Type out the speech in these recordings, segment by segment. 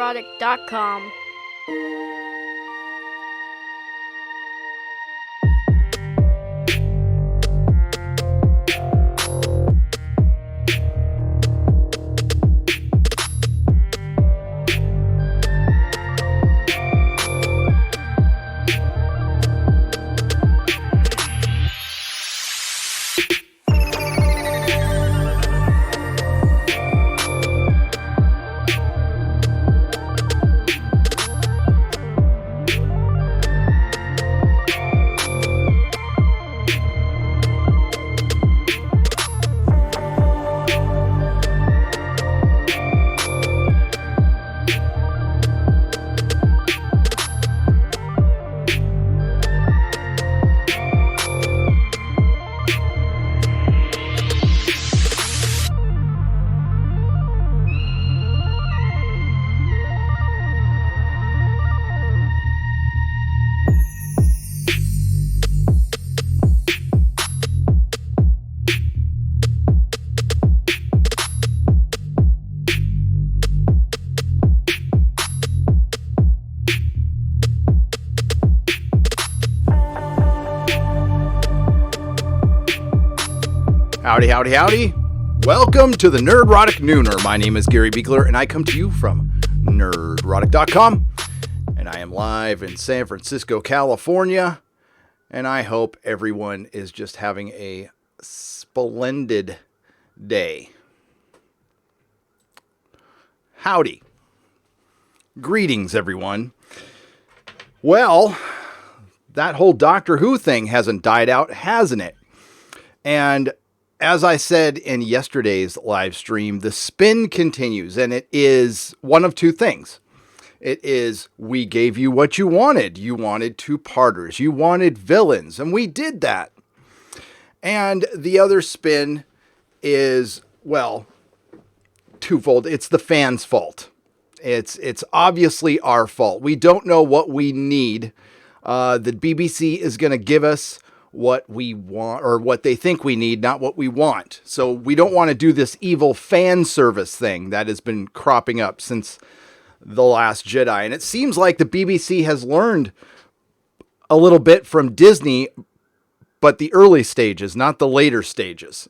Nerdrotic.com. Howdy, howdy, howdy. Welcome to the Nerdrotic Nooner. My name is Gary Beekler, and I come to you from Nerdrotic.com. And I am live in San Francisco, California. And I hope everyone is just having a splendid day. Howdy. Greetings, everyone. Well, that whole Doctor Who thing hasn't died out, hasn't it? And as I said in yesterday's live stream, the spin continues, and it is one of two things. It is, we gave you what you wanted. You wanted two-parters. You wanted villains, and we did that. And the other spin is, well, twofold. It's the fans' fault. It's obviously our fault. We don't know what we need. The BBC is going to give us what we want, or what they think we need, not what we want. So we don't want to do this evil fan service thing that has been cropping up since The Last Jedi. And it seems like the BBC has learned a little bit from Disney, but the early stages, not the later stages.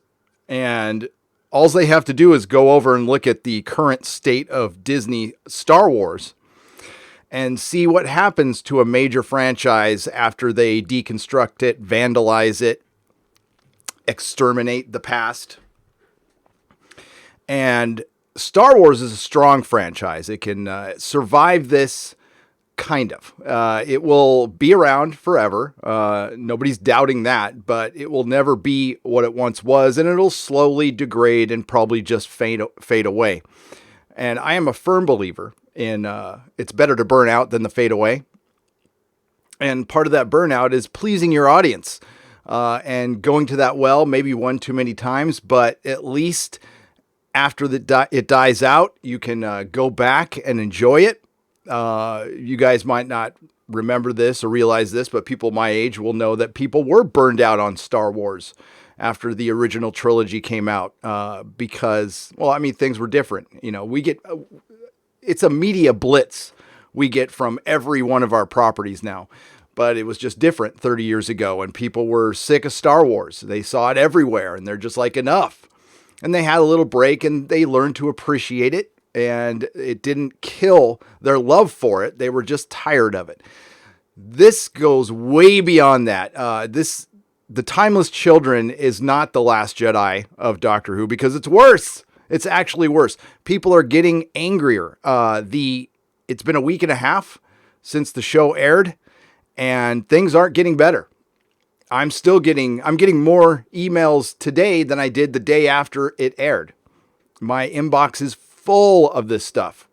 And all they have to do is go over and look at the current state of Disney Star Wars and see what happens to a major franchise after they deconstruct it, vandalize it, exterminate the past. And Star Wars is a strong franchise. It can survive this, kind of. It will be around forever. Nobody's doubting that, but it will never be what it once was, and it'll slowly degrade and probably just fade away. And I am a firm believer in it's better to burn out than to fade away. And part of that burnout is pleasing your audience and going to that well, maybe one too many times, but at least after it dies out, you can go back and enjoy it. You guys might not remember this or realize this, but people my age will know that people were burned out on Star Wars after the original trilogy came out because, well, I mean, things were different. You know, it's a media blitz we get from every one of our properties now, but it was just different 30 years ago, and people were sick of Star Wars. They saw it everywhere, and they're just like, enough. And they had a little break, and they learned to appreciate it, and it didn't kill their love for it. They were just tired of it. This goes way beyond that. The Timeless Children is not the Last Jedi of Doctor Who, because it's worse. It's actually worse. People are getting angrier. It's been a week and a half since the show aired, and things aren't getting better. I'm getting more emails today than I did the day after it aired. My inbox is full of this stuff.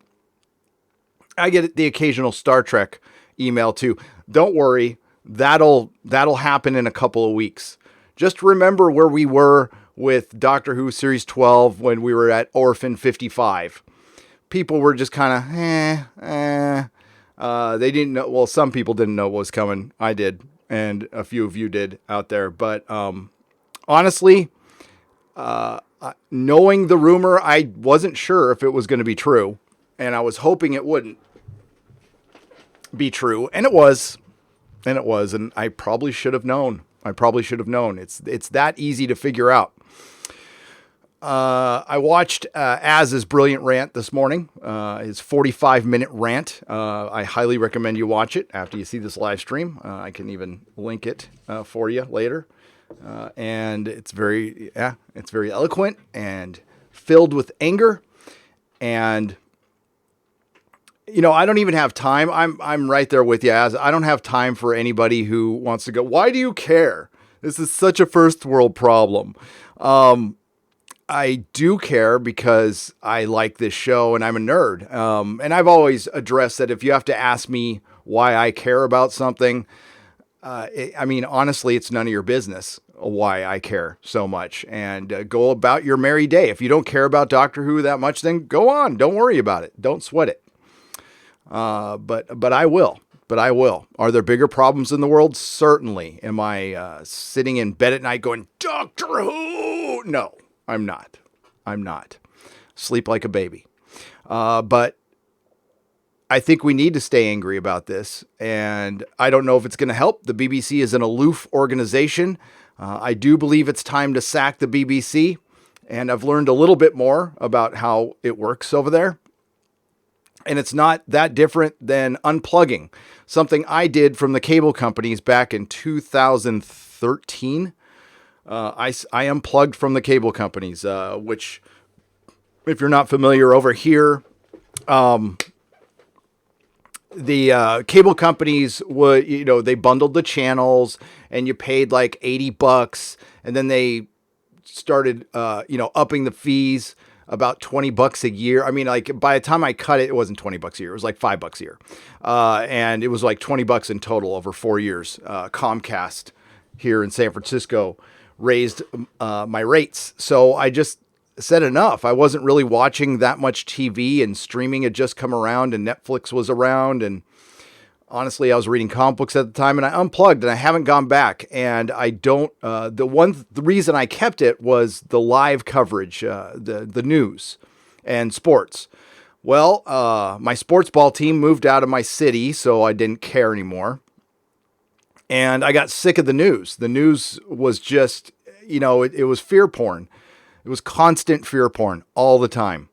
I get the occasional Star Trek email too. Don't worry, that'll happen in a couple of weeks. Just remember where we were with Doctor Who Series 12 when we were at Orphan 55. People were just kind of, they didn't know. Well, some people didn't know what was coming. I did, and a few of you did out there. But honestly, knowing the rumor, I wasn't sure if it was going to be true. and I was hoping it wouldn't be true, and it was. And I probably should have known. It's that easy to figure out. I watched Az's brilliant rant this morning, his 45-minute rant. I highly recommend you watch it after you see this live stream. I can even link it for you later. And it's very eloquent and filled with anger. And I don't even have time. I'm right there with you, Az. I don't have time for anybody who wants to go, why do you care? This is such a first world problem. I do care because I like this show and I'm a nerd. And I've always addressed that if you have to ask me why I care about something, honestly, it's none of your business why I care so much, and go about your merry day. If you don't care about Doctor Who that much, then go on. Don't worry about it. Don't sweat it. But I will. Are there bigger problems in the world? Certainly. Am I sitting in bed at night going, Doctor Who? No. I'm not. Sleep like a baby. But I think we need to stay angry about this. And I don't know if it's going to help. The BBC is an aloof organization. I do believe it's time to sack the BBC. And I've learned a little bit more about how it works over there. And it's not that different than unplugging. Something I did from the cable companies back in 2013. I unplugged from the cable companies, which, if you're not familiar over here, the cable companies would, they bundled the channels and you paid like $80, and then they started, upping the fees about $20 a year. I mean, like by the time I cut it, it wasn't $20 a year. It was like $5 a year. And it was like $20 in total over 4 years. Comcast here in San Francisco raised my rates. So I just said enough. I wasn't really watching that much TV, and streaming had just come around and Netflix was around. And honestly, I was reading comic books at the time, and I unplugged and I haven't gone back. And I don't, the reason I kept it was the live coverage, the news and sports. Well, my sports ball team moved out of my city, so I didn't care anymore. And I got sick of the news. The news was just, it was fear porn. It was constant fear porn all the time.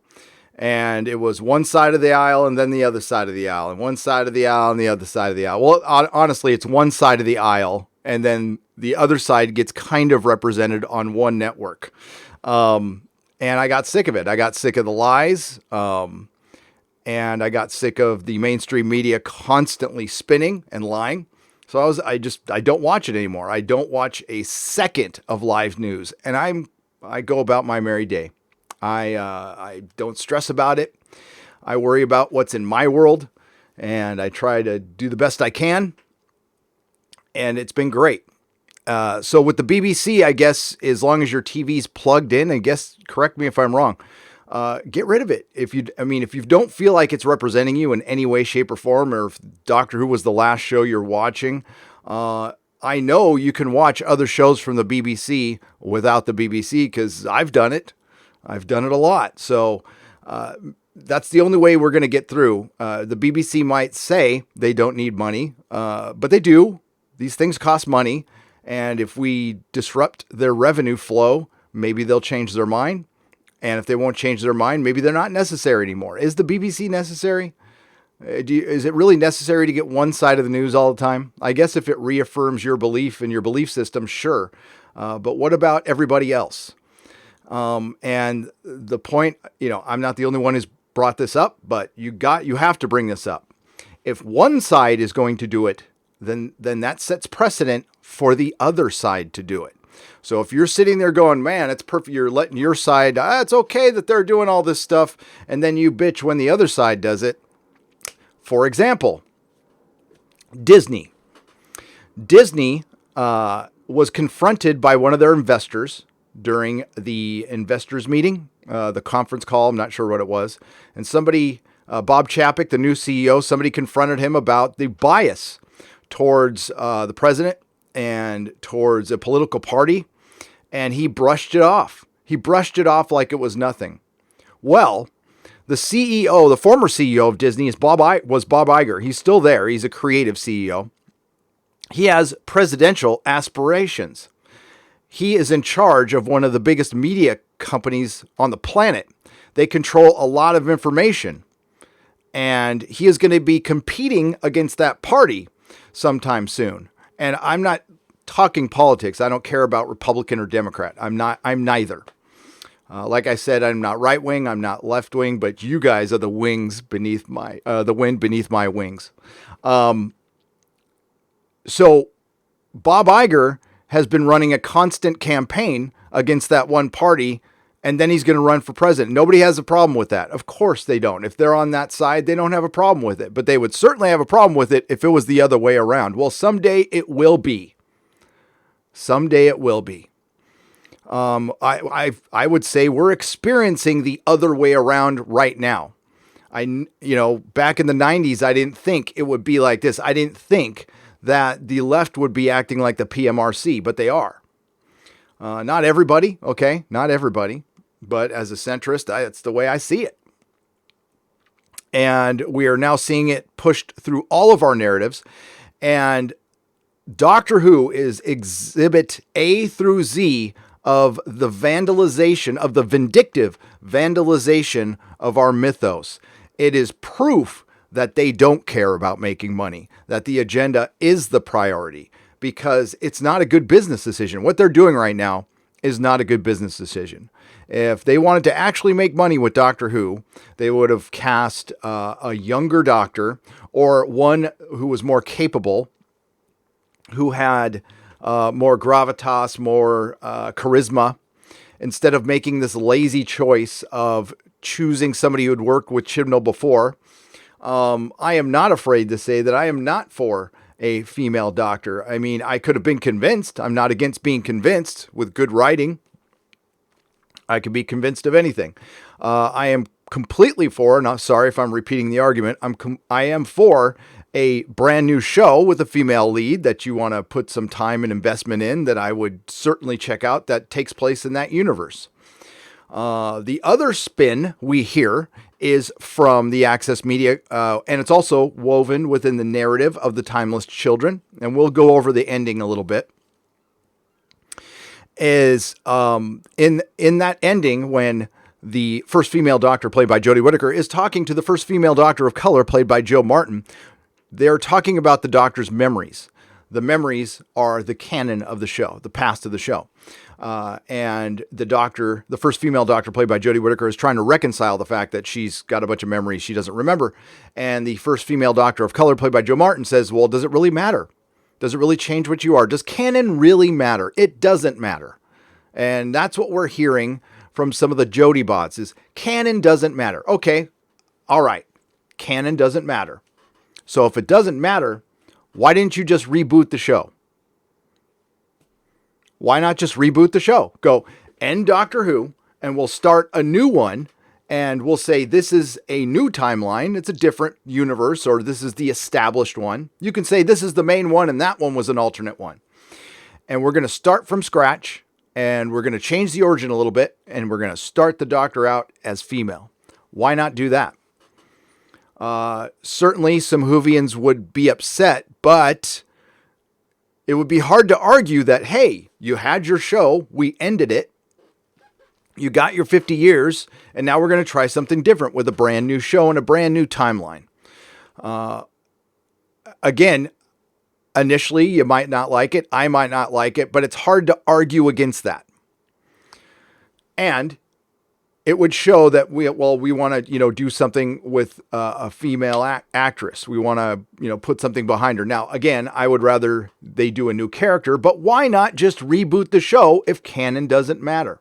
And it was one side of the aisle and then the other side of the aisle, and one side of the aisle and the other side of the aisle. Well, honestly, it's one side of the aisle, and then the other side gets kind of represented on one network. And I got sick of it. I got sick of the lies. And I got sick of the mainstream media constantly spinning and lying. So I don't watch it anymore. I don't watch a second of live news, and I go about my merry day. I don't stress about it. I worry about what's in my world, and I try to do the best I can. And it's been great. So with the BBC, I guess, as long as your TV's plugged in, I guess, correct me if I'm wrong, get rid of it. If you don't feel like it's representing you in any way, shape, or form, or if Doctor Who was the last show you're watching, I know you can watch other shows from the BBC without the BBC, because I've done it. I've done it a lot. So that's the only way we're going to get through. The BBC might say they don't need money, but they do. These things cost money. And if we disrupt their revenue flow, maybe they'll change their mind. And if they won't change their mind, maybe they're not necessary anymore. Is the BBC necessary? Is it really necessary to get one side of the news all the time? I guess if it reaffirms your belief and your belief system, sure. But what about everybody else? And the point, I'm not the only one who's brought this up, but you have to bring this up. If one side is going to do it, then that sets precedent for the other side to do it. So if you're sitting there going, man, it's perfect, you're letting your side, it's okay that they're doing all this stuff, and then you bitch when the other side does it. For example, Disney. Disney was confronted by one of their investors during the investors meeting, the conference call, I'm not sure what it was. And somebody, Bob Chapek, the new CEO, somebody confronted him about the bias towards the president and towards a political party. And he brushed it off. He brushed it off like it was nothing. Well, The CEO, the former CEO of Disney was Bob Iger. He's still there. He's a creative CEO. He has presidential aspirations. He is in charge of one of the biggest media companies on the planet. They control a lot of information. And he is going to be competing against that party sometime soon. And I'm not talking politics. I don't care about Republican or Democrat. I'm neither. Like I said, I'm not right wing. I'm not left wing. But you guys are the wings beneath the wind beneath my wings. So Bob Iger has been running a constant campaign against that one party, and then he's going to run for president. Nobody has a problem with that. Of course they don't. If they're on that side, they don't have a problem with it. But they would certainly have a problem with it if it was the other way around. Well, someday it will be. Someday it will be. I would say we're experiencing the other way around right now. Back in the 90s, I didn't think it would be like this. I didn't think that the left would be acting like the PMRC, but they are. Not everybody, okay? Not everybody. But as a centrist, that's the way I see it. And we are now seeing it pushed through all of our narratives. And Doctor Who is exhibit A through Z of the vandalization, of the vindictive vandalization of our mythos. It is proof that they don't care about making money, that the agenda is the priority, because it's not a good business decision. What they're doing right now is not a good business decision. If they wanted to actually make money with Doctor Who, they would have cast a younger doctor, or one who was more capable, who had more gravitas, more charisma, instead of making this lazy choice of choosing somebody who had worked with Chibnall before. I am not afraid to say that I am not for a female doctor. I mean, I could have been convinced. I'm not against being convinced with good writing. I could be convinced of anything. I am completely for, not sorry if I'm repeating the argument, I am for a brand new show with a female lead that you want to put some time and investment in, that I would certainly check out, that takes place in that universe. The other spin we hear is from the Access Media, and it's also woven within the narrative of the Timeless Children, and we'll go over the ending a little bit, is in that ending when the first female doctor, played by Jodie Whittaker, is talking to the first female doctor of color, played by Joe Martin. They're talking about the doctor's memories. The memories are the canon of the show, the past of the show. And the first female doctor, played by Jodie Whittaker, is trying to reconcile the fact that she's got a bunch of memories she doesn't remember. And the first female doctor of color, played by Joe Martin, says, well, does it really matter? Does it really change what you are? Does canon really matter? It doesn't matter. And that's what we're hearing from some of the Jodie bots, is canon doesn't matter. Okay, all right, canon doesn't matter. So if it doesn't matter, why didn't you just reboot the show? Why not just reboot the show? Go end Doctor Who, and we'll start a new one, and we'll say this is a new timeline. It's a different universe, or this is the established one. You can say this is the main one, and that one was an alternate one. And we're going to start from scratch, and we're going to change the origin a little bit, and we're going to start the Doctor out as female. Why not do that? Certainly some Whovians would be upset, but it would be hard to argue that, hey, you had your show, we ended it, you got your 50 years, and now we're going to try something different with a brand new show and a brand new timeline. Again, initially, you might not like it, I might not like it, but it's hard to argue against that. And it would show that we want to, do something with a female actress. We want to, put something behind her. Now, again, I would rather they do a new character, but why not just reboot the show if canon doesn't matter?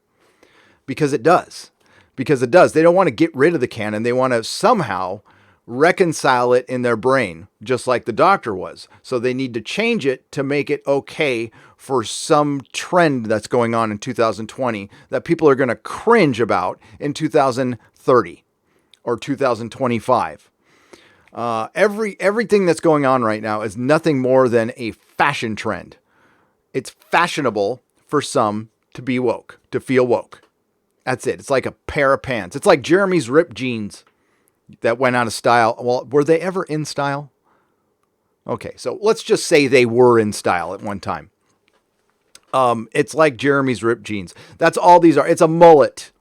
Because it does. They don't want to get rid of the canon. They want to somehow reconcile it in their brain, just like the Doctor was. So they need to change it to make it okay for some trend that's going on in 2020 that people are going to cringe about in 2030 or 2025. Everything that's going on right now is nothing more than a fashion trend. It's fashionable for some to be woke, to feel woke. That's it. It's like a pair of pants. It's like Jeremy's ripped jeans. that went out of style. Well, were they ever in style? Okay, so let's just say they were in style at one time. It's like Jeremy's ripped jeans. That's all these are. It's a mullet.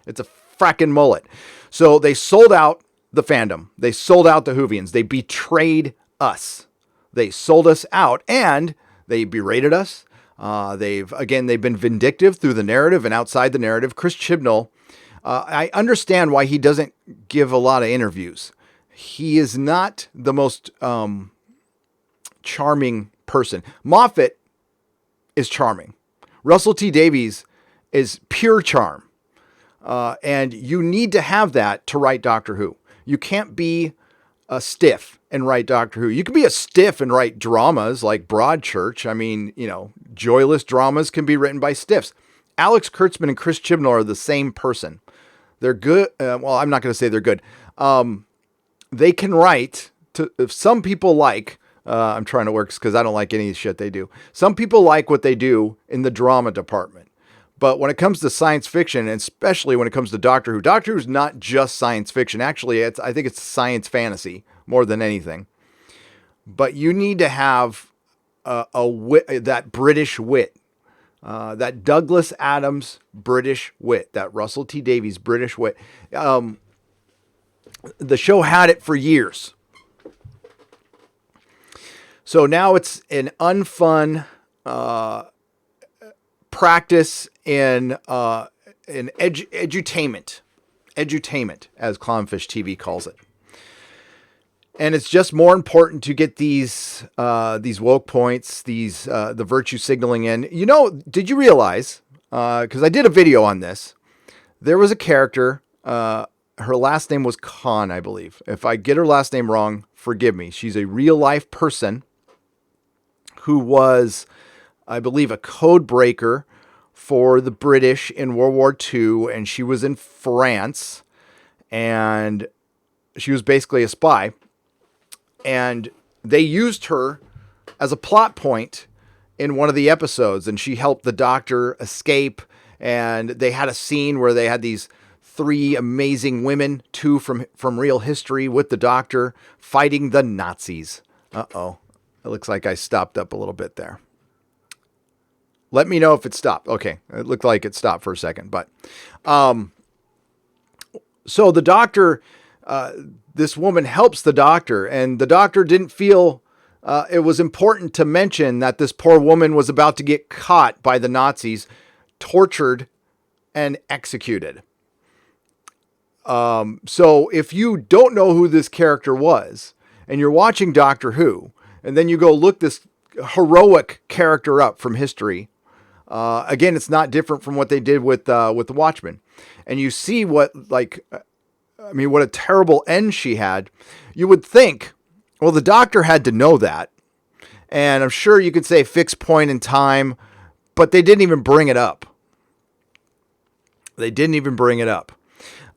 It's a fracking mullet. So they sold out the fandom. They sold out the Whovians. They betrayed us. They sold us out, and they berated us. They've been vindictive through the narrative and outside the narrative. Chris Chibnall, I understand why he doesn't give a lot of interviews. He is not the most charming person. Moffat is charming. Russell T Davies is pure charm. And you need to have that to write Doctor Who. You can't be a stiff and write Doctor Who. You can be a stiff and write dramas like Broadchurch. I mean, joyless dramas can be written by stiffs. Alex Kurtzman and Chris Chibnall are the same person. They're good. Well, I'm not going to say they're good. They can write if some people like, I'm trying to work because I don't like any of the shit they do. Some people like what they do in the drama department. But when it comes to science fiction, and especially when it comes to Doctor Who is not just science fiction. Actually, I think it's science fantasy more than anything. But you need to have that British wit, that Douglas Adams British wit, that Russell T Davies British wit. The show had it for years. So now it's an unfun practice in edutainment, as Clownfish TV calls it. And it's just more important to get these woke points, the virtue signaling in. Did you realize, because I did a video on this, there was a character, her last name was Khan, I believe. If I get her last name wrong, forgive me. She's a real life person who was, I believe, a code breaker for the British in World War II, and she was in France, and she was basically a spy. And they used her as a plot point in one of the episodes, and she helped the Doctor escape, and they had a scene where they had these 3 amazing women, 2 from real history, with the Doctor fighting the Nazis. Uh-oh. It looks like I stopped up a little bit there. Let me know if it stopped. Okay. It looked like it stopped for a second, but, so the Doctor, this woman helps the Doctor, and the Doctor didn't feel, it was important to mention that this poor woman was about to get caught by the Nazis, tortured and executed. So if you don't know who this character was and you're watching Doctor Who, and then you go look this heroic character up from history. Again, it's not different from what they did with the Watchmen. And you see what a terrible end she had. You would think, well, the Doctor had to know that. And I'm sure you could say fixed point in time, but they didn't even bring it up.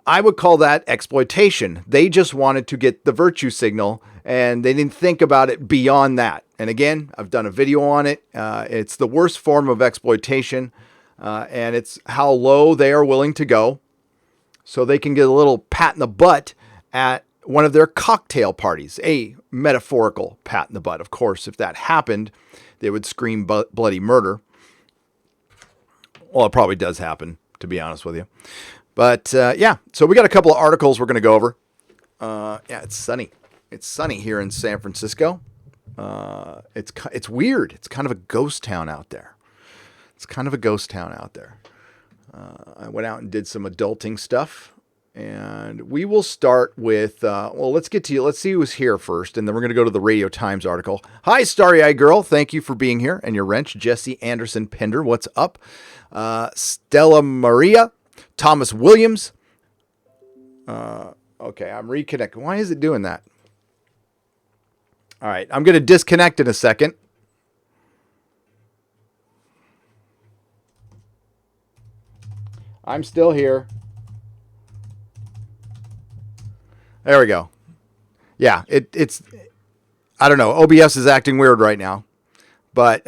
I would call that exploitation. They just wanted to get the virtue signal, and they didn't think about it beyond that. And again, I've done a video on it. It's the worst form of exploitation, and it's how low they are willing to go so they can get a little pat in the butt at one of their cocktail parties, a metaphorical pat in the butt. Of course, if that happened, they would scream bloody murder. Well, it probably does happen, to be honest with you. But yeah, so we got a couple of articles we're going to go over. Yeah, it's sunny. It's sunny here in San Francisco. It's weird. It's kind of a ghost town out there. I went out and did some adulting stuff. And we will start with, let's see who's here first. And then we're going to go to the Radio Times article. Hi, Starry-Eyed Girl. Thank you for being here. And your wrench, Jesse Anderson Pender. What's up? Stella Maria. Thomas Williams. Okay, I'm reconnecting. Why is it doing that? All right, I'm going to disconnect in a second. I'm still here. There we go. Yeah, it's I don't know. OBS is acting weird right now. But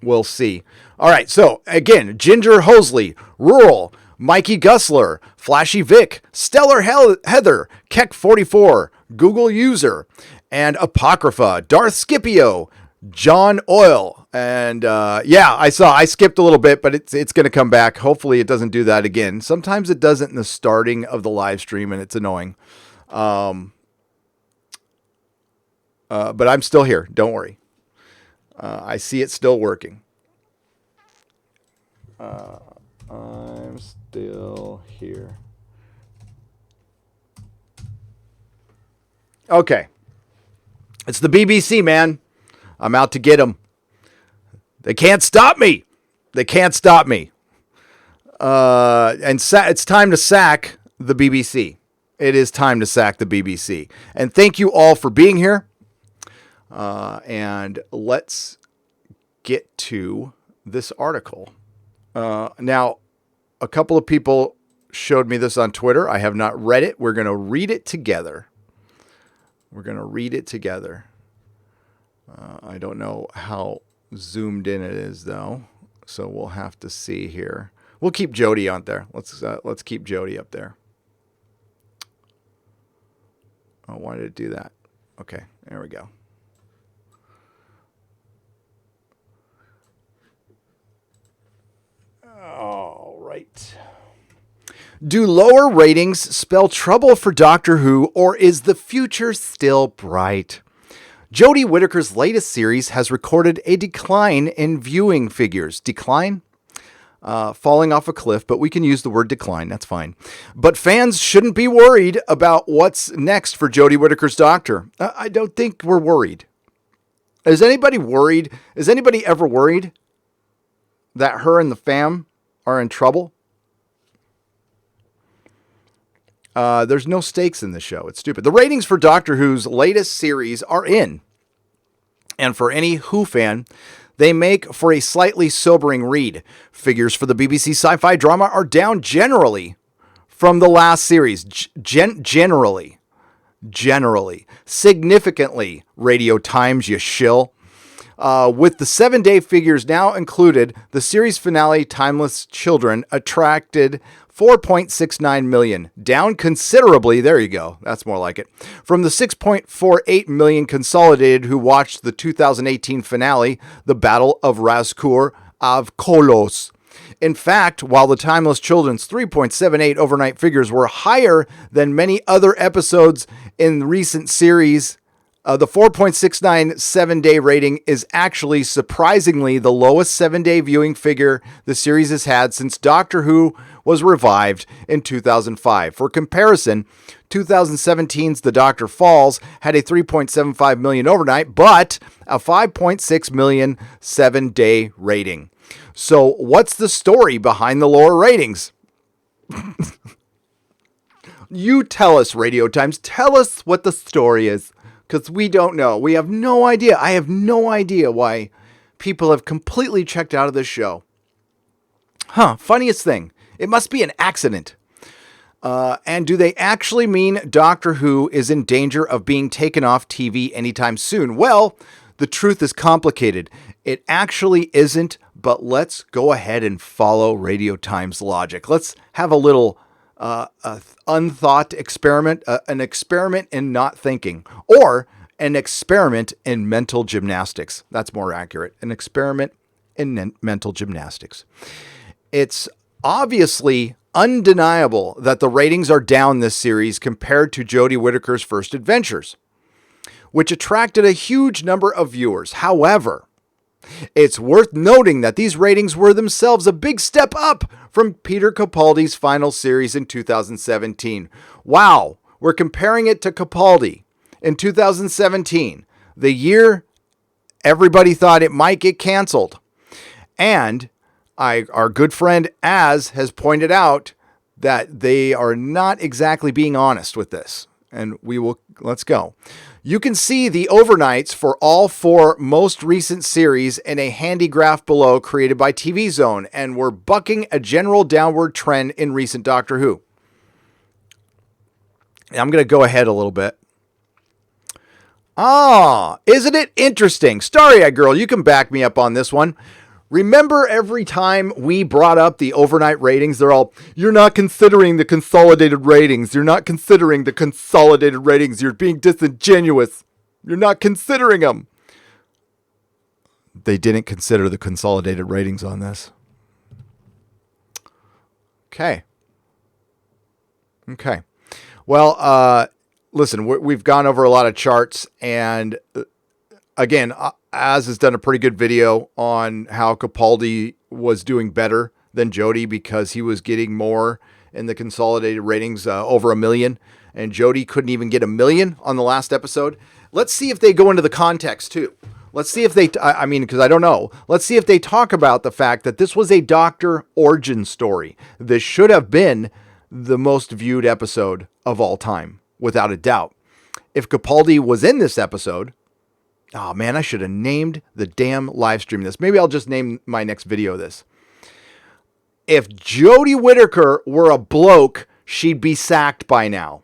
we'll see. All right, so again, Ginger Hosley, rural, Mikey Gusler, Flashy Vic, Stellar Heather, Keck44, Google User, and Apocrypha, Darth Scipio, John Oil. And I skipped a little bit, but it's going to come back. Hopefully it doesn't do that again. Sometimes it doesn't in the starting of the live stream, and it's annoying. But I'm still here. Don't worry. I see it still working. I'm still here. Okay. It's the BBC, man. I'm out to get them. They can't stop me. They can't stop me. It's time to sack the BBC. It is time to sack the BBC. And thank you all for being here. And let's get to this article. Now, a couple of people showed me this on Twitter. I have not read it. We're going to read it together. I don't know how zoomed in it is, though. So we'll have to see here. We'll keep Jody on there. Let's keep Jody up there. Oh, why did it do that? Okay, there we go. All right. Do lower ratings spell trouble for Doctor Who, or is the future still bright? Jodie Whittaker's latest series has recorded a decline in viewing figures. Decline? Falling off a cliff, but we can use the word decline. That's fine. But fans shouldn't be worried about what's next for Jodie Whittaker's Doctor. I don't think we're worried. Is anybody worried? Is anybody ever worried that her and the fam are in trouble? There's no stakes in this show. It's stupid. The ratings for Doctor Who's latest series are in. And for any Who fan, they make for a slightly sobering read. Figures for the BBC sci-fi drama are down generally from the last series. Generally. Significantly, Radio Times, you shill. With the 7-day figures now included, the series finale, Timeless Children, attracted 4.69 million, down considerably. There you go. That's more like it. From the 6.48 million consolidated who watched the 2018 finale, The Battle of Razkur av Kolos. In fact, while the Timeless Children's 3.78 overnight figures were higher than many other episodes in recent series, the 4.69 7-day rating is actually surprisingly the lowest 7-day viewing figure the series has had since Doctor Who was revived in 2005. For comparison, 2017's The Doctor Falls had a 3.75 million overnight, but a 5.6 million 7-day rating. So what's the story behind the lower ratings? You tell us, Radio Times. Tell us what the story is. Because we don't know. We have no idea. I have no idea why people have completely checked out of this show. Funniest thing. It must be an accident. And do they actually mean Doctor Who is in danger of being taken off TV anytime soon? Well, the truth is complicated. It actually isn't, but let's go ahead and follow Radio Times logic. Let's have a little unthought experiment, an experiment in not thinking, or an experiment in mental gymnastics. That's more accurate. An experiment in mental gymnastics. It's obviously undeniable that the ratings are down this series compared to Jodie Whittaker's first adventures, which attracted a huge number of viewers. However, it's worth noting that these ratings were themselves a big step up from Peter Capaldi's final series in 2017. Wow, we're comparing it to Capaldi in 2017, the year everybody thought it might get canceled. And our good friend Az has pointed out that they are not exactly being honest with this. And let's go. You can see the overnights for all 4 most recent series in a handy graph below created by TV Zone, and we're bucking a general downward trend in recent Doctor Who. I'm going to go ahead a little bit. Isn't it interesting? Starry-eyed girl, you can back me up on this one. Remember every time we brought up the overnight ratings, they're all, you're not considering the consolidated ratings. You're not considering the consolidated ratings. You're being disingenuous. You're not considering them. They didn't consider the consolidated ratings on this. Okay. Well, listen, we've gone over a lot of charts, and again, Az has done a pretty good video on how Capaldi was doing better than Jody because he was getting more in the consolidated ratings, over 1 million, and Jody couldn't even get 1 million on the last episode. Let's see if they go into the context too. Let's see if they, because I don't know. Let's see if they talk about the fact that this was a doctor origin story. This should have been the most viewed episode of all time, without a doubt. If Capaldi was in this episode, oh man, I should have named the damn live stream this. Maybe I'll just name my next video this. If Jodie Whittaker were a bloke, she'd be sacked by now.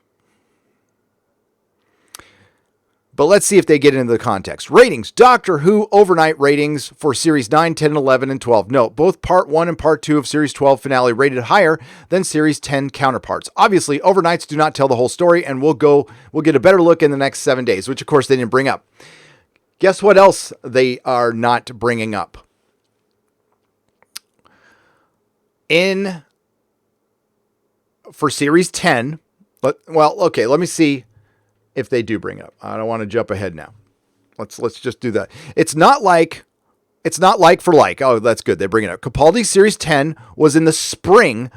But let's see if they get into the context. Ratings. Doctor Who overnight ratings for Series 9, 10, 11, and 12. Note, both Part 1 and Part 2 of Series 12 finale rated higher than Series 10 counterparts. Obviously, overnights do not tell the whole story, and we'll get a better look in the next 7 days, which of course they didn't bring up. Guess what else they are not bringing up? For Series 10, let me see if they do bring it up. I don't want to jump ahead now. Let's just do that. It's not like for like. Oh, that's good. They bring it up. Capaldi's Series 10 was in the spring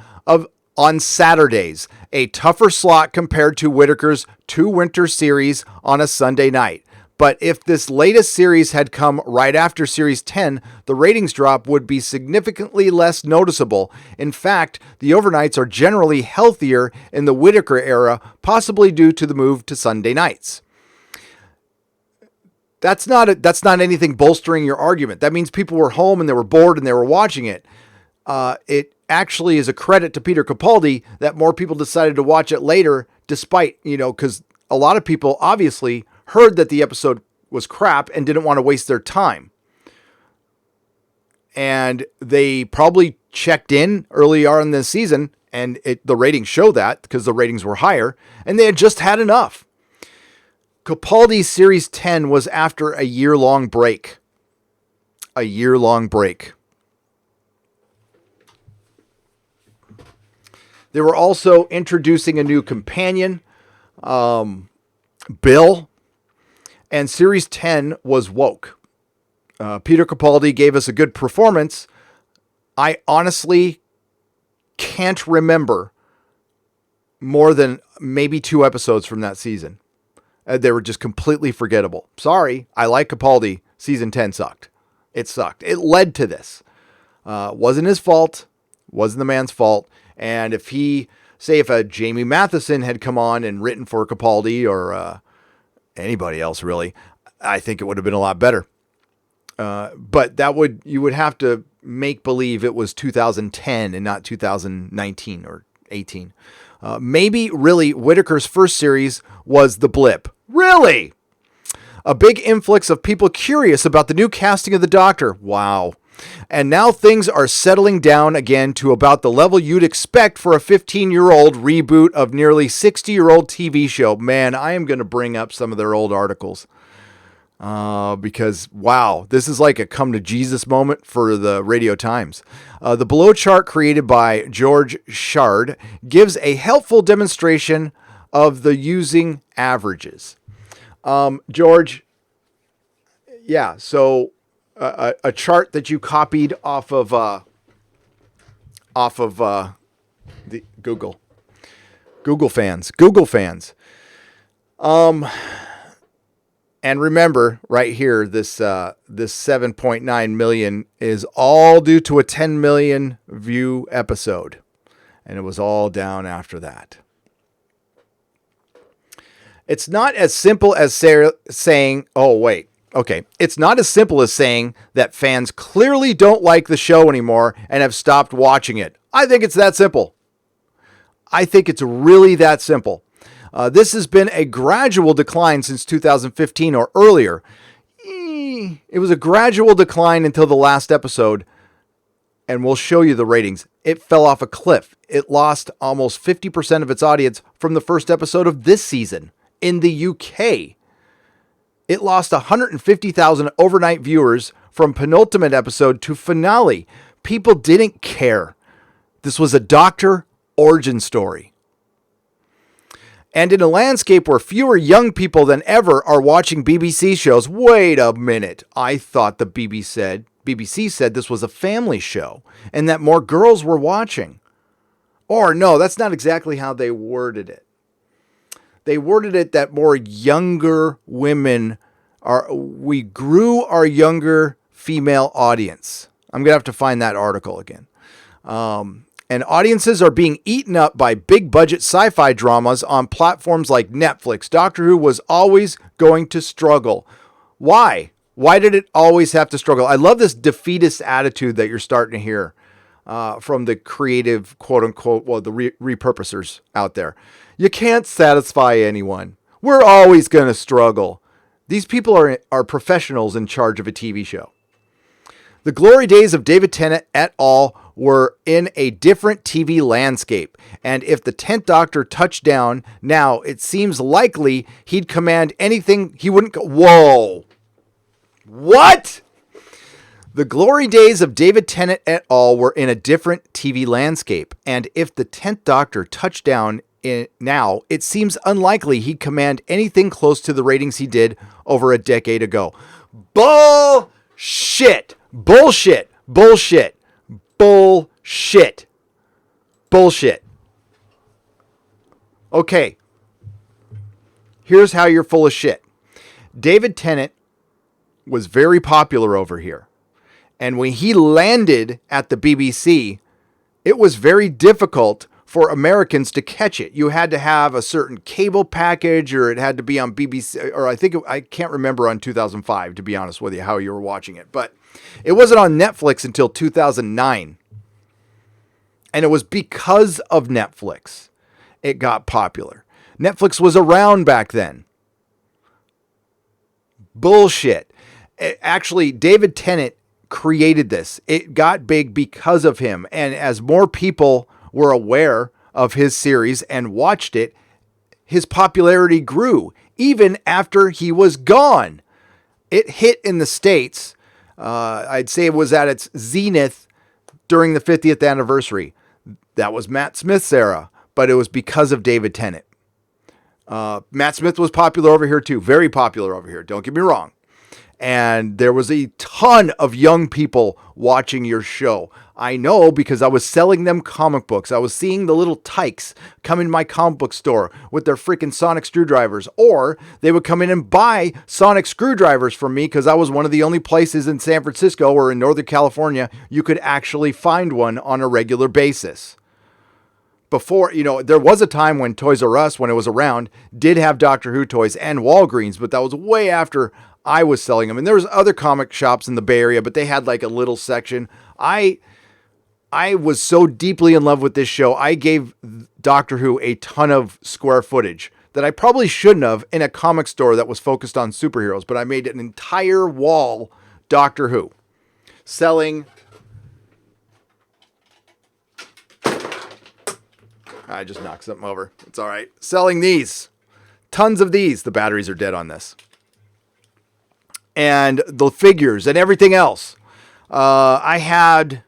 on Saturdays, a tougher slot compared to Whittaker's 2 winter series on a Sunday night. But if this latest series had come right after Series 10, the ratings drop would be significantly less noticeable. In fact, the overnights are generally healthier in the Whittaker era, possibly due to the move to Sunday nights. That's not anything bolstering your argument. That means people were home and they were bored and they were watching it. It actually is a credit to Peter Capaldi that more people decided to watch it later, despite, because a lot of people obviously heard that the episode was crap and didn't want to waste their time. And they probably checked in early on in the season, and the ratings show that because the ratings were higher, and they had just had enough. Capaldi's Series 10 was after a year-long break. A year-long break. They were also introducing a new companion, Bill. And Series 10 was woke. Peter Capaldi gave us a good performance. I honestly can't remember more than maybe 2 episodes from that season. They were just completely forgettable. Sorry, I like Capaldi. Season 10 sucked. It sucked. It led to this. Wasn't his fault. Wasn't the man's fault. And if a Jamie Matheson had come on and written for Capaldi or anybody else really, I think it would have been a lot better. But you would have to make believe it was 2010 and not 2019 or 18. Maybe really Whittaker's first series was the blip. Really? A big influx of people curious about the new casting of the Doctor. Wow. And now things are settling down again to about the level you'd expect for a 15-year-old reboot of nearly 60-year-old TV show. Man, I am going to bring up some of their old articles. Because, wow, this is like a come to Jesus moment for the Radio Times. The below chart created by George Shard gives a helpful demonstration of the using averages. George, yeah, so a chart that you copied off of the Google fans. And remember, right here, this 7.9 million is all due to a 10 million view episode. And it was all down after that. It's not as simple as saying, oh, wait. Okay, it's not as simple as saying that fans clearly don't like the show anymore and have stopped watching it. I think it's that simple. I think it's really that simple. This has been a gradual decline since 2015 or earlier. It was a gradual decline until the last episode. and we'll show you the ratings. It fell off a cliff. It lost almost 50% of its audience from the first episode of this season. In the UK, it lost 150,000 overnight viewers from penultimate episode to finale. People didn't care. This was a doctor origin story. And in a landscape where fewer young people than ever are watching BBC shows, wait a minute, I thought the BBC said this was a family show and that more girls were watching. Or no, that's not exactly how they worded it. They worded it that more younger women we grew our younger female audience. I'm going to have to find that article again. And audiences are being eaten up by big budget sci-fi dramas on platforms like Netflix. Doctor Who was always going to struggle. Why? Why did it always have to struggle? I love this defeatist attitude that you're starting to hear from the creative, quote unquote, well, the repurposers out there. You can't satisfy anyone. We're always going to struggle. These people are professionals in charge of a TV show. The glory days of David Tennant et al. Were in a different TV landscape. And if the 10th Doctor touched down now, it seems likely he'd command anything. He wouldn't go, whoa. What? The glory days of David Tennant et al. Were in a different TV landscape. And if the 10th Doctor touched down now, it seems unlikely he'd command anything close to the ratings he did over a decade ago. Bullshit. Bullshit. Bullshit. Bullshit. Bullshit. Okay. Here's how you're full of shit. David Tennant was very popular over here. And when he landed at the BBC, it was very difficult for Americans to catch it. You had to have a certain cable package, or it had to be on BBC, or I can't remember on 2005, to be honest with you, how you were watching it. But it wasn't on Netflix until 2009. And it was because of Netflix it got popular. Netflix was around back then. Bullshit. Actually, David Tennant created this. It got big because of him. And as more people were aware of his series and watched it, his popularity grew even after he was gone. It hit in the States. I'd say it was at its zenith during the 50th anniversary. That was Matt Smith's era, but it was because of David Tennant. Matt Smith was popular over here too, very popular over here. Don't get me wrong. And there was a ton of young people watching your show. I know because I was selling them comic books. I was seeing the little tykes come in my comic book store with their freaking sonic screwdrivers. Or they would come in and buy sonic screwdrivers from me because I was one of the only places in San Francisco or in Northern California you could actually find one on a regular basis. Before, there was a time when Toys R Us, when it was around, did have Doctor Who toys and Walgreens, but that was way after I was selling them. And there was other comic shops in the Bay Area, but they had like a little section. I was so deeply in love with this show. I gave Doctor Who a ton of square footage that I probably shouldn't have in a comic store that was focused on superheroes, but I made an entire wall Doctor Who selling. I just knocked something over. It's all right. Selling these. Tons of these. The batteries are dead on this. And the figures and everything else. I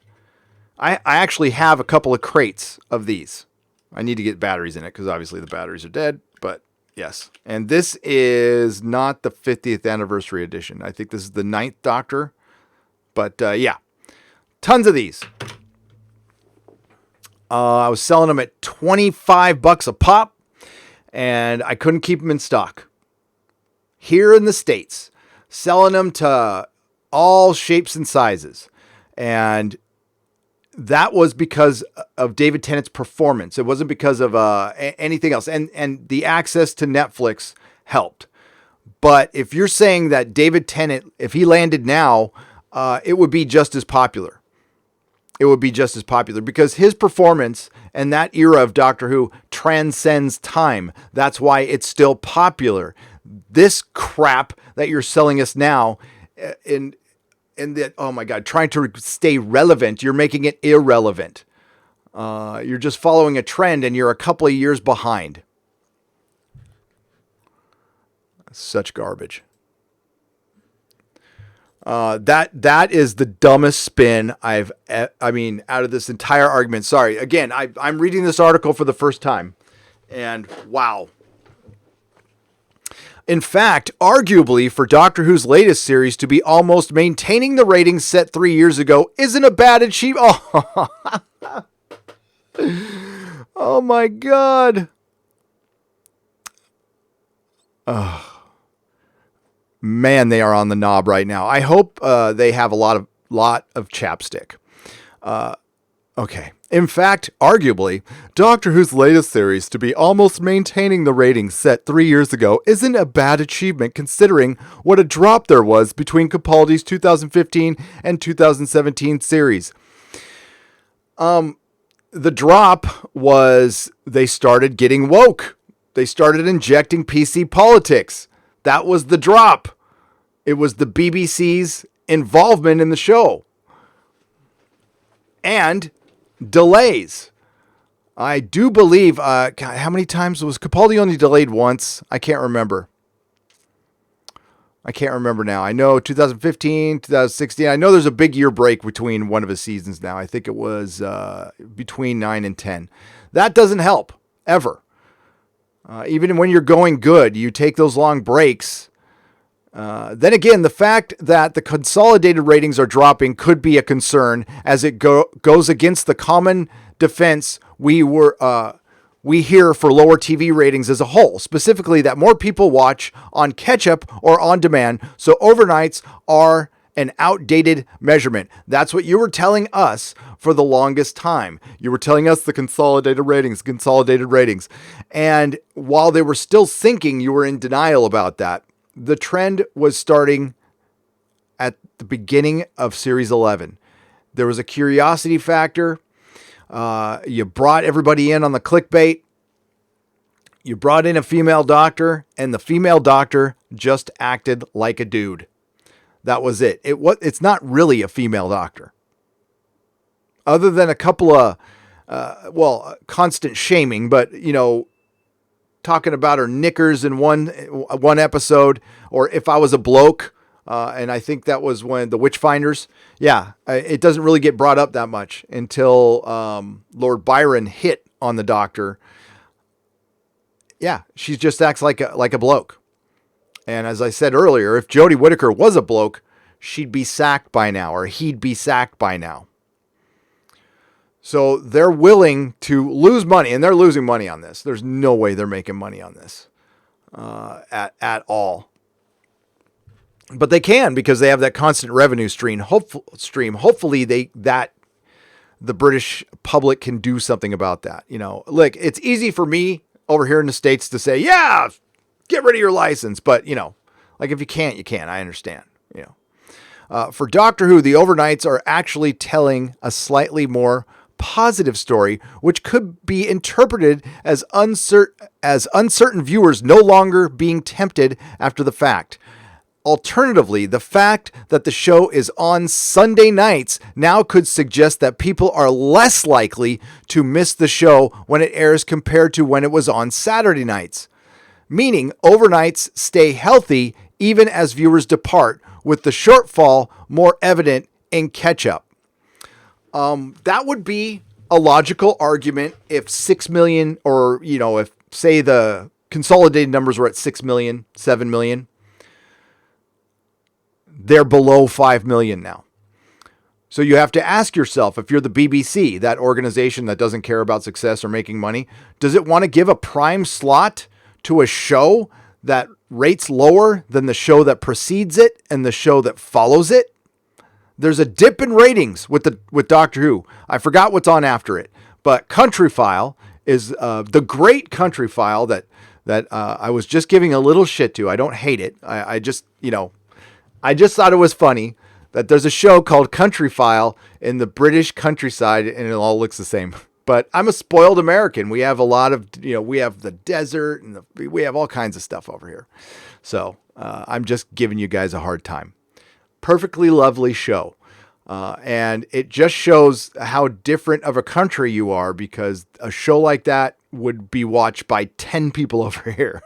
actually have a couple of crates of these. I need to get batteries in it because obviously the batteries are dead. But yes. And this is not the 50th anniversary edition. I think this is the 9th Doctor. But yeah. Tons of these. I was selling them at $25 a pop, and I couldn't keep them in stock. Here in the States, selling them to all shapes and sizes. And that was because of David Tennant's performance. It wasn't because of anything else. And the access to Netflix helped. But if you're saying that David Tennant, if he landed now, it would be just as popular. It would be just as popular because his performance and that era of Doctor Who transcends time. That's why it's still popular. This crap that you're selling us now, and that, oh my God, trying to stay relevant, you're making it irrelevant. You're just following a trend and you're a couple of years behind. Such garbage. That is the dumbest spin out of this entire argument. Sorry. Again, I'm reading this article for the first time, and wow. In fact, arguably for Doctor Who's latest series to be almost maintaining the ratings set 3 years ago isn't a bad achievement. Oh. Oh my God. Oh. Man, they are on the knob right now. I hope they have a lot of chapstick. Okay. In fact, arguably, Doctor Who's latest series to be almost maintaining the ratings set 3 years ago isn't a bad achievement considering what a drop there was between Capaldi's 2015 and 2017 series. The drop was they started getting woke. They started injecting PC politics. That was the drop. It was the BBC's involvement in the show. And delays. I do believe, God, how many times was Capaldi only delayed once? I can't remember. Now. I know 2015, 2016. I know there's a big year break between one of his seasons now. I think it was between 9 and 10. That doesn't help, ever. Even when you're going good, you take those long breaks. Then again, the fact that the consolidated ratings are dropping could be a concern as it goes against the common defense we hear for lower TV ratings as a whole, specifically that more people watch on catch-up or on demand, so overnights are an outdated measurement. That's what you were telling us for the longest time. You were telling us the consolidated ratings. And while they were still sinking, you were in denial about that. The trend was starting at the beginning of Series 11. There was a curiosity factor. You brought everybody in on the clickbait. You brought in a female doctor, and the female doctor just acted like a dude. That was it. It's not really a female doctor. Other than a couple of, constant shaming, but, talking about her knickers in one episode, or if I was a bloke, and I think that was when the Witchfinders. Yeah, it doesn't really get brought up that much until Lord Byron hit on the doctor. Yeah, she just acts like a bloke. And as I said earlier, if Jodie Whittaker was a bloke, she'd be sacked by now, or he'd be sacked by now. So they're willing to lose money, and they're losing money on this. There's no way they're making money on this at all. But they can because they have that constant revenue stream. Hopefully the British public can do something about that. Look, it's easy for me over here in the States to say, yeah, get rid of your license. But, like if you can't, you can't. I understand, For Doctor Who, the overnights are actually telling a slightly more positive story, which could be interpreted as uncertain viewers no longer being tempted after the fact. Alternatively, the fact that the show is on Sunday nights now could suggest that people are less likely to miss the show when it airs compared to when it was on Saturday nights. Meaning, overnights stay healthy even as viewers depart, with the shortfall more evident in catch-up. That would be a logical argument if 6 million, or, if, say, the consolidated numbers were at 6 million, 7 million. They're below 5 million now. So you have to ask yourself, if you're the BBC, that organization that doesn't care about success or making money, does it want to give a prime slot to a show that rates lower than the show that precedes it and the show that follows it? There's a dip in ratings with Doctor Who. I forgot what's on after it, but Country File is the great Country File that I was just giving a little shit to. I don't hate it. I just thought it was funny that there's a show called Country File in the British countryside and it all looks the same. But I'm a spoiled American. We have a lot of, we have the desert and we have all kinds of stuff over here. So I'm just giving you guys a hard time. Perfectly lovely show. And it just shows how different of a country you are, because a show like that would be watched by 10 people over here.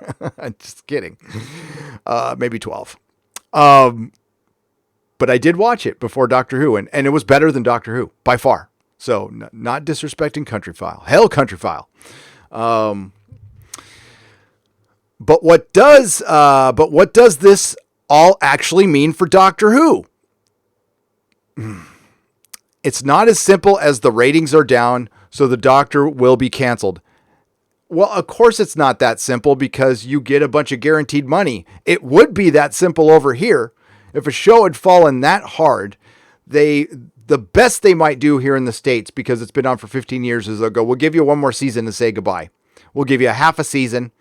Just kidding. Maybe 12. But I did watch it before Doctor Who, and it was better than Doctor Who by far. So not disrespecting Countryfile. Hell, Countryfile. But what does this all actually mean for Doctor Who? It's not as simple as the ratings are down, so the Doctor will be canceled. Well, of course it's not that simple, because you get a bunch of guaranteed money. It would be that simple over here. If a show had fallen that hard, the best they might do here in the States, because it's been on for 15 years, is they'll go, we'll give you one more season to say goodbye. We'll give you a half a season,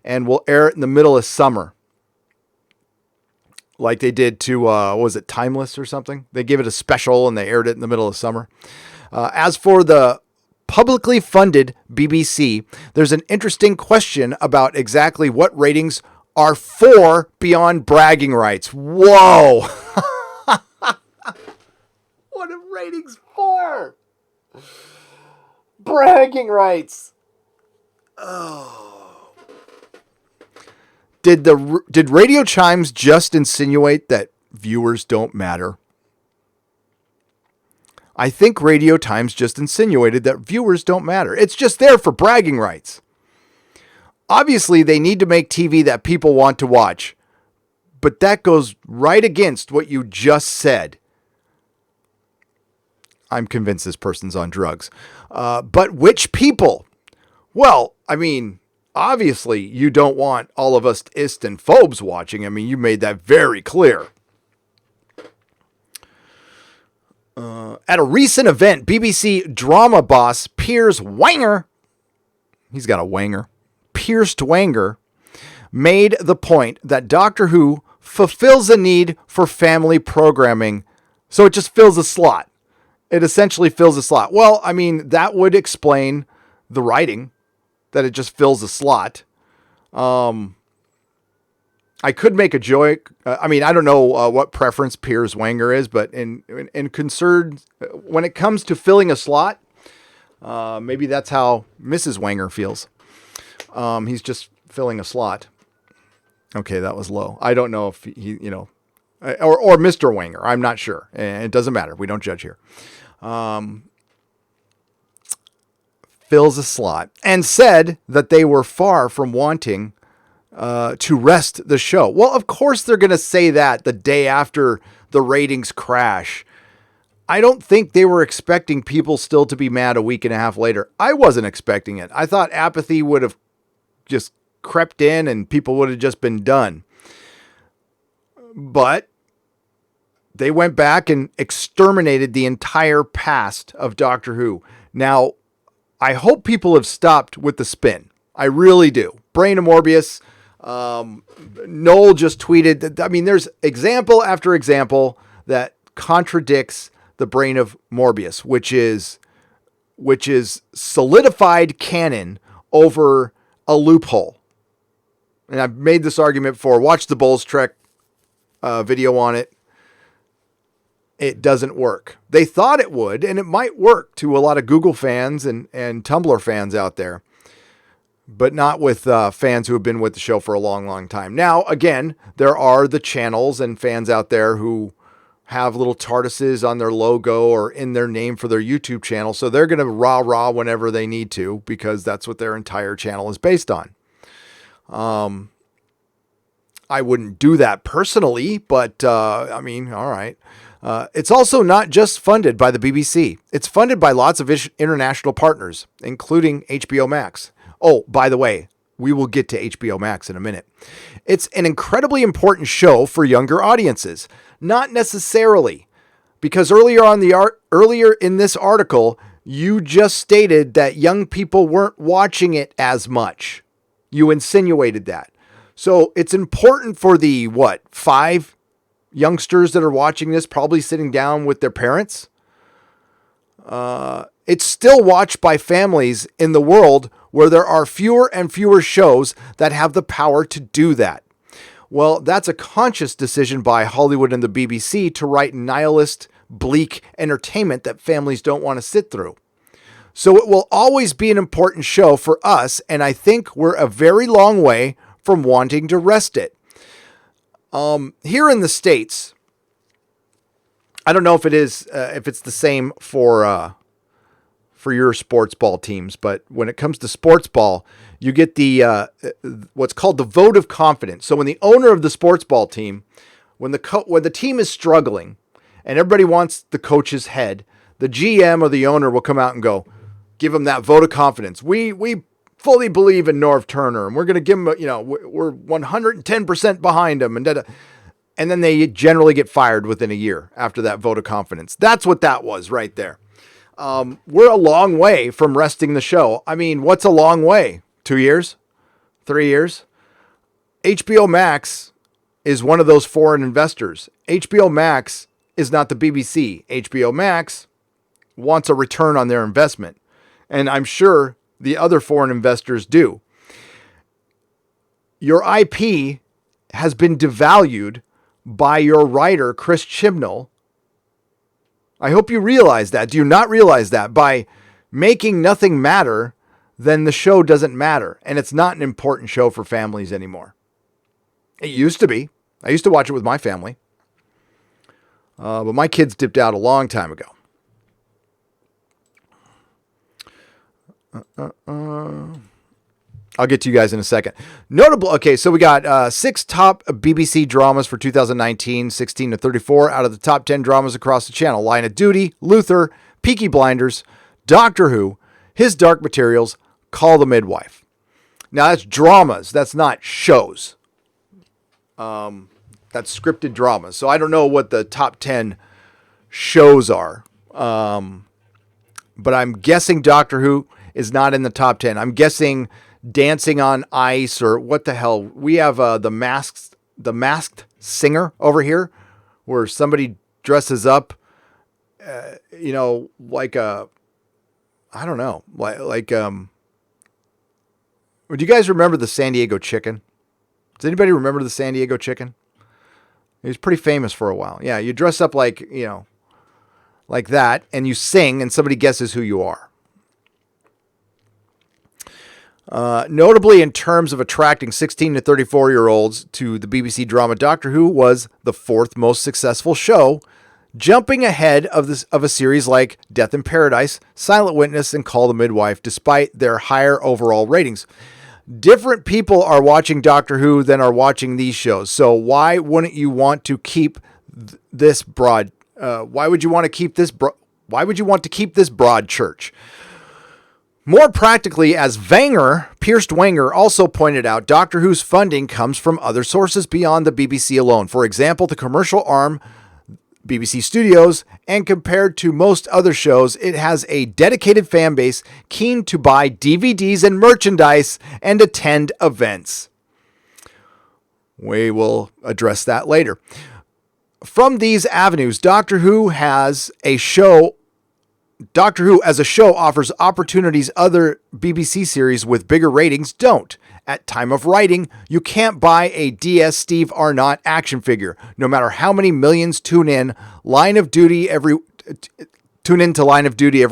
and we'll air it in the middle of summer. Like they did to, what was it, Timeless or something? They gave it a special and they aired it in the middle of summer. As for the publicly funded BBC, there's an interesting question about exactly what ratings are for beyond bragging rights. Whoa! What are ratings for? Bragging rights. Oh. Did Radio Chimes just insinuate that viewers don't matter? I think Radio Times just insinuated that viewers don't matter. It's just there for bragging rights. Obviously, they need to make TV that people want to watch, but that goes right against what you just said. I'm convinced this person's on drugs. But which people? Well, I mean, obviously, you don't want all of us ist and phobes watching. I mean, you made that very clear. At a recent event, BBC drama boss Piers Wanger, he's got a wanger, Piers Wanger, made the point that Doctor Who fulfills a need for family programming. So it just fills a slot. It essentially fills a slot. Well, I mean, that would explain the writing, that it just fills a slot. I could make a joke. I mean, I don't know what preference Piers Wanger is, but in concern, when it comes to filling a slot, maybe that's how Mrs. Wanger feels. He's just filling a slot. Okay, that was low. I don't know if he, or Mr. Wanger. I'm not sure. It doesn't matter. We don't judge here. Fills a slot and said that they were far from wanting to rest the show. Well, of course they're going to say that the day after the ratings crash. I don't think they were expecting people still to be mad a week and a half later. I wasn't expecting it. I thought apathy would have just crept in and people would have just been done. But they went back and exterminated the entire past of Doctor Who. Now, I hope people have stopped with the spin. I really do. Brain of Morbius. Noel just tweeted that, I mean, there's example after example that contradicts the Brain of Morbius, which is solidified canon over a loophole. And I've made this argument before. Watch the Bulls Trek video on it. It doesn't work. They thought it would, and it might work to a lot of Google fans and Tumblr fans out there, but not with fans who have been with the show for a long, long time. Now, again, there are the channels and fans out there who have little TARDISes on their logo or in their name for their YouTube channel, so they're going to rah-rah whenever they need to, because that's what their entire channel is based on. I wouldn't do that personally, but I mean, all right. It's also not just funded by the BBC. It's funded by lots of international partners, including HBO Max. Oh, by the way, we will get to HBO Max in a minute. It's an incredibly important show for younger audiences. Not necessarily, because earlier in this article, you just stated that young people weren't watching it as much. You insinuated that. So it's important for the, 5 youngsters that are watching this, probably sitting down with their parents. It's still watched by families in the world where there are fewer and fewer shows that have the power to do that. Well, that's a conscious decision by Hollywood and the BBC to write nihilist, bleak entertainment that families don't want to sit through. So it will always be an important show for us, and I think we're a very long way from wanting to rest it. Here in the States, I don't know if it's the same for your sports ball teams, but when it comes to sports ball, you get the what's called the vote of confidence. So when the owner of the sports ball team, when the team is struggling, and everybody wants the coach's head, the GM or the owner will come out and go, give him that vote of confidence. We fully believe in Norv Turner, and we're going to give him, we're 110% behind him, and then they generally get fired within a year after that vote of confidence. That's what that was right there. We're a long way from resting the show. I mean, what's a long way? 2 years? 3 years? HBO Max is one of those foreign investors. HBO Max is not the BBC. HBO Max wants a return on their investment. And I'm sure the other foreign investors do. Your IP has been devalued by your writer, Chris Chibnall. I hope you realize that. Do you not realize that? By making nothing matter, then the show doesn't matter. And it's not an important show for families anymore. It used to be. I used to watch it with my family. But my kids dipped out a long time ago. I'll get to you guys in a second. Notable. Okay, so we got 6 top BBC dramas for 2019, 16 to 34 out of the top 10 dramas across the channel. Line of Duty, Luther, Peaky Blinders, Doctor Who, His Dark Materials, Call the Midwife. Now that's dramas. That's not shows. That's scripted dramas. So I don't know what the top 10 shows are. But I'm guessing Doctor Who is not in the top 10. I'm guessing Dancing on Ice, or what the hell. We have the Masked Singer over here, where somebody dresses up, like a, I don't know, like would you guys remember the San Diego Chicken? Does anybody remember the San Diego Chicken? He was pretty famous for a while. Yeah, you dress up like, like that, and you sing, and somebody guesses who you are. Notably, in terms of attracting 16 to 34-year-olds to the BBC drama, Doctor Who was the 4th most successful show, jumping ahead of a series like Death in Paradise, Silent Witness, and Call the Midwife, despite their higher overall ratings. Different people are watching Doctor Who than are watching these shows. So why wouldn't you want to keep this broad? Why would you want to keep this broad church? More practically, as Pierce Wanger also pointed out, Doctor Who's funding comes from other sources beyond the BBC alone. For example, the commercial arm, BBC Studios, and compared to most other shows, it has a dedicated fan base keen to buy DVDs and merchandise and attend events. We will address that later. From these avenues, Doctor Who as a show offers opportunities other BBC series with bigger ratings don't. At time of writing, you can't buy a DS Steve Arnott action figure, no matter how many millions tune in to Line of Duty every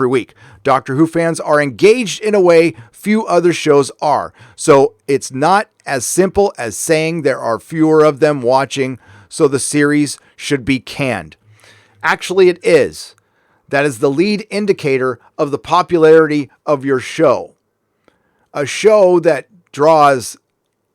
week. Doctor Who fans are engaged in a way few other shows are. So it's not as simple as saying there are fewer of them watching, so the series should be canned. Actually, it is. That is the lead indicator of the popularity of your show. A show that draws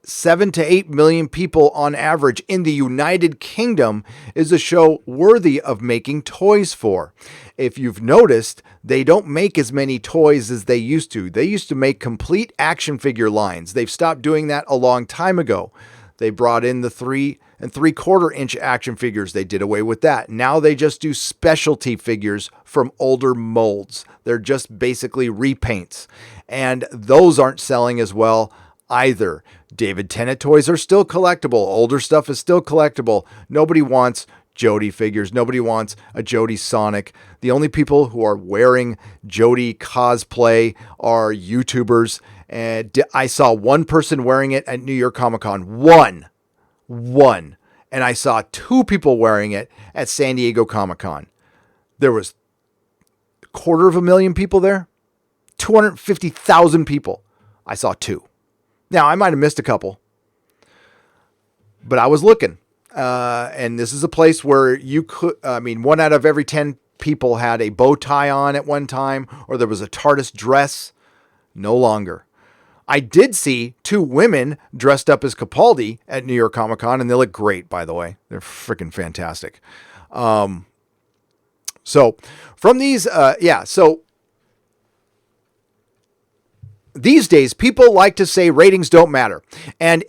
7 to 8 million people on average in the United Kingdom is a show worthy of making toys for. If you've noticed, they don't make as many toys as they used to. They used to make complete action figure lines. They've stopped doing that a long time ago. They brought in the 3 3/4 inch action figures. They did away with that. Now they just do specialty figures from older molds. They're just basically repaints. And those aren't selling as well either. David Tennant toys are still collectible. Older stuff is still collectible. Nobody wants Jodie figures. Nobody wants a Jodie Sonic. The only people who are wearing Jodie cosplay are YouTubers. And I saw one person wearing it at New York Comic Con. One. And I saw 2 people wearing it at San Diego Comic-Con. There was 250,000 people there. 250,000 people. I saw 2. Now, I might have missed a couple, but I was looking. And this is a place where you could, 1 out of every 10 people had a bow tie on at one time, or there was a TARDIS dress. No longer. I did see 2 women dressed up as Capaldi at New York Comic Con, and they look great, by the way. They're freaking fantastic. So from these, so these days, people like to say ratings don't matter. And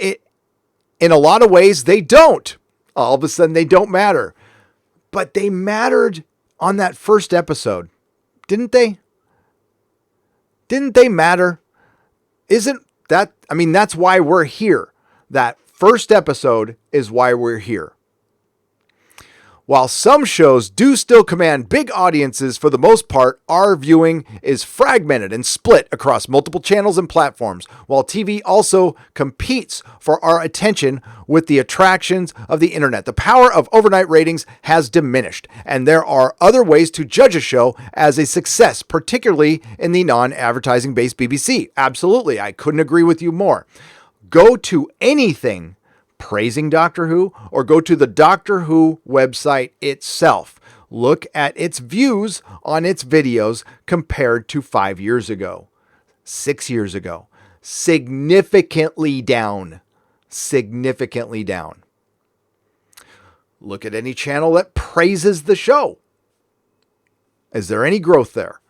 in a lot of ways, they don't. All of a sudden, they don't matter. But they mattered on that first episode. Didn't they? Didn't they matter? Isn't that, that's why we're here. That first episode is why we're here. While some shows do still command big audiences, for the most part, our viewing is fragmented and split across multiple channels and platforms, while TV also competes for our attention with the attractions of the internet. The power of overnight ratings has diminished, and there are other ways to judge a show as a success, particularly in the non-advertising based BBC. Absolutely, I couldn't agree with you more. Go to anything praising Doctor Who, or go to the Doctor Who website itself. Look at its views on its videos compared to 5 years ago, 6 years ago. Significantly down. Significantly down. Look at any channel that praises the show. Is there any growth there?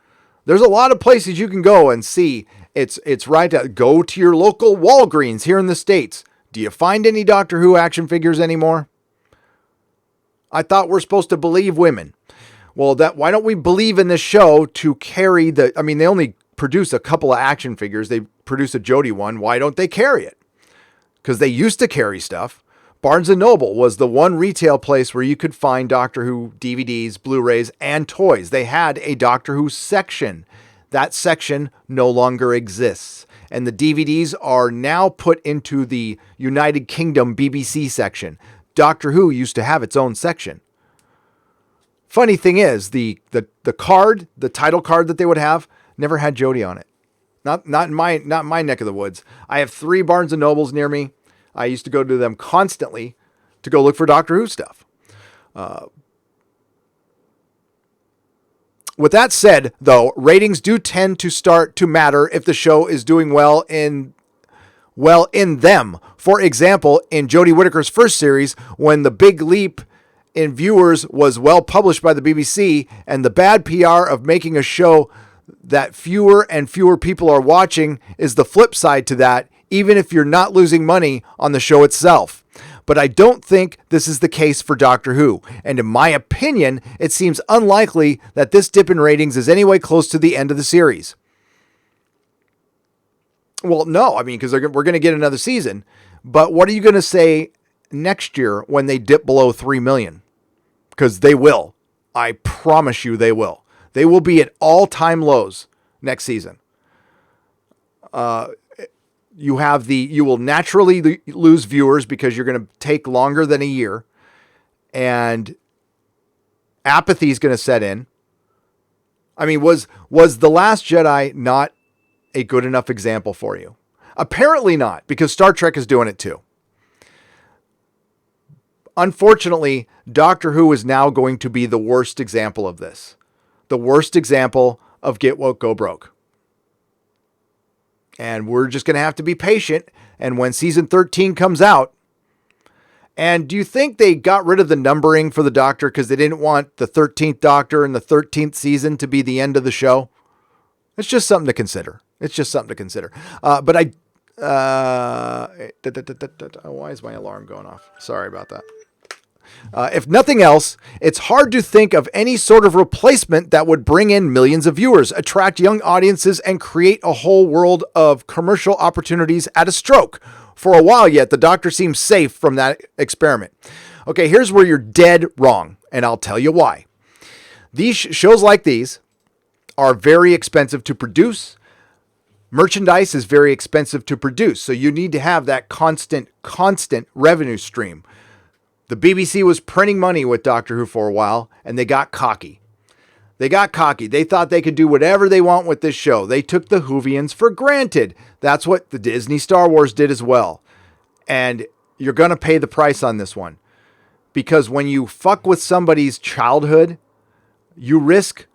There's a lot of places you can go and see. It's right to go to your local Walgreens here in the States. Do you find any Doctor Who action figures anymore? I thought we're supposed to believe women. Well, why don't we believe in this show to carry they only produce a couple of action figures. They produce a Jodie one. Why don't they carry it? Because they used to carry stuff. Barnes & Noble was the one retail place where you could find Doctor Who DVDs, Blu-rays, and toys. They had a Doctor Who section. That section no longer exists. And the DVDs are now put into the United Kingdom BBC section. Doctor Who used to have its own section. Funny thing is, the card, the title card that they would have, never had Jodie on it. Not in my neck of the woods. I have 3 Barnes & Nobles near me. I used to go to them constantly to go look for Doctor Who stuff. With that said, though, ratings do tend to start to matter if the show is doing well in them. For example, in Jodie Whittaker's first series, when the big leap in viewers was well published by the BBC, and the bad PR of making a show that fewer and fewer people are watching is the flip side to that, even if you're not losing money on the show itself. But I don't think this is the case for Doctor Who. And in my opinion, it seems unlikely that this dip in ratings is anyway close to the end of the series. Well, no, because we're going to get another season. But what are you going to say next year when they dip below 3 million? Because they will. I promise you they will. They will be at all-time lows next season. You will naturally lose viewers because you're going to take longer than a year, and apathy is going to set in. Was The Last Jedi not a good enough example for you? Apparently not, because Star Trek is doing it too. Unfortunately, Doctor Who is now going to be the worst example of this. The worst example of get woke, go broke. And we're just going to have to be patient. And when season 13 comes out, and do you think they got rid of the numbering for the Doctor because they didn't want the 13th Doctor and the 13th season to be the end of the show? It's just something to consider. But why is my alarm going off? Sorry about that. If nothing else, it's hard to think of any sort of replacement that would bring in millions of viewers, attract young audiences, and create a whole world of commercial opportunities at a stroke. For a while yet, the Doctor seems safe from that experiment. Okay, here's where you're dead wrong, and I'll tell you why. These shows like these are very expensive to produce. Merchandise is very expensive to produce, so you need to have that constant revenue stream. The BBC was printing money with Doctor Who for a while, and they got cocky. They thought they could do whatever they want with this show. They took the Whovians for granted. That's what the Disney Star Wars did as well. And you're going to pay the price on this one. Because when you fuck with somebody's childhood, you risk...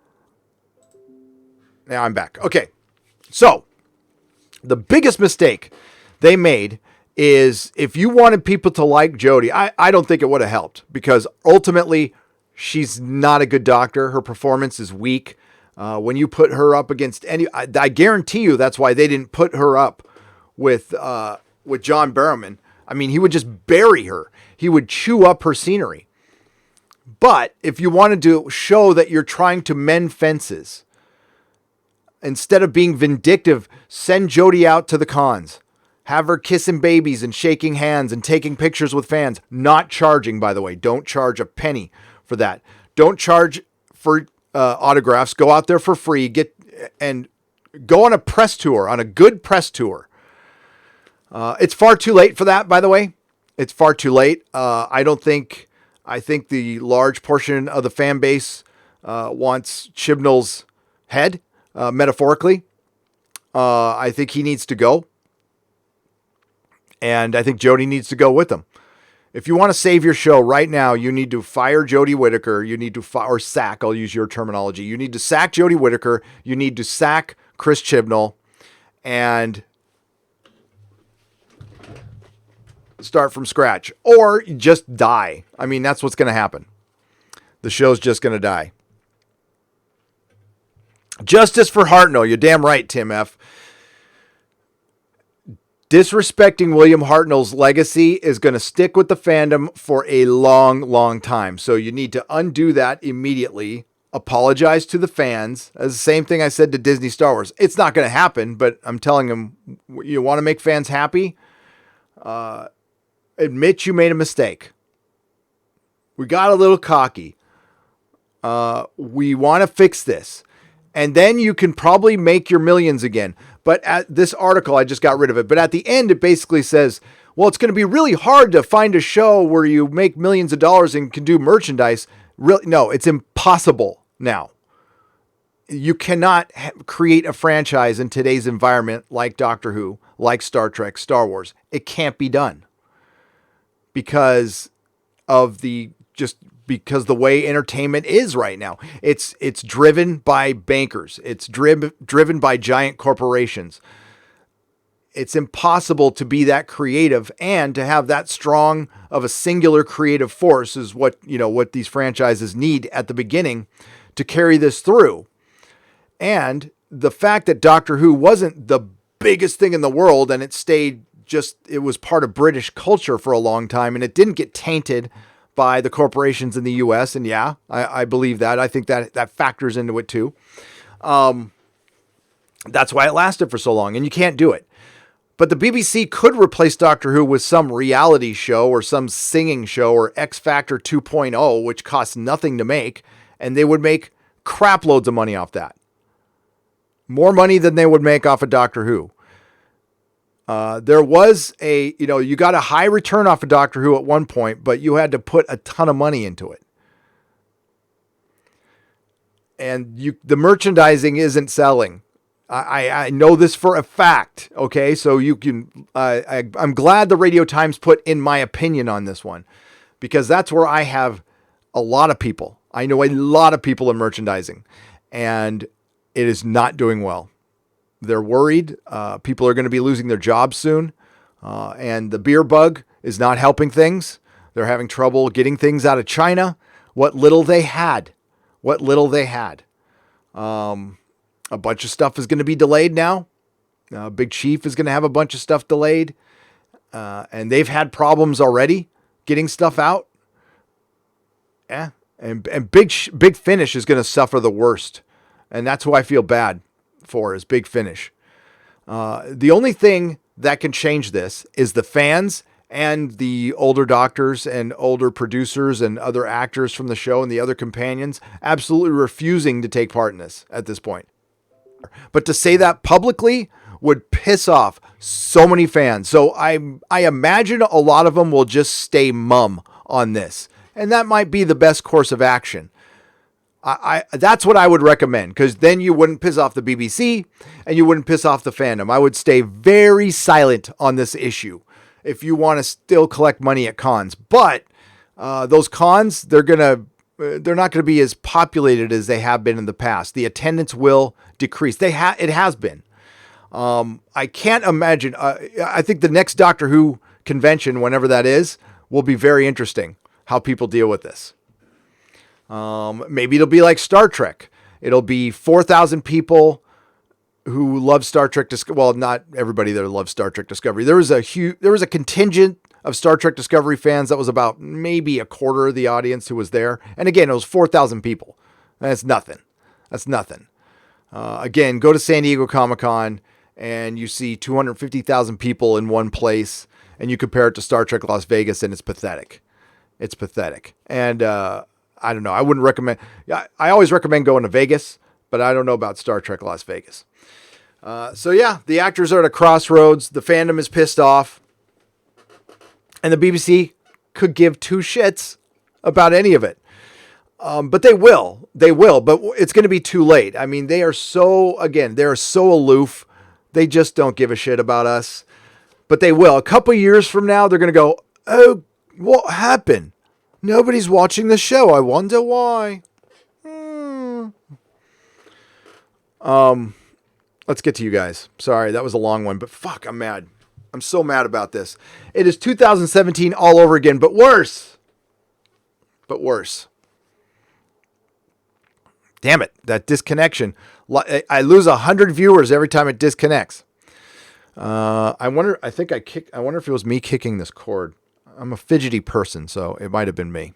Now I'm back. Okay. So, the biggest mistake they made is if you wanted people to like Jodie, I don't think it would have helped. Because ultimately, she's not a good doctor. Her performance is weak. When you put her up against I guarantee you that's why they didn't put her up with John Barrowman. I mean, he would just bury her. He would chew up her scenery. But if you wanted to show that you're trying to mend fences, instead of being vindictive, send Jodie out to the cons. Have her kissing babies and shaking hands and taking pictures with fans. Not charging, by the way. Don't charge a penny for that. Don't charge for autographs. Go out there for free. And go on a press tour, on a good press tour. It's far too late for that, by the way. It's far too late. I think the large portion of the fan base wants Chibnall's head, metaphorically. I think he needs to go. And I think Jodie needs to go with him. If you want to save your show right now, you need to fire Jodie Whittaker. You need to or sack. I'll use your terminology. You need to sack Jodie Whittaker. You need to sack Chris Chibnall and start from scratch, or just die. I mean, that's what's going to happen. The show's just going to die. Justice for Hartnell. You're damn right, Tim F. Disrespecting William Hartnell's legacy is going to stick with the fandom for a long, long time. So you need to undo that immediately. Apologize to the fans. That's the same thing I said to Disney Star Wars. It's not going to happen, but I'm telling them, you want to make fans happy? Admit you made a mistake. We got a little cocky. We want to fix this. And then you can probably make your millions again. But at this article, I just got rid of it. But at the end, it basically says, well, it's going to be really hard to find a show where you make millions of dollars and can do merchandise. Really, no, it's impossible now. You cannot create a franchise in today's environment like Doctor Who, like Star Trek, Star Wars. It can't be done because of the way entertainment is right now. It's driven by bankers. It's driven by giant corporations. It's impossible to be that creative and to have that strong of a singular creative force is what these franchises need at the beginning to carry this through. And the fact that Doctor Who wasn't the biggest thing in the world and it was part of British culture for a long time and it didn't get tainted by the corporations in the U.S. And yeah, I believe that. I think that factors into it too. That's why it lasted for so long, and you can't do it. But the BBC could replace Doctor Who with some reality show or some singing show or X Factor 2.0, which costs nothing to make, and they would make crap loads of money off that. More money than they would make off of Doctor Who. There was you got a high return off of Doctor Who at one point, but you had to put a ton of money into it. And the merchandising isn't selling. I know this for a fact. Okay. So you can, I'm glad the Radio Times put in my opinion on this one, because that's where I have a lot of people. I know a lot of people in merchandising, and it is not doing well. They're worried. People are going to be losing their jobs soon. And the beer bug is not helping things. They're having trouble getting things out of China. What little they had. A bunch of stuff is going to be delayed now. Big Chief is going to have a bunch of stuff delayed. And they've had problems already getting stuff out. Yeah. And Big Finish is going to suffer the worst. And that's who I feel bad for, is Big Finish. The only thing that can change this is the fans and the older doctors and older producers and other actors from the show and the other companions absolutely refusing to take part in this at this point. But to say that publicly would piss off so many fans. So I imagine a lot of them will just stay mum on this. And that might be the best course of action. That's what I would recommend, because then you wouldn't piss off the BBC and you wouldn't piss off the fandom. I would stay very silent on this issue if you want to still collect money at cons. But those cons, they're not going to be as populated as they have been in the past. The attendance will decrease. It has been. I can't imagine. I think the next Doctor Who convention, whenever that is, will be very interesting. How people deal with this. Maybe it'll be like Star Trek. It'll be 4,000 people who love Star Trek. Well, not everybody that loves Star Trek Discovery. There was a contingent of Star Trek Discovery fans that was about maybe a quarter of the audience who was there. And again, it was 4,000 people. That's nothing. Again, go to San Diego Comic-Con and you see 250,000 people in one place, and you compare it to Star Trek Las Vegas, and it's pathetic. It's pathetic. And I don't know. I wouldn't recommend. I always recommend going to Vegas, but I don't know about Star Trek Las Vegas. So yeah, the actors are at a crossroads. The fandom is pissed off. And the BBC could give two shits about any of it. But they will. But it's going to be too late. I mean, they're so aloof. They just don't give a shit about us. But they will. A couple years from now, they're going to go, oh, what happened? Nobody's watching the show. I wonder why. Let's get to you guys. Sorry, that was a long one, but fuck, I'm mad. I'm so mad about this. It is 2017 all over again, but worse. Damn it, that disconnection. I lose 100 viewers every time it disconnects. I wonder if it was me kicking this cord. I'm a fidgety person, so it might have been me.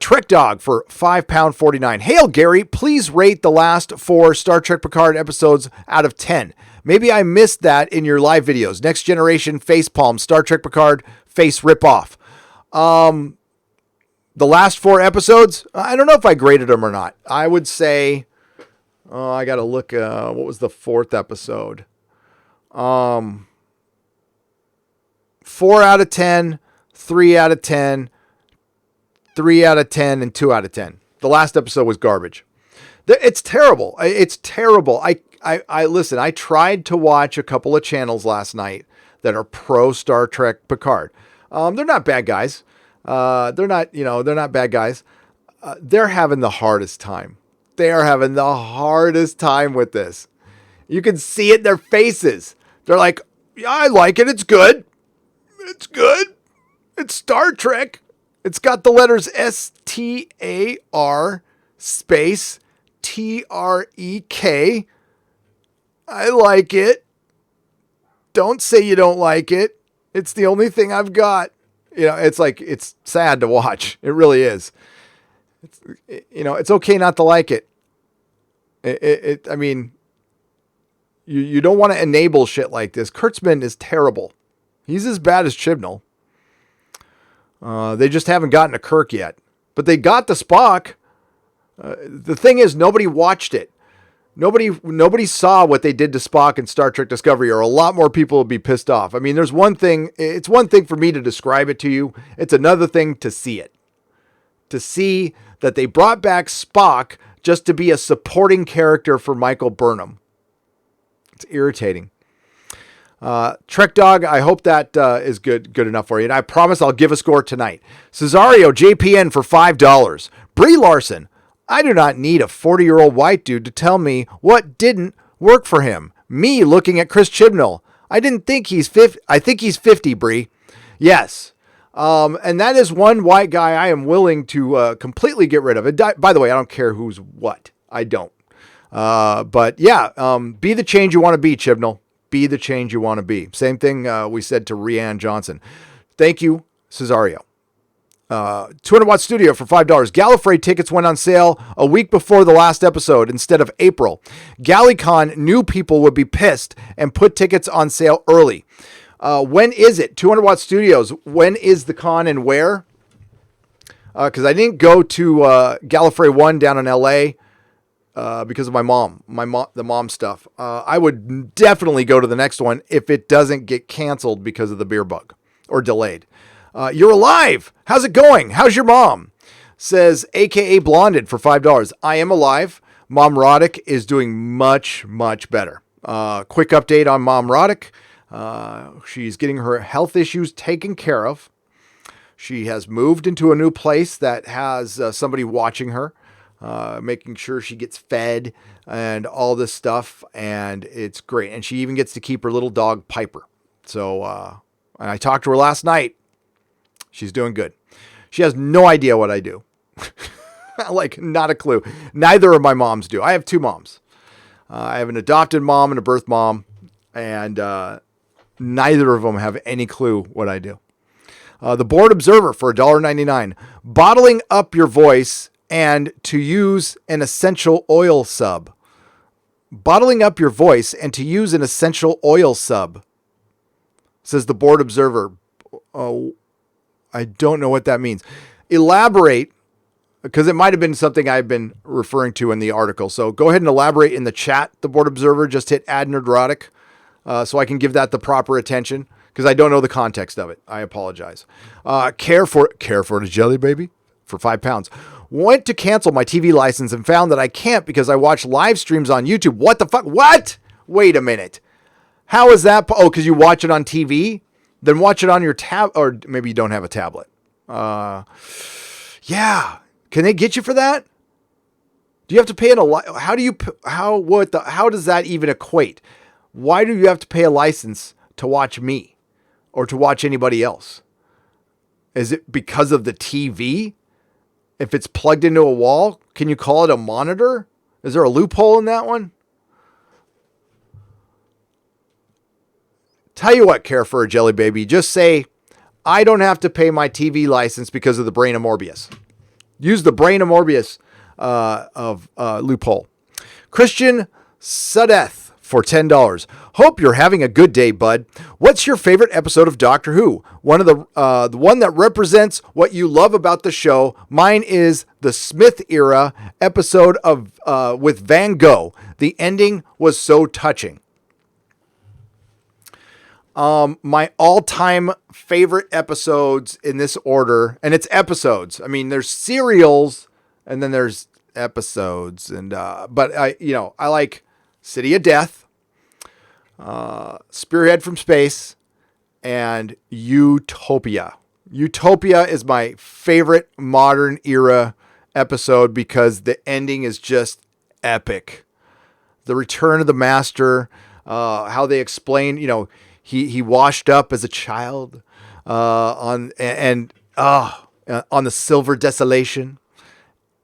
Trek Dog for £5.49. Hail, Gary. Please rate the last 4 Star Trek Picard episodes out of 10. Maybe I missed that in your live videos. Next Generation, Facepalm, Star Trek Picard, Face Ripoff. The last 4 episodes, I don't know if I graded them or not. I would say, I got to look, what was the 4th episode? 4 out of 10. 3 out of 10, 3 out of 10, and 2 out of 10. The last episode was garbage. It's terrible. It's terrible. I listen, I tried to watch a couple of channels last night that are pro Star Trek Picard. They're not bad guys. They're not bad guys. They're having the hardest time. They are having the hardest time with this. You can see it in their faces. They're like, yeah, I like it. It's good. It's good. It's Star Trek. It's got the letters STAR space TREK. I like it. Don't say you don't like it. It's the only thing I've got. It's sad to watch. It really is. It's okay not to like it. I mean, you don't want to enable shit like this. Kurtzman is terrible. He's as bad as Chibnall. They just haven't gotten to Kirk yet. But they got to Spock. The thing is, nobody watched it. Nobody saw what they did to Spock in Star Trek Discovery, or a lot more people would be pissed off. I mean, it's one thing for me to describe it to you. It's another thing to see it. To see that they brought back Spock just to be a supporting character for Michael Burnham. It's irritating. Trek Dog, I hope that is good enough for you. And I promise I'll give a score tonight. Cesario JPN for $5. Brie Larson, I do not need a 40-year-old white dude to tell me what didn't work for him. Me looking at Chris Chibnall. I think he's 50, Brie. Yes. And that is one white guy I am willing to completely get rid of. By the way, I don't care who's what. I don't. But yeah, be the change you want to be, Chibnall. Be the change you want to be. Same thing we said to Rianne Johnson. Thank you, Cesario. 200 Watt Studio for $5. Gallifrey tickets went on sale a week before the last episode instead of April. GalleyCon knew people would be pissed and put tickets on sale early. When is it? 200 Watt Studios. When is the con and where? Because I didn't go to Gallifrey 1 down in LA. because of the mom stuff. I would definitely go to the next one if it doesn't get canceled because of the beer bug or delayed. You're alive. How's it going? How's your mom? Says AKA Blonded for $5. I am alive. Mom Roddick is doing much, much better. Quick update on Mom Roddick. She's getting her health issues taken care of. She has moved into a new place that has somebody watching her, making sure she gets fed and all this stuff. And it's great. And she even gets to keep her little dog Piper. So, and I talked to her last night. She's doing good. She has no idea what I do. Like, not a clue. Neither of my moms do. I have two moms. I have an adopted mom and a birth mom, and neither of them have any clue what I do. The Board Observer for $1.99. Bottling up your voice and to use an essential oil sub. Bottling up your voice and to use an essential oil sub, says the Board Observer. Oh, I don't know what that means. Elaborate, because it might have been something I've been referring to in the article. So go ahead and elaborate in the chat, the Board Observer. Just hit add Nerdrotic so I can give that the proper attention, because I don't know the context of it. I apologize. Care for the jelly baby for £5. Went to cancel my TV license and found that I can't because I watch live streams on YouTube. What the fuck? What? Wait a minute. How is that? Oh, because you watch it on TV? Then watch it on your tab, or maybe you don't have a tablet. Yeah. Can they get you for that? Do you have to pay how does that even equate? Why do you have to pay a license to watch me or to watch anybody else? Is it because of the TV? If it's plugged into a wall, can you call it a monitor? Is there a loophole in that one? Tell you what, Care for a Jelly Baby, just say, I don't have to pay my TV license because of the Brain of Morbius. Use the Brain of Morbius loophole. Christian Sudeth for $10. Hope you're having a good day, bud. What's your favorite episode of Doctor Who? One of the one that represents what you love about the show. Mine is the Smith era episode of with Van Gogh. The ending was so touching. My all-time favorite episodes in this order, and it's episodes. I mean, there's serials and then there's episodes, and but I like City of Death, Spearhead from Space, and Utopia. Utopia is my favorite modern era episode because the ending is just epic. The Return of the Master, how they explain, He washed up as a child on the Silver Desolation.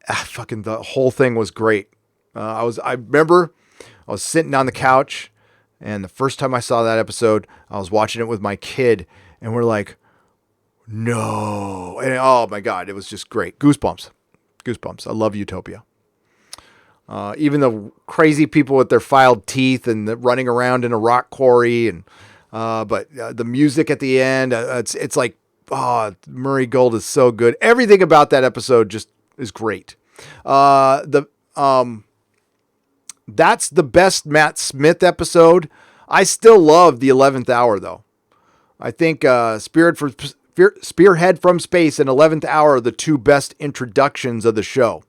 Fucking the whole thing was great. I remember I was sitting on the couch, and the first time I saw that episode, I was watching it with my kid, and we're like, no. And oh my God, it was just great. Goosebumps. I love Utopia. Even the crazy people with their filed teeth and running around in a rock quarry, and but the music at the end, it's like, Murray Gold is so good. Everything about that episode just is great. That's the best Matt Smith episode. I still love the 11th Hour though. I think Spearhead from Space and 11th Hour are the two best introductions of the show.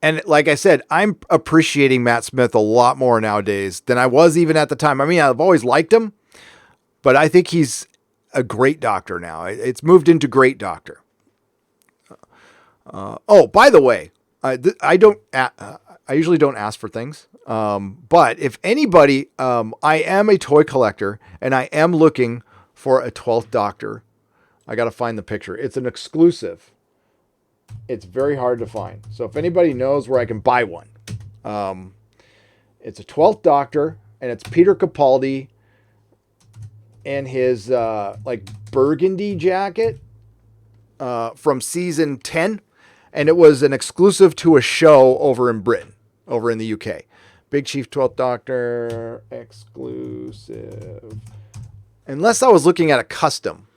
And like I said, I'm appreciating Matt Smith a lot more nowadays than I was even at the time. I mean, I've always liked him, but I think he's a great doctor now. It's moved into great doctor. By the way, I usually don't ask for things. But if anybody, I am a toy collector and I am looking for a 12th Doctor. I got to find the picture. It's an exclusive. It's very hard to find. So if anybody knows where I can buy one, it's a 12th Doctor, and it's Peter Capaldi in his burgundy jacket from season 10, and it was an exclusive to a show over in Britain, over in the UK. Big Chief 12th Doctor exclusive. Unless I was looking at a custom.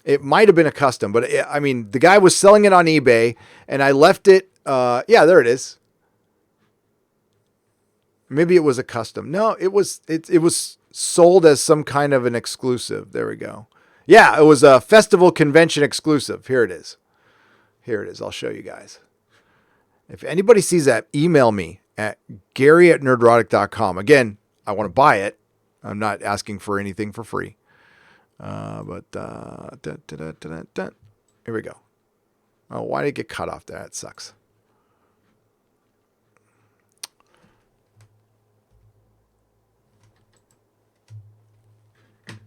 It might have been a custom, but the guy was selling it on eBay, and I left it Yeah, there it is. Maybe it was a custom. No, it was sold as some kind of an exclusive. There we go. Yeah, it was a festival convention exclusive. Here it is. Here it is. I'll show you guys. If anybody sees that, email me at gary@nerdrotic.com. Again, I want to buy it. I'm not asking for anything for free. Here we go. Oh, why did it get cut off there? That sucks.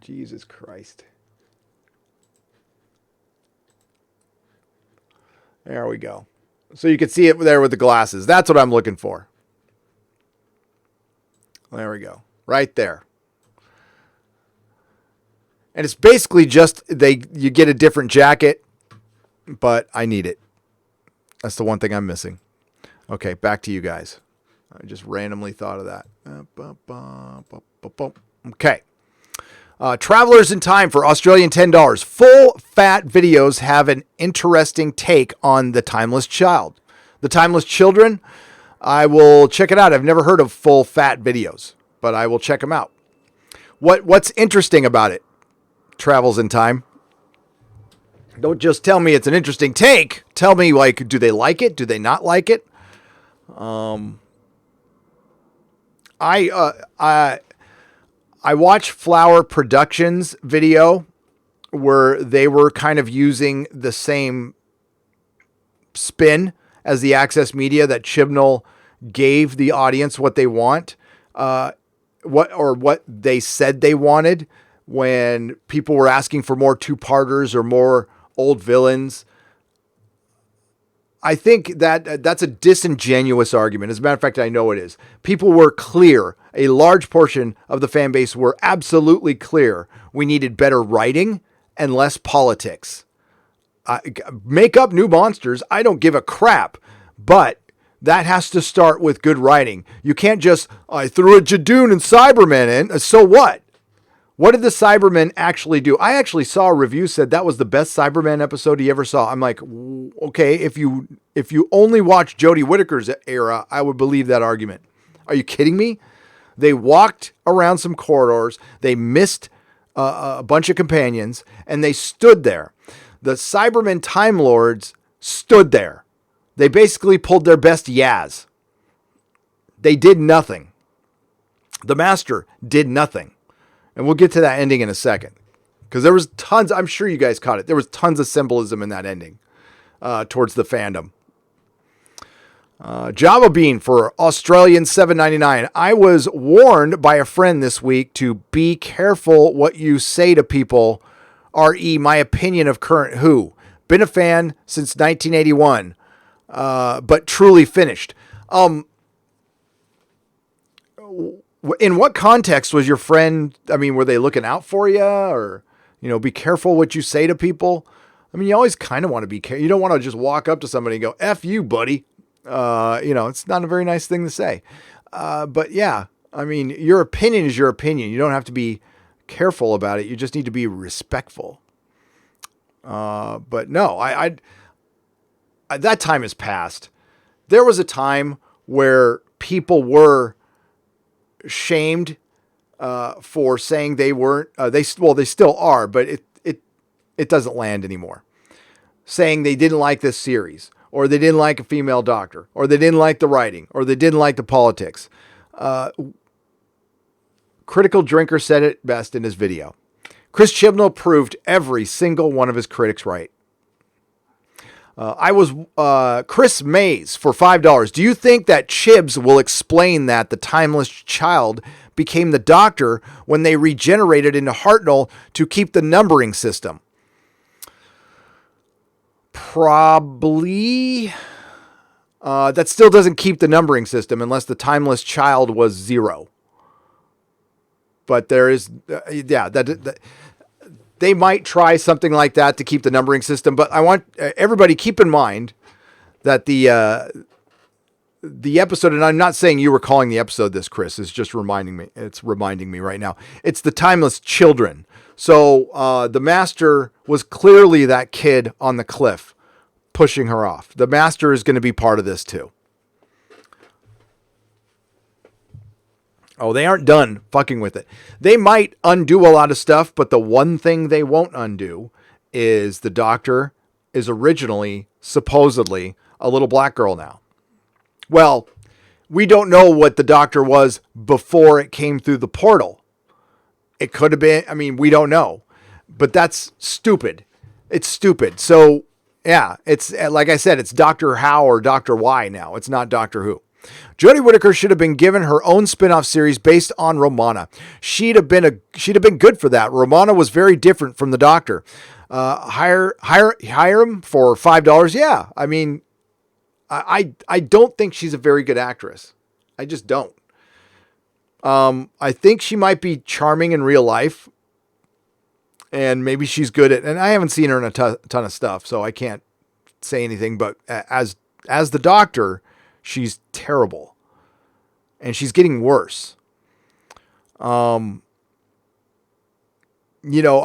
Jesus Christ. There we go. So you can see it there with the glasses. That's what I'm looking for. There we go. Right there. And it's basically just you get a different jacket, but I need it. That's the one thing I'm missing. Okay, back to you guys. I just randomly thought of that. Okay. Travelers in Time for Australian $10. Full fat videos have an interesting take on the timeless child. The timeless children, I will check it out. I've never heard of full fat videos, but I will check them out. What's interesting about it? Travels in Time. Don't just tell me it's an interesting take. Tell me, like, do they like it? Do they not like it? I watched Flower Productions video where they were kind of using the same spin as the Access Media, that Chibnall gave the audience what they want, what they said they wanted when people were asking for more two-parters or more old villains. I think that's a disingenuous argument. As a matter of fact, I know it is. People were clear. A large portion of the fan base were absolutely clear. We needed better writing and less politics. Make up new monsters. I don't give a crap. But that has to start with good writing. You can't just, I threw a Jadoon and Cybermen in. So what? What did the Cybermen actually do? I actually saw a review said that was the best Cyberman episode he ever saw. I'm like, okay, if you only watch Jodie Whittaker's era, I would believe that argument. Are you kidding me? They walked around some corridors. They missed a bunch of companions, and they stood there. The Cybermen Time Lords stood there. They basically pulled their best Yaz. They did nothing. The Master did nothing. And we'll get to that ending in a second. Because there was tons, I'm sure you guys caught it. There was tons of symbolism in that ending towards the fandom. Java Bean for Australian $7.99. I was warned by a friend this week to be careful what you say to people. R.E. My opinion of current Who. Been a fan since 1981, but truly finished. In what context was your friend? I mean, were they looking out for you, or, be careful what you say to people? I mean, you always kind of want to be careful. You don't want to just walk up to somebody and go, F you, buddy. It's not a very nice thing to say. But yeah, I mean, your opinion is your opinion. You don't have to be careful about it. You just need to be respectful. But no, I that time has passed. There was a time where people were shamed for saying they weren't. They still are, but it doesn't land anymore. Saying they didn't like this series, or they didn't like a female doctor, or they didn't like the writing, or they didn't like the politics. Critical Drinker said it best in his video. Chris Chibnall proved every single one of his critics right. I was Chris Mays for $5. Do you think that Chibs will explain that the timeless child became the Doctor when they regenerated into Hartnell to keep the numbering system? Probably. That still doesn't keep the numbering system unless the timeless child was 0. But there is, that they might try something like that to keep the numbering system. But I want everybody keep in mind that the episode, and I'm not saying you were calling the episode this, Chris, is just reminding me. It's reminding me right now. It's the timeless children. So the Master was clearly that kid on the cliff. pushing her off. The master is going to be part of this too. Oh, they aren't done fucking with it. They might undo a lot of stuff, but the one thing they won't undo is the Doctor is originally, supposedly, a little black girl now. Well, we don't know what the Doctor was before it came through the portal. It could have been, I mean, we don't know. But that's stupid. It's stupid. So, yeah, it's like I said, it's Doctor How or Doctor Why now. It's not Doctor Who. Jodie Whittaker should have been given her own spin-off series based on Romana. She'd have been good for that. Romana was very different from the Doctor. Hire him for $5. Yeah, I mean, I don't think she's a very good actress. I just don't. I think she might be charming in real life, and maybe she's good at. And I haven't seen her in a ton of stuff, so I can't say anything. But as the Doctor, she's terrible, and she's getting worse. I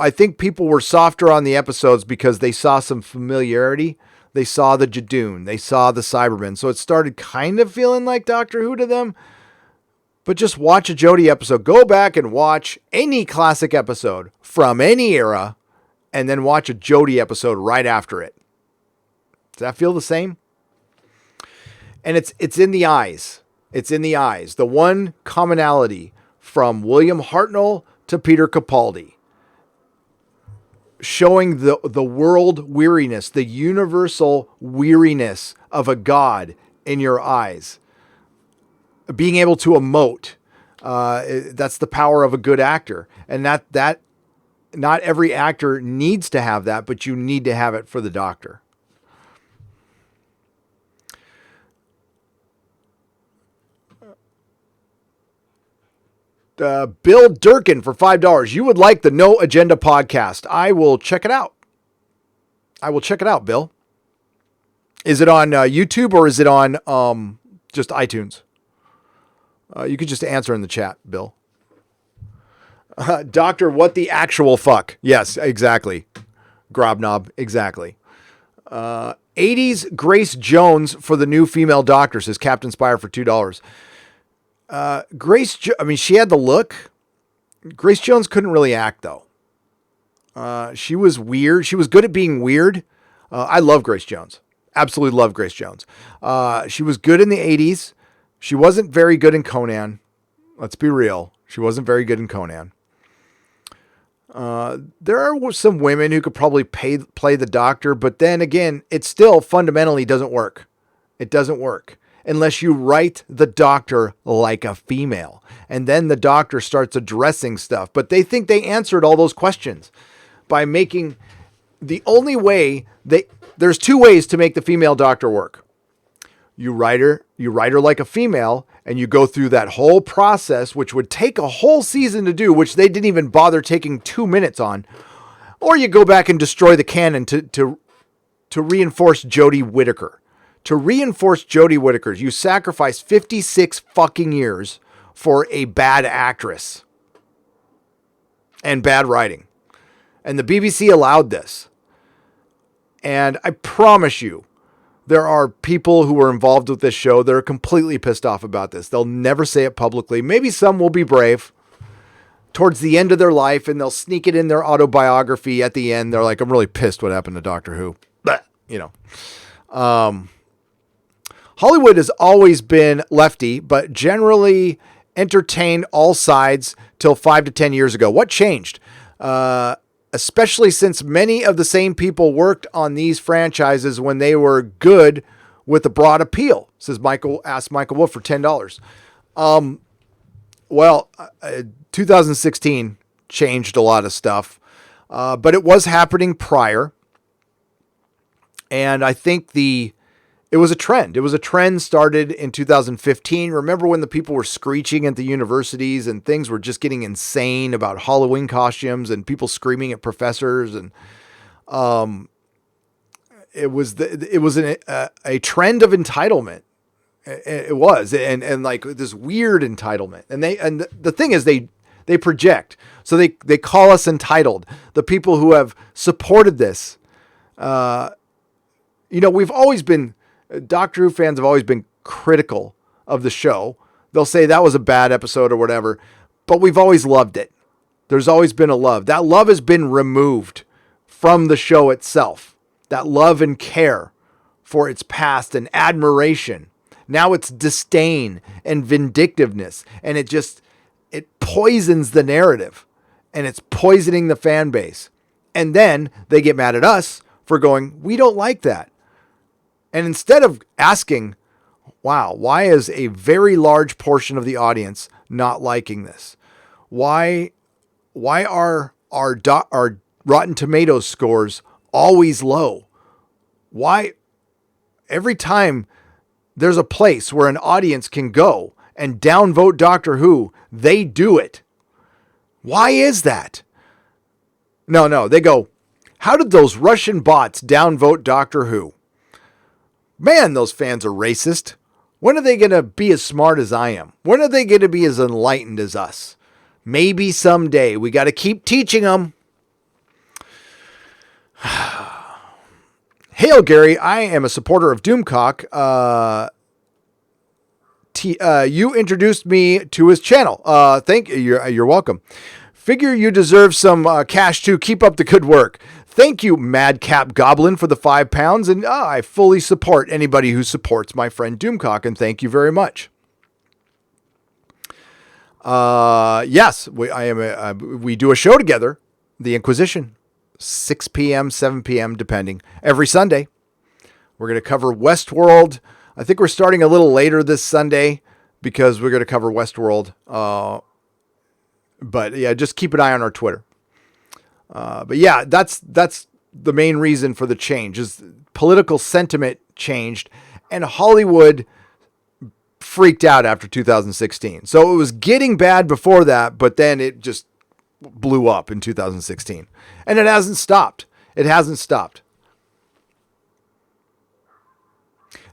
think people were softer on the episodes because they saw some familiarity. They saw the Jadoon. They saw the Cybermen. So it started kind of feeling like Doctor Who to them. But just watch a Jodie episode. Go back and watch any classic episode from any era, and then watch a Jodie episode right after it. Does that feel the same? And it's in the eyes. It's in the eyes. The one commonality from William Hartnell to Peter Capaldi, showing the world weariness, the universal weariness of a god in your eyes. Being able to emote. That's the power of a good actor. And that not every actor needs to have that, but you need to have it for the Doctor. Bill Durkin for $5. You would like the No Agenda podcast. I will check it out. Bill. Is it on YouTube or is it on just iTunes? You could just answer in the chat, Bill. Doctor, what the actual fuck? Yes, exactly. Grobnob, exactly. 80s Grace Jones for the new female Doctor, says Captain Spire for $2. She had the look. Grace Jones couldn't really act, though. She was weird. She was good at being weird. I love Grace Jones. Absolutely love Grace Jones. She was good in the 80s. She wasn't very good in Conan. Let's be real. She wasn't very good in Conan. There are some women who could probably play the Doctor, but then again, it still fundamentally doesn't work. It doesn't work unless you write the Doctor like a female. And then the Doctor starts addressing stuff. But they think they answered all those questions by making the only way there's two ways to make the female Doctor work. You write her like a female, and you go through that whole process, which would take a whole season to do, which they didn't even bother taking 2 minutes on. Or you go back and destroy the canon to reinforce Jodie Whittaker. To reinforce Jodie Whittaker, you sacrifice 56 fucking years for a bad actress and bad writing. And the BBC allowed this. And I promise you, there are people who are involved with this show that are completely pissed off about this. They'll never say it publicly. Maybe some will be brave towards the end of their life, and they'll sneak it in their autobiography at the end. They're like, I'm really pissed what happened to Doctor Who. But, Hollywood has always been lefty, but generally entertained all sides till 5 to 10 years ago. What changed? Especially since many of the same people worked on these franchises when they were good with a broad appeal, says Michael Wolf for $10. 2016 changed a lot of stuff, but it was happening prior. And I think it was a trend. It was a trend started in 2015. Remember when the people were screeching at the universities and things were just getting insane about Halloween costumes and people screaming at professors, and it was a trend of entitlement. It was, and like this weird entitlement. And the thing is they project, so they call us entitled. The people who have supported this, we've always been, Doctor Who fans have always been critical of the show. They'll say that was a bad episode or whatever, but we've always loved it. There's always been a love. That love has been removed from the show itself. That love and care for its past and admiration. Now it's disdain and vindictiveness, and it poisons the narrative, and it's poisoning the fan base. And then they get mad at us for going, we don't like that. And instead of asking, wow, why is a very large portion of the audience not liking this? Why are our Rotten Tomatoes scores always low? Why every time there's a place where an audience can go and downvote Doctor Who, they do it? Why is that? No, they go, how did those Russian bots downvote Doctor Who? Man, those fans are racist. When are they going to be as smart as I am? When are they going to be as enlightened as us? Maybe someday. We got to keep teaching them. Hail, Gary. I am a supporter of Doomcock. You introduced me to his channel. Thank you. You're welcome. Figure you deserve some cash too. Keep up the good work. Thank you, Madcap Goblin, for the £5. And I fully support anybody who supports my friend Doomcock. And thank you very much. Yes, we do a show together, The Inquisition, 6 p.m., 7 p.m., depending, every Sunday. We're going to cover Westworld. I think we're starting a little later this Sunday because we're going to cover Westworld. But yeah, just keep an eye on our Twitter. But yeah, that's the main reason for the change is political sentiment changed and Hollywood freaked out after 2016. So it was getting bad before that, but then it just blew up in 2016 and it hasn't stopped. It hasn't stopped.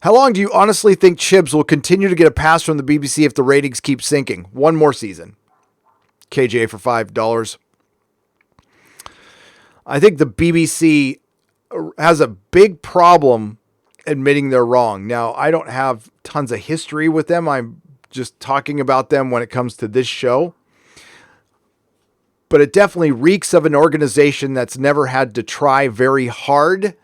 How long do you honestly think Chibs will continue to get a pass from the BBC if the ratings keep sinking? One more season. KJ for $5. I think the BBC has a big problem admitting they're wrong. Now, I don't have tons of history with them. I'm just talking about them when it comes to this show. But it definitely reeks of an organization that's never had to try very hard.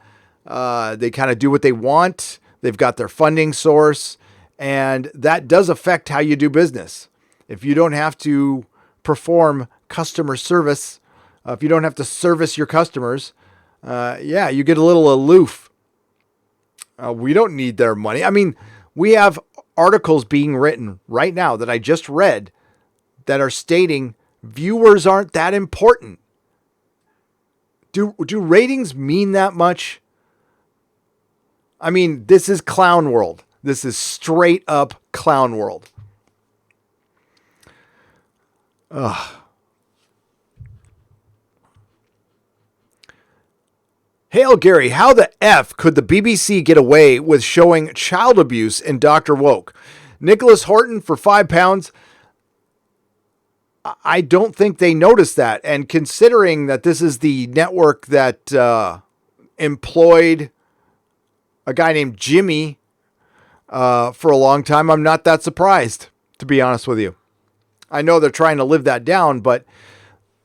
They kind of do what they want. They've got their funding source. And that does affect how you do business. If you don't have to perform customer service, if you don't have to service your customers, you get a little aloof. We don't need their money. I mean, we have articles being written right now that I just read that are stating viewers aren't that important. Do ratings mean that much? I mean, this is clown world. This is straight up clown world. Ugh. Hail, Gary. How the F could the BBC get away with showing child abuse in Dr. Woke? Nicholas Horton for £5. I don't think they noticed that. And considering that this is the network that employed a guy named Jimmy for a long time, I'm not that surprised, to be honest with you. I know they're trying to live that down, but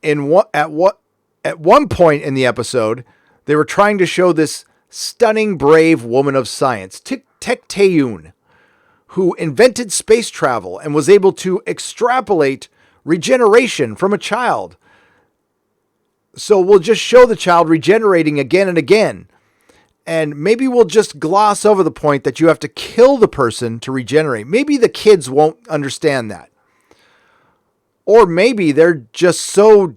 at one point in the episode, they were trying to show this stunning, brave woman of science, Tecteun, who invented space travel and was able to extrapolate regeneration from a child. So we'll just show the child regenerating again and again. And maybe we'll just gloss over the point that you have to kill the person to regenerate. Maybe the kids won't understand that. Or maybe they're just so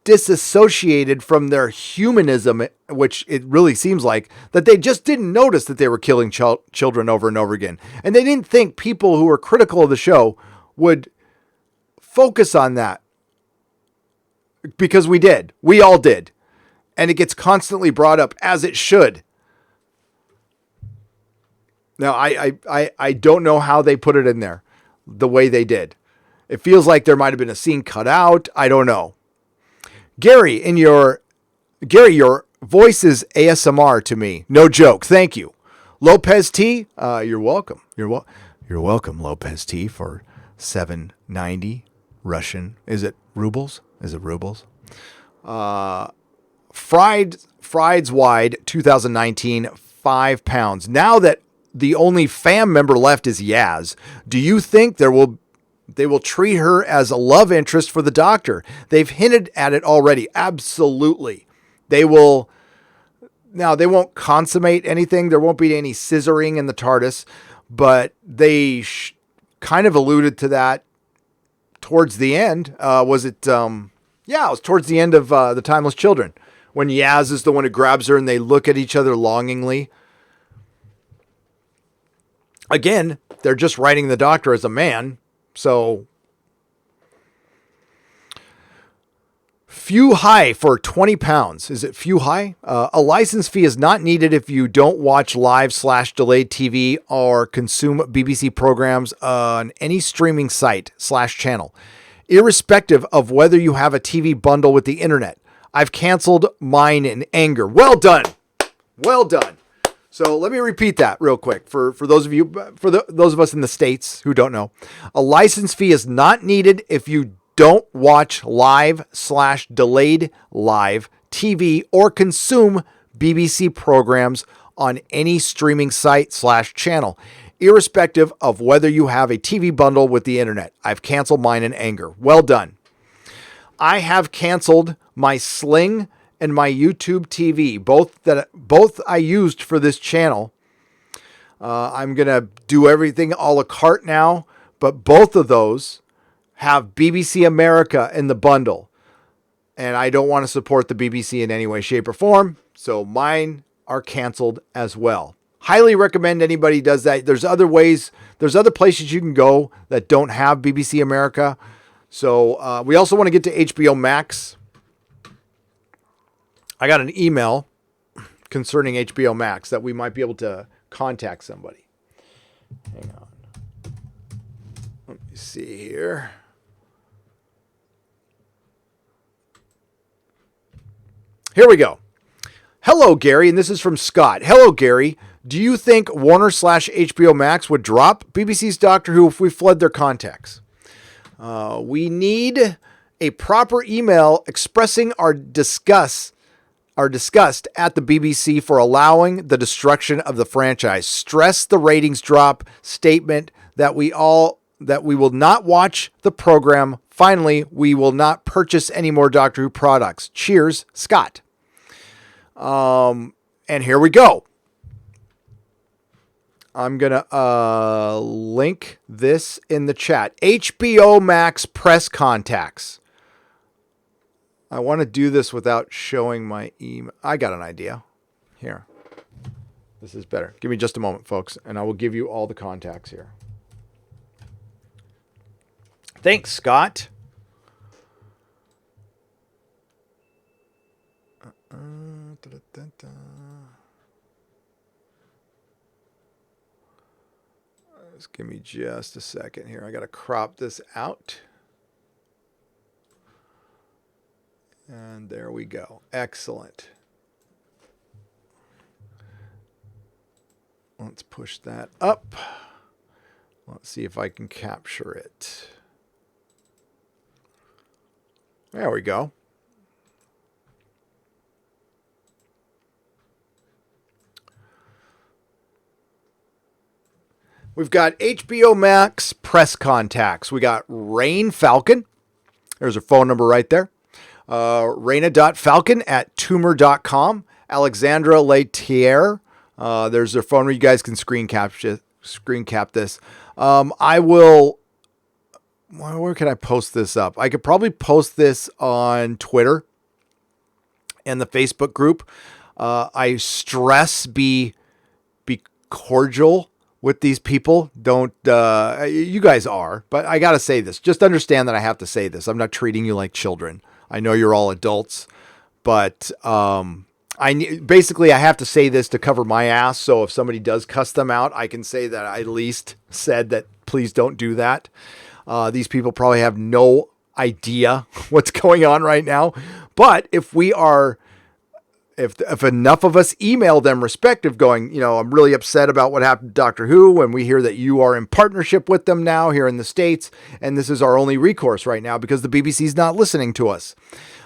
disassociated from their humanism, which it really seems like, that they just didn't notice that they were killing children over and over again. And they didn't think people who were critical of the show would focus on that. Because we did. We all did. And it gets constantly brought up, as it should. Now, I don't know how they put it in there the way they did. It feels like there might have been a scene cut out. I don't know. Gary, your voice is ASMR to me. No joke. Thank you. Lopez T, you're welcome. You're welcome, Lopez T, for $7.90 Russian. Is it rubles? Fried's Wide 2019, 5 pounds. Now that the only fam member left is Yaz, do you think they will treat her as a love interest for the Doctor? They've hinted at it already. Absolutely. They will. Now, they won't consummate anything. There won't be any scissoring in the TARDIS, but they kind of alluded to that towards the end. Was it? Yeah, it was towards the end of The Timeless Children, when Yaz is the one who grabs her and they look at each other longingly. Again, they're just writing the Doctor as a man, so... Few High for 20 pounds. Is it Few High? A license fee is not needed if you don't watch live/delayed TV or consume BBC programs on any streaming site/channel, irrespective of whether you have a TV bundle with the internet. I've canceled mine in anger. Well done. Well done. So let me repeat that real quick for those of you, those of us in the States who don't know. A license fee is not needed if you don't watch live/delayed live TV or consume BBC programs on any streaming site/channel, irrespective of whether you have a TV bundle with the internet. I've canceled mine in anger. Well done. I have canceled my Sling and my YouTube TV, both I used for this channel. I'm going to do everything a la carte now, but both of those have BBC America in the bundle. And I don't want to support the BBC in any way, shape, or form. So mine are canceled as well. Highly recommend anybody does that. There's other ways. There's other places you can go that don't have BBC America. So we also want to get to HBO Max. I got an email concerning HBO Max that we might be able to contact somebody. Hang on. Let me see here. Here we go. Hello, Gary, and this is from Scott. Hello, Gary. Do you think Warner/HBO Max would drop BBC's Doctor Who if we flood their contacts? We need a proper email expressing our disgust at the BBC for allowing the destruction of the franchise. Stress the ratings drop statement that we will not watch the program. Finally, we will not purchase any more Doctor Who products. Cheers, Scott. And here we go. I'm going to link this in the chat. HBO Max press contacts. I want to do this without showing my email. I got an idea. Here. This is better. Give me just a moment, folks, and I will give you all the contacts here. Thanks, Scott. Just give me just a second here. I got to crop this out. And there we go. Excellent. Let's push that up. Let's see if I can capture it. There we go. We've got HBO Max press contacts. We got Rain Falcon. There's her phone number right there. Raina.falcon@tumor.com. Alexandra Letier. There's their phone number. You guys can screen cap this. I will... Where can I post this up? I could probably post this on Twitter and the Facebook group. I stress be cordial with these people. Don't, you guys are, but I got to say this. Just understand that I have to say this. I'm not treating you like children. I know you're all adults, but basically I have to say this to cover my ass. So if somebody does cuss them out, I can say that I at least said that please don't do that. These people probably have no idea what's going on right now. But if if enough of us email them respective going, I'm really upset about what happened to Doctor Who, and we hear that you are in partnership with them now here in the States, and this is our only recourse right now because the BBC's not listening to us.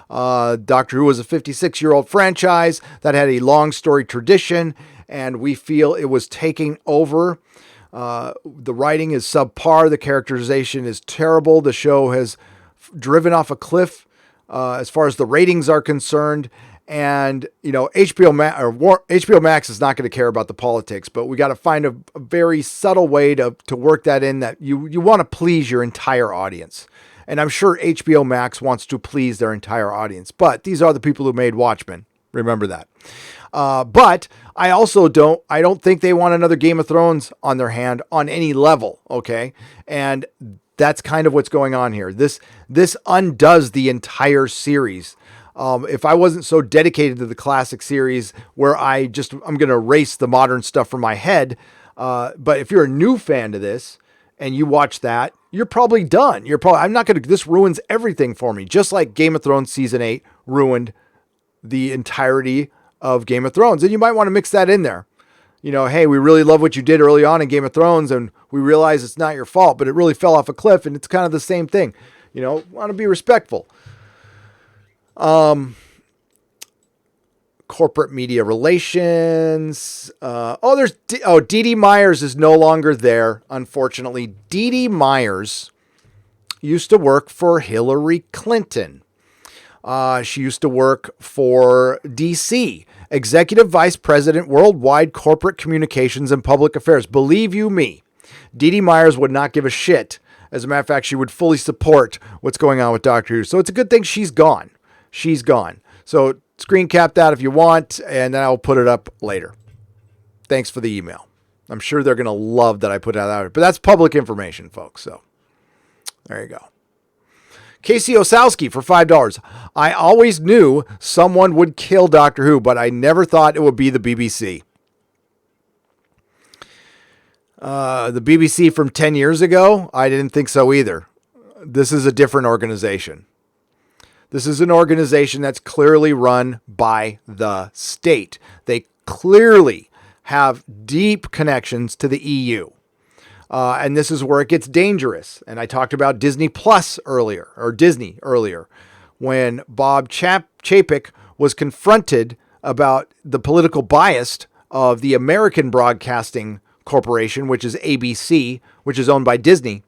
Doctor Who was a 56-year-old franchise that had a long story tradition, and we feel it was taking over. The writing is subpar. The characterization is terrible. The show has driven off a cliff as far as the ratings are concerned. And, HBO Max is not going to care about the politics, but we got to find a very subtle way to work that in, that you want to please your entire audience. And I'm sure HBO Max wants to please their entire audience, but these are the people who made Watchmen. Remember that. But I also don't think they want another Game of Thrones on their hand on any level. Okay. And that's kind of what's going on here. This undoes the entire series. If I wasn't so dedicated to the classic series where I'm going to erase the modern stuff from my head. But if you're a new fan to this and you watch that, you're probably done. This ruins everything for me. Just like Game of Thrones season 8 ruined the entirety of Game of Thrones. And you might want to mix that in there. Hey, we really love what you did early on in Game of Thrones, and we realize it's not your fault, but it really fell off a cliff, and it's kind of the same thing. Want to be respectful. Corporate media relations. Dee Dee Myers is no longer there, unfortunately. Dee Dee Myers used to work for Hillary Clinton. She used to work for DC, Executive Vice President, Worldwide Corporate Communications and Public Affairs. Believe you me, Dee Dee Myers would not give a shit. As a matter of fact, she would fully support what's going on with Doctor Who. So it's a good thing she's gone. She's gone. So screen cap that if you want, and then I'll put it up later. Thanks for the email. I'm sure they're going to love that I put that out. But that's public information, folks. So there you go. Casey Osowski for $5. I always knew someone would kill Doctor Who, but I never thought it would be the BBC. The BBC from 10 years ago, I didn't think so either. This is a different organization. This is an organization that's clearly run by the state. They clearly have deep connections to the EU. And this is where it gets dangerous. And I talked about Disney earlier, when Bob Chapek was confronted about the political bias of the American Broadcasting Corporation, which is ABC, which is owned by Disney.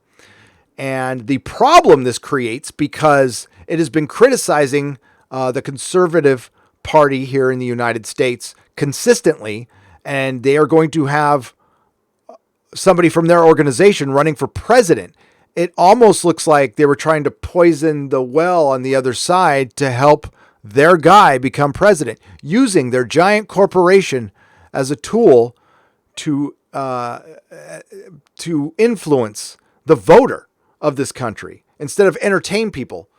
And the problem this creates, because it has been criticizing the conservative party here in the United States consistently, and they are going to have somebody from their organization running for president. It almost looks like they were trying to poison the well on the other side to help their guy become president, using their giant corporation as a tool to influence the voter of this country instead of entertain people,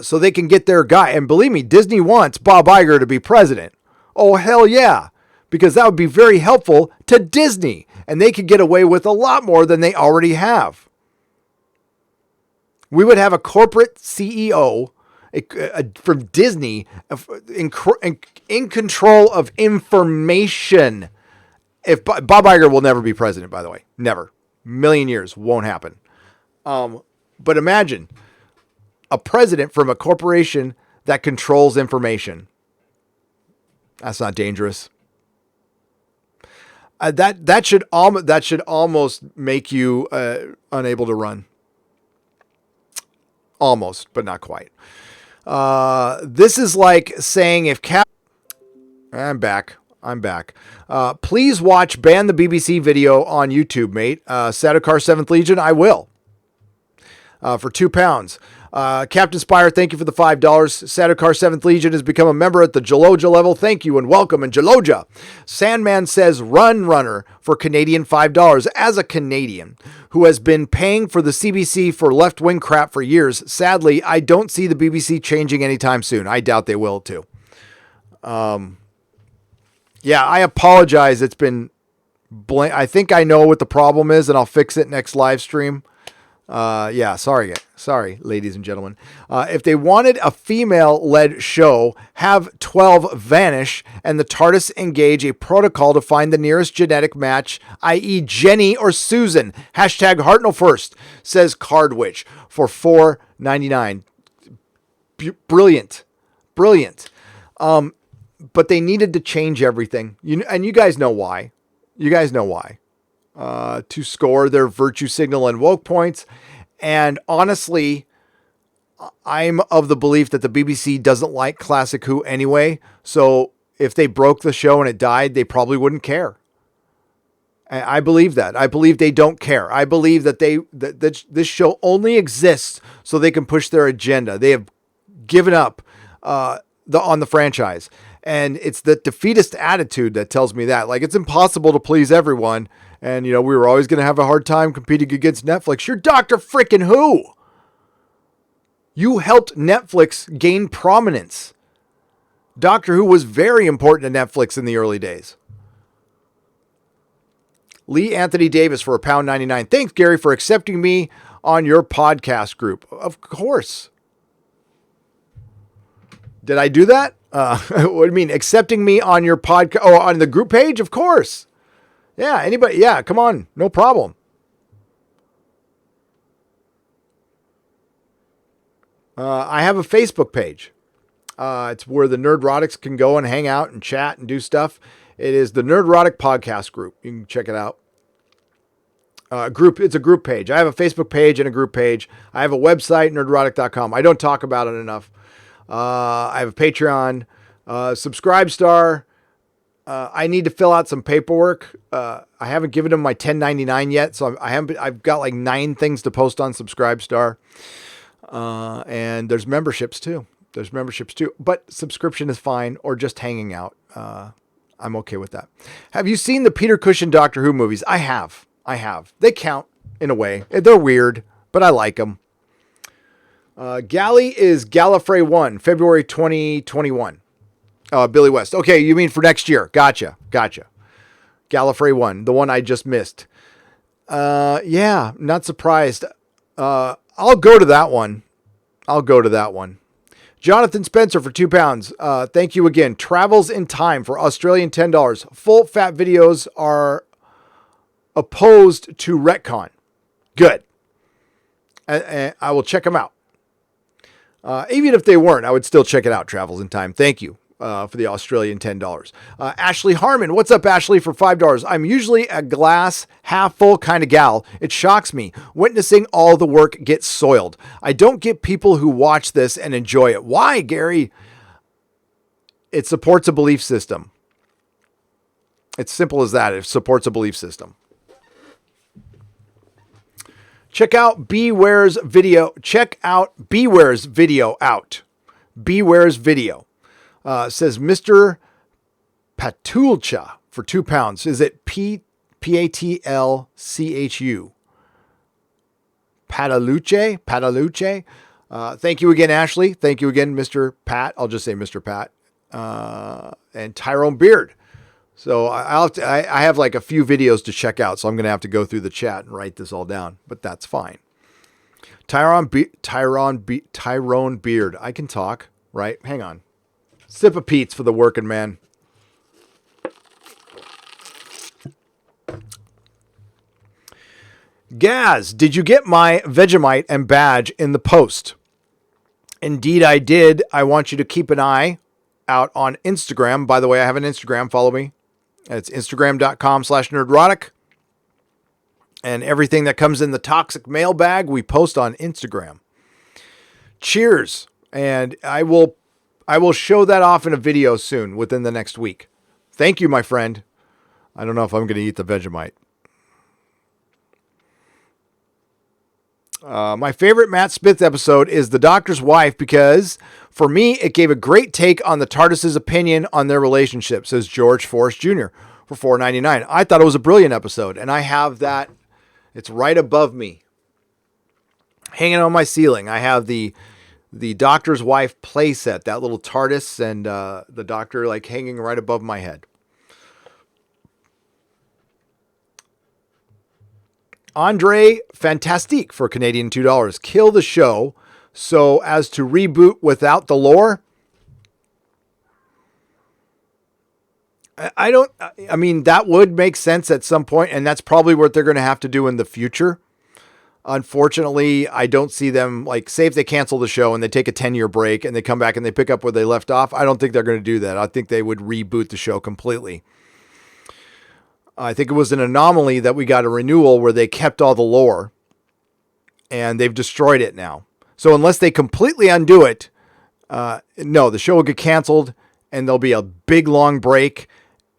so they can get their guy. And believe me, Disney wants Bob Iger to be president. Oh, hell yeah. Because that would be very helpful to Disney, and they could get away with a lot more than they already have. We would have a corporate CEO from Disney in control of information. If Bob Iger will never be president, by the way, never, million years, won't happen. But imagine a president from a corporation that controls information. That's not dangerous. That should almost make you unable to run. Almost, but not quite. This is like saying if I'm back. Please watch Ban the BBC video on YouTube, mate. Sadokar 7th Legion, I will. For £2. Captain Spire, thank you for the $5. Sadokar 7th Legion has become a member at the Jaloja level. Thank you and welcome in Jaloja. Sandman says runner for Canadian $5. As a Canadian who has been paying for the CBC for left-wing crap for years, sadly, I don't see the BBC changing anytime soon. I doubt they will too. Yeah, I apologize. It's been I think I know what the problem is, and I'll fix it next live stream. Yeah, sorry, ladies and gentlemen. If they wanted a female-led show, have 12 vanish and the TARDIS engage a protocol to find the nearest genetic match, i.e. Jenny or Susan. Hashtag Hartnell first, says Cardwitch for $4.99. Brilliant. But they needed to change everything. And you guys know why. To score their virtue signal and woke points. And honestly, I'm of the belief that the BBC doesn't like Classic Who anyway. So if they broke the show and it died, they probably wouldn't care. I believe that. I believe they don't care. I believe that this show only exists so they can push their agenda. They have given up on the franchise. And it's the defeatist attitude that tells me that. Like, it's impossible to please everyone. And, we were always going to have a hard time competing against Netflix. You're Dr. Frickin' Who. You helped Netflix gain prominence. Doctor Who was very important to Netflix in the early days. Lee Anthony Davis for £1.99. Thanks, Gary, for accepting me on your podcast group. Of course. Did I do that? What do you mean? Accepting me on your podcast? Oh, on the group page? Of course. Yeah, anybody. Yeah, come on. No problem. I have a Facebook page. It's where the Nerdrotics can go and hang out and chat and do stuff. It is the Nerdrotic Podcast Group. You can check it out. It's a group page. I have a Facebook page and a group page. I have a website, nerdrotic.com. I don't talk about it enough. I have a Patreon, Subscribestar. I need to fill out some paperwork. I haven't given them my 1099 yet, so I've got like 9 things to post on Subscribestar. And there's memberships too. But subscription is fine, or just hanging out. I'm okay with that. Have you seen the Peter Cushing Doctor Who movies? I have. They count in a way. They're weird, but I like them. Galley is Gallifrey 1, February 2021. Billy West. Okay, you mean for next year. Gotcha. Gallifrey 1, the one I just missed. Yeah, not surprised. I'll go to that one. Jonathan Spencer for £2. Thank you again. Travels in Time for Australian $10. Full fat videos are opposed to retcon. Good. I will check them out. Even if they weren't, I would still check it out. Travels in Time. Thank you for the Australian $10. Ashley Harmon. What's up, Ashley, for $5? I'm usually a glass half full kind of gal. It shocks me witnessing all the work get soiled. I don't get people who watch this and enjoy it. Why, Gary? It supports a belief system. It's simple as that. It supports a belief system. Check out Beware's video. Beware's video out. Beware's video. Says Mr. Patulcha for £2. Is it Patlchu? Pataluche? Thank you again, Ashley. Thank you again, Mr. Pat. I'll just say Mr. Pat. And Tyrone Beard. So I have like a few videos to check out, so I'm going to have to go through the chat and write this all down, but that's fine. Tyrone Beard. I can talk, right? Hang on. Sip of Pete's for the working man. Gaz, did you get my Vegemite and badge in the post? Indeed, I did. I want you to keep an eye out on Instagram. By the way, I have an Instagram. Follow me. It's Instagram.com/Nerdrotic. And everything that comes in the toxic mailbag, we post on Instagram. Cheers. And I will show that off in a video soon, within the next week. Thank you, my friend. I don't know if I'm going to eat the Vegemite. My favorite Matt Smith episode is The Doctor's Wife because, for me, it gave a great take on the TARDIS's opinion on their relationship, says George Forrest Jr. for $4.99. I thought it was a brilliant episode, and I have that. It's right above me, hanging on my ceiling. I have the Doctor's Wife playset, that little TARDIS, and the Doctor like hanging right above my head. Andre Fantastique for Canadian $2. Kill the show so as to reboot without the lore. I mean, that would make sense at some point, and that's probably what they're going to have to do in the future. Unfortunately, I don't see them, like, say if they cancel the show and they take a 10-year break and they come back and they pick up where they left off. I don't think they're going to do that. I think they would reboot the show completely. I think it was an anomaly that we got a renewal where they kept all the lore and they've destroyed it now. So unless they completely undo it, no, the show will get canceled and there'll be a big long break.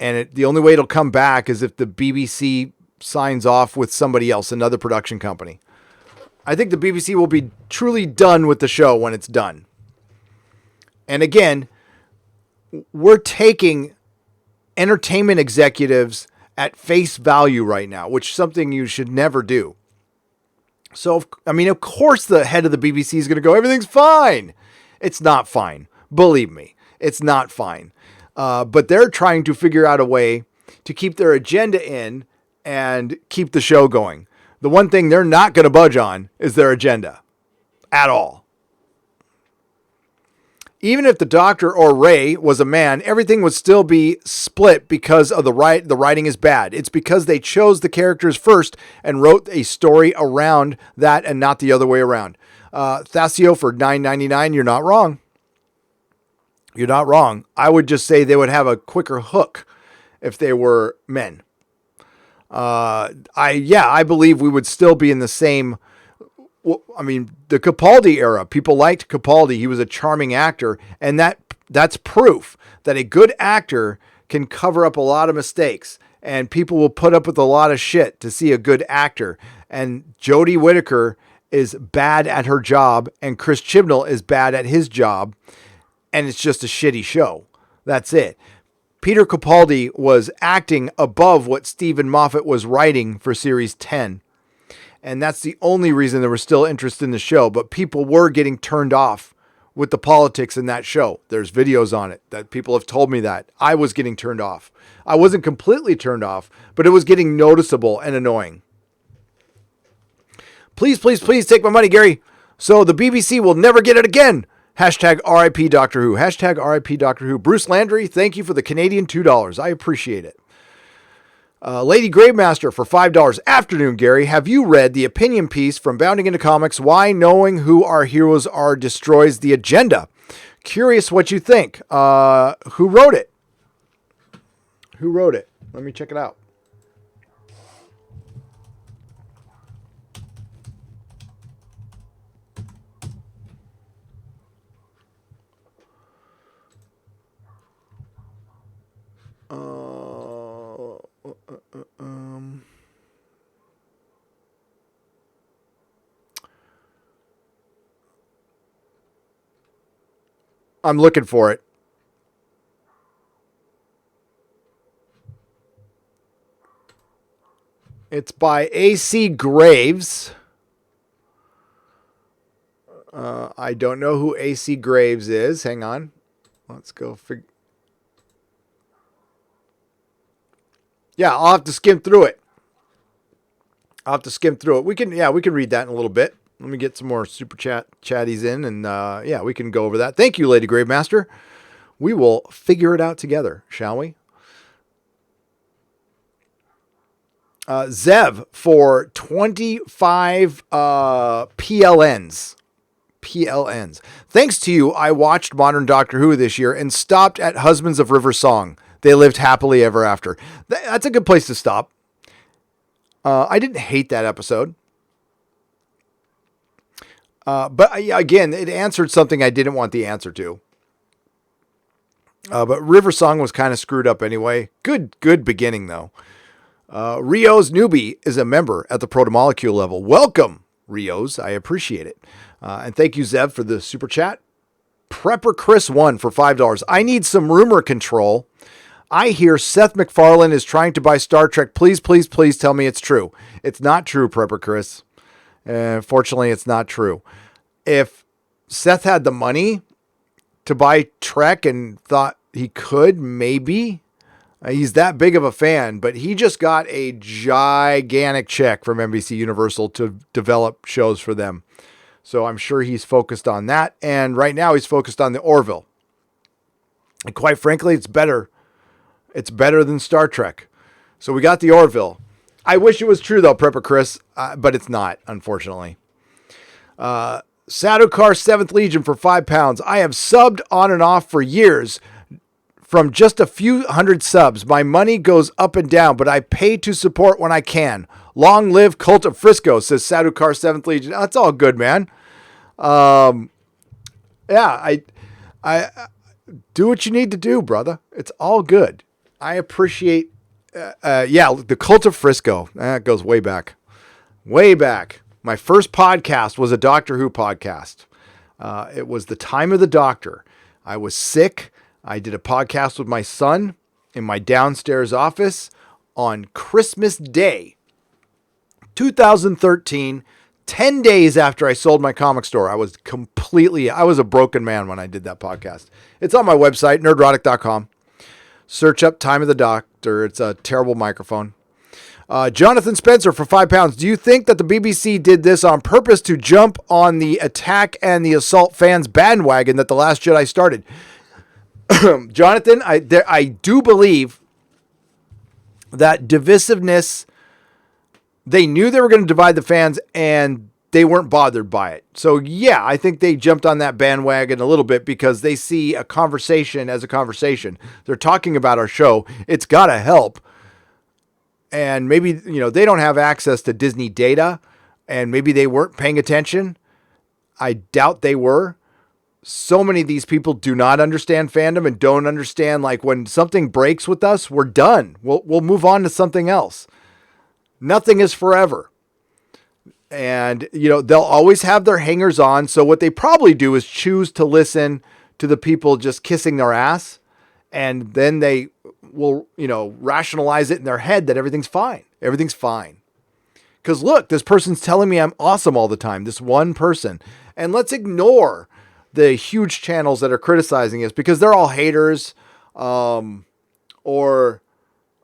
And the only way it'll come back is if the BBC signs off with somebody else, another production company. I think the BBC will be truly done with the show when it's done. And again, we're taking entertainment executives at face value right now, which is something you should never do. So, I mean, of course the head of the BBC is going to go, everything's fine. It's not fine. Believe me, it's not fine. But they're trying to figure out a way to keep their agenda in and keep the show going. The one thing they're not going to budge on is their agenda at all. Even if the Doctor or Ray was a man, everything would still be split because of the writing is bad. It's because they chose the characters first and wrote a story around that and not the other way around. Thasio for $9.99, you're not wrong. You're not wrong. I would just say they would have a quicker hook if they were men. I believe we would still be in the same. I mean, the Capaldi era. People liked Capaldi. He was a charming actor, and that's proof that a good actor can cover up a lot of mistakes, and people will put up with a lot of shit to see a good actor. And Jodie Whittaker is bad at her job, and Chris Chibnall is bad at his job, and it's just a shitty show. That's it. Peter Capaldi was acting above what Stephen Moffat was writing for Series 10. And that's the only reason there was still interest in the show. But people were getting turned off with the politics in that show. There's videos on it that people have told me that. I was getting turned off. I wasn't completely turned off, but it was getting noticeable and annoying. Please, please, please take my money, Gary. So the BBC will never get it again. Hashtag RIP Doctor Who. Hashtag RIP Doctor Who. Bruce Landry, thank you for the Canadian $2. I appreciate it. Lady Gravemaster for $5. Afternoon, Gary. Have you read the opinion piece from Bounding into Comics, Why Knowing Who Our Heroes Are Destroys the Agenda? Curious what you think. Who wrote it? Who wrote it? Let me check it out. I'm looking for it. It's by A.C. Graves. I don't know who A.C. Graves is. Hang on. Let's go figure. Yeah, I'll have to skim through it. We can read that in a little bit. Let me get some more super chatties in, and we can go over that. Thank you, Lady Gravemaster. We will figure it out together, shall we? Zev for 25 PLNs. PLNs. Thanks to you, I watched Modern Doctor Who this year and stopped at Husbands of River Song. They lived happily ever after. That's a good place to stop. I didn't hate that episode. But again, it answered something I didn't want the answer to. But River Song was kind of screwed up anyway. Good beginning, though. Rio's Newbie is a member at the Protomolecule level. Welcome, Rios. I appreciate it. And thank you, Zev, for the super chat. Prepper Chris 1 for $5. I need some rumor control. I hear Seth MacFarlane is trying to buy Star Trek. Please, please, please tell me it's true. It's not true, Prepper Chris. Fortunately, it's not true. If Seth had the money to buy Trek and thought he could, maybe. He's that big of a fan, but he just got a gigantic check from NBC Universal to develop shows for them. So I'm sure he's focused on that. And right now he's focused on the Orville. And quite frankly, it's better. It's better than Star Trek. So we got the Orville. I wish it was true though, Prepper Chris, but it's not, unfortunately. Sadokar 7th Legion for £5. I have subbed on and off for years. From just a few hundred subs, my money goes up and down, but I pay to support when I can. Long live Cult of Frisco, says Sadukar 7th Legion. Oh, that's all good, man. Yeah, I do what you need to do, brother. It's all good. I appreciate, the Cult of Frisco. That goes way back. Way back. My first podcast was a Doctor Who podcast. It was The Time of the Doctor. I was sick. I did a podcast with my son in my downstairs office on Christmas Day, 2013, 10 days after I sold my comic store. I was a broken man when I did that podcast. It's on my website, nerdrotic.com. Search up Time of the Doctor. It's a terrible microphone. Jonathan Spencer for £5. Do you think that the BBC did this on purpose to jump on the Attack and the Assault fans bandwagon that The Last Jedi started? Jonathan, I do believe that divisiveness, they knew they were going to divide the fans and they weren't bothered by it. So yeah, I think they jumped on that bandwagon a little bit because they see a conversation as a conversation. They're talking about our show. It's got to help. And maybe, they don't have access to Disney data and maybe they weren't paying attention. I doubt they were. So many of these people do not understand fandom and don't understand, like, when something breaks with us, we're done. We'll move on to something else. Nothing is forever. And, they'll always have their hangers on. So what they probably do is choose to listen to the people just kissing their ass. And then they will, rationalize it in their head that everything's fine. Everything's fine. Because look, this person's telling me I'm awesome all the time. This one person. And let's ignore the huge channels that are criticizing us because they're all haters. Or,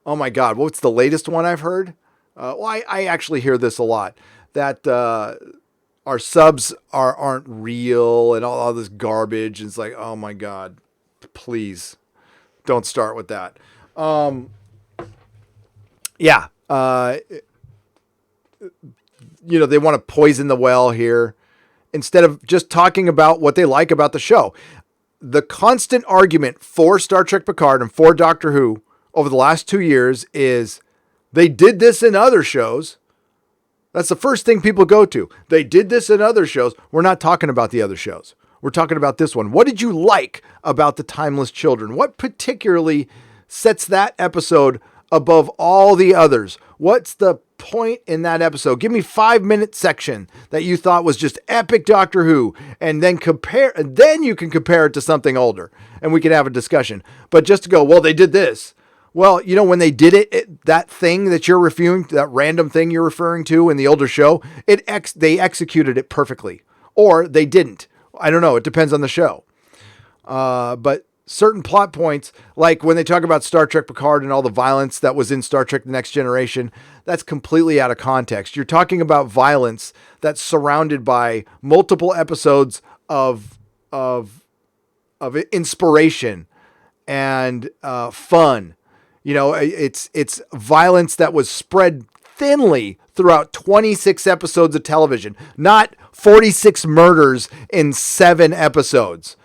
oh my God, what's the latest one I've heard? I actually hear this a lot, that our subs aren't real and all this garbage. It's like, oh my God, please don't start with that. They want to poison the well here, instead of just talking about what they like about the show. The constant argument for Star Trek Picard and for Doctor Who over the last 2 years is they did this in other shows. That's the first thing people go to. They did this in other shows. We're not talking about the other shows. We're talking about this one. What did you like about the Timeless Children? What particularly sets that episode above all the others? What's the point in that episode? Give me 5-minute section that you thought was just epic Doctor Who, and then you can compare it to something older and we can have a discussion. But just to go, well, they did this. Well, when they did it, that thing that you're referring to, that random thing you're referring to in the older show, they executed it perfectly, or they didn't. I don't know. It depends on the show. But certain plot points, like when they talk about Star Trek Picard and all the violence that was in Star Trek The Next Generation, that's completely out of context. You're talking about violence that's surrounded by multiple episodes of inspiration and fun. It's violence that was spread thinly throughout 26 episodes of television, not 46 murders in 7 episodes.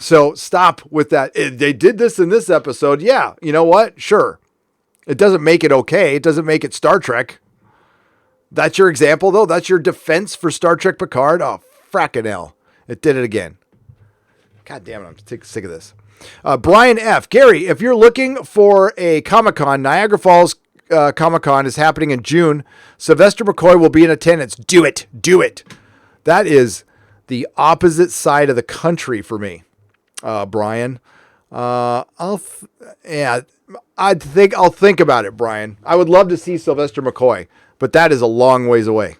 So stop with that. They did this in this episode. Yeah. You know what? Sure. It doesn't make it okay. It doesn't make it Star Trek. That's your example, though? That's your defense for Star Trek Picard? Oh, frackin' hell. It did it again. God damn it. I'm sick of this. Brian F. Gary, if you're looking for a Comic-Con, Niagara Falls Comic-Con is happening in June. Sylvester McCoy will be in attendance. Do it. Do it. That is the opposite side of the country for me. Brian, I think I'll think about it, Brian. I would love to see Sylvester McCoy, but that is a long ways away.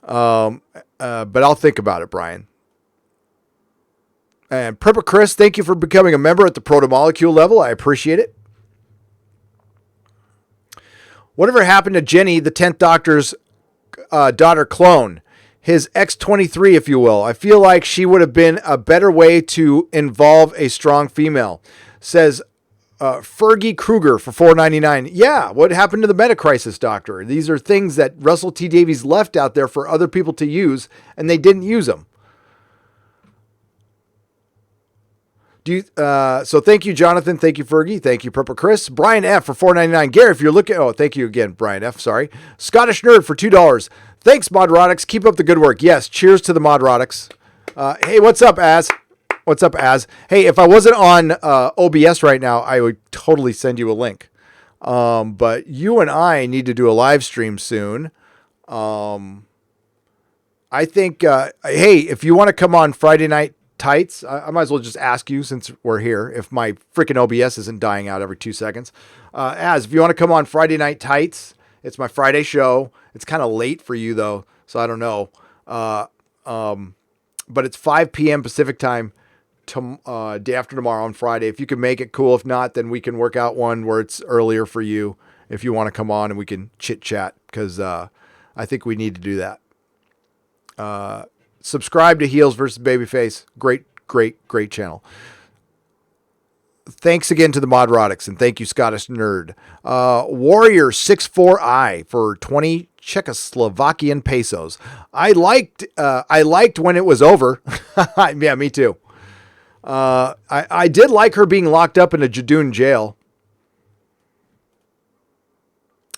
But I'll think about it, Brian. And Prepper Chris, thank you for becoming a member at the proto-molecule level. I appreciate it. Whatever happened to Jenny, the 10th Doctor's daughter clone? His X-23, if you will. I feel like she would have been a better way to involve a strong female. Says Fergie Kruger for $4.99. Yeah, what happened to the Metacrisis Doctor? These are things that Russell T. Davies left out there for other people to use, and they didn't use them. So thank you, Jonathan. Thank you, Fergie. Thank you, Purple Chris. Brian F. for $4.99. Gary, if you're looking... Oh, thank you again, Brian F. Sorry. Scottish Nerd for $2. Thanks, Modrotics. Keep up the good work. Yes, cheers to the Modrotics. Hey, what's up, Az? What's up, Az? Hey, if I wasn't on OBS right now, I would totally send you a link. But you and I need to do a live stream soon. I think, hey, if you want to come on Friday night Tights, I might as well just ask you since we're here, if my freaking OBS isn't dying out every 2 seconds. If you want to come on Friday Night Tights, it's my Friday show. It's kind of late for you though, so I don't know. But it's 5 p.m. Pacific time, day after tomorrow on Friday. If you can make it, cool. If not, then we can work out one where it's earlier for you if you want to come on and we can chit chat, because I think we need to do that. Subscribe to Heels versus Babyface. Great channel. Thanks again to the Modrotics, and thank you, Scottish Nerd. Warrior 64I for 20 Czechoslovakian pesos. I liked when it was over. Yeah, me too. I did like her being locked up in a Jadoon jail.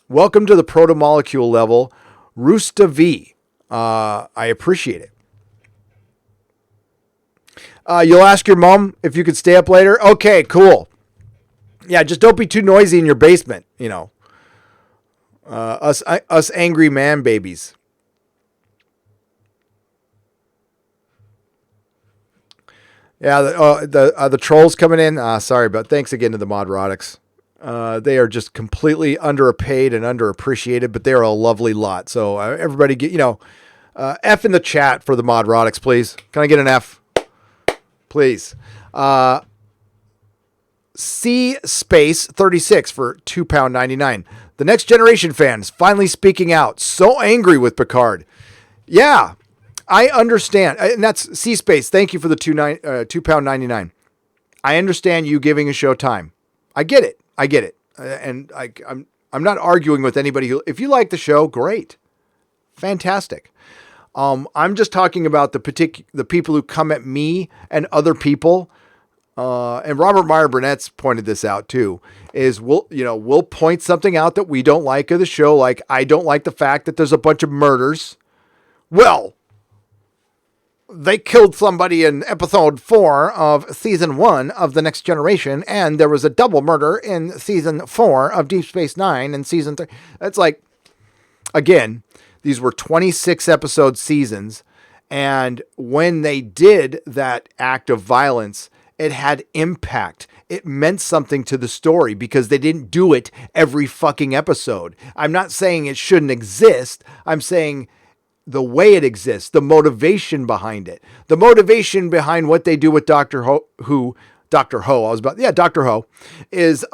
Welcome to the proto-molecule level, Rusta V. I appreciate it. You'll ask your mom if you could stay up later. Okay, cool. Yeah, just don't be too noisy in your basement, you know. Us angry man babies. Yeah, the trolls coming in. Sorry, but thanks again to the Modrotics. They are just completely underpaid and underappreciated, but they are a lovely lot. So everybody get, F in the chat for the Modrotics, please. Can I get an F? Please. C Space 36 for £2.99. The Next Generation fans finally speaking out. So angry with Picard. Yeah, I understand. And that's C Space. Thank you for the £2.99. I understand you giving a show time. I get it. And I'm not arguing with anybody who, if you like the show, great. Fantastic. I'm just talking about the people who come at me and other people. And Robert Meyer Burnett's pointed this out too, is we'll point something out that we don't like of the show. Like, I don't like the fact that there's a bunch of murders. Well, they killed somebody in episode 4 of season 1 of The Next Generation. And there was a double murder in season 4 of Deep Space Nine and season 3. That's like, again, these were 26 episode seasons. And when they did that act of violence, it had impact. It meant something to the story because they didn't do it every fucking episode. I'm not saying it shouldn't exist. I'm saying the way it exists, the motivation behind it, the motivation behind what they do with Doctor Ho is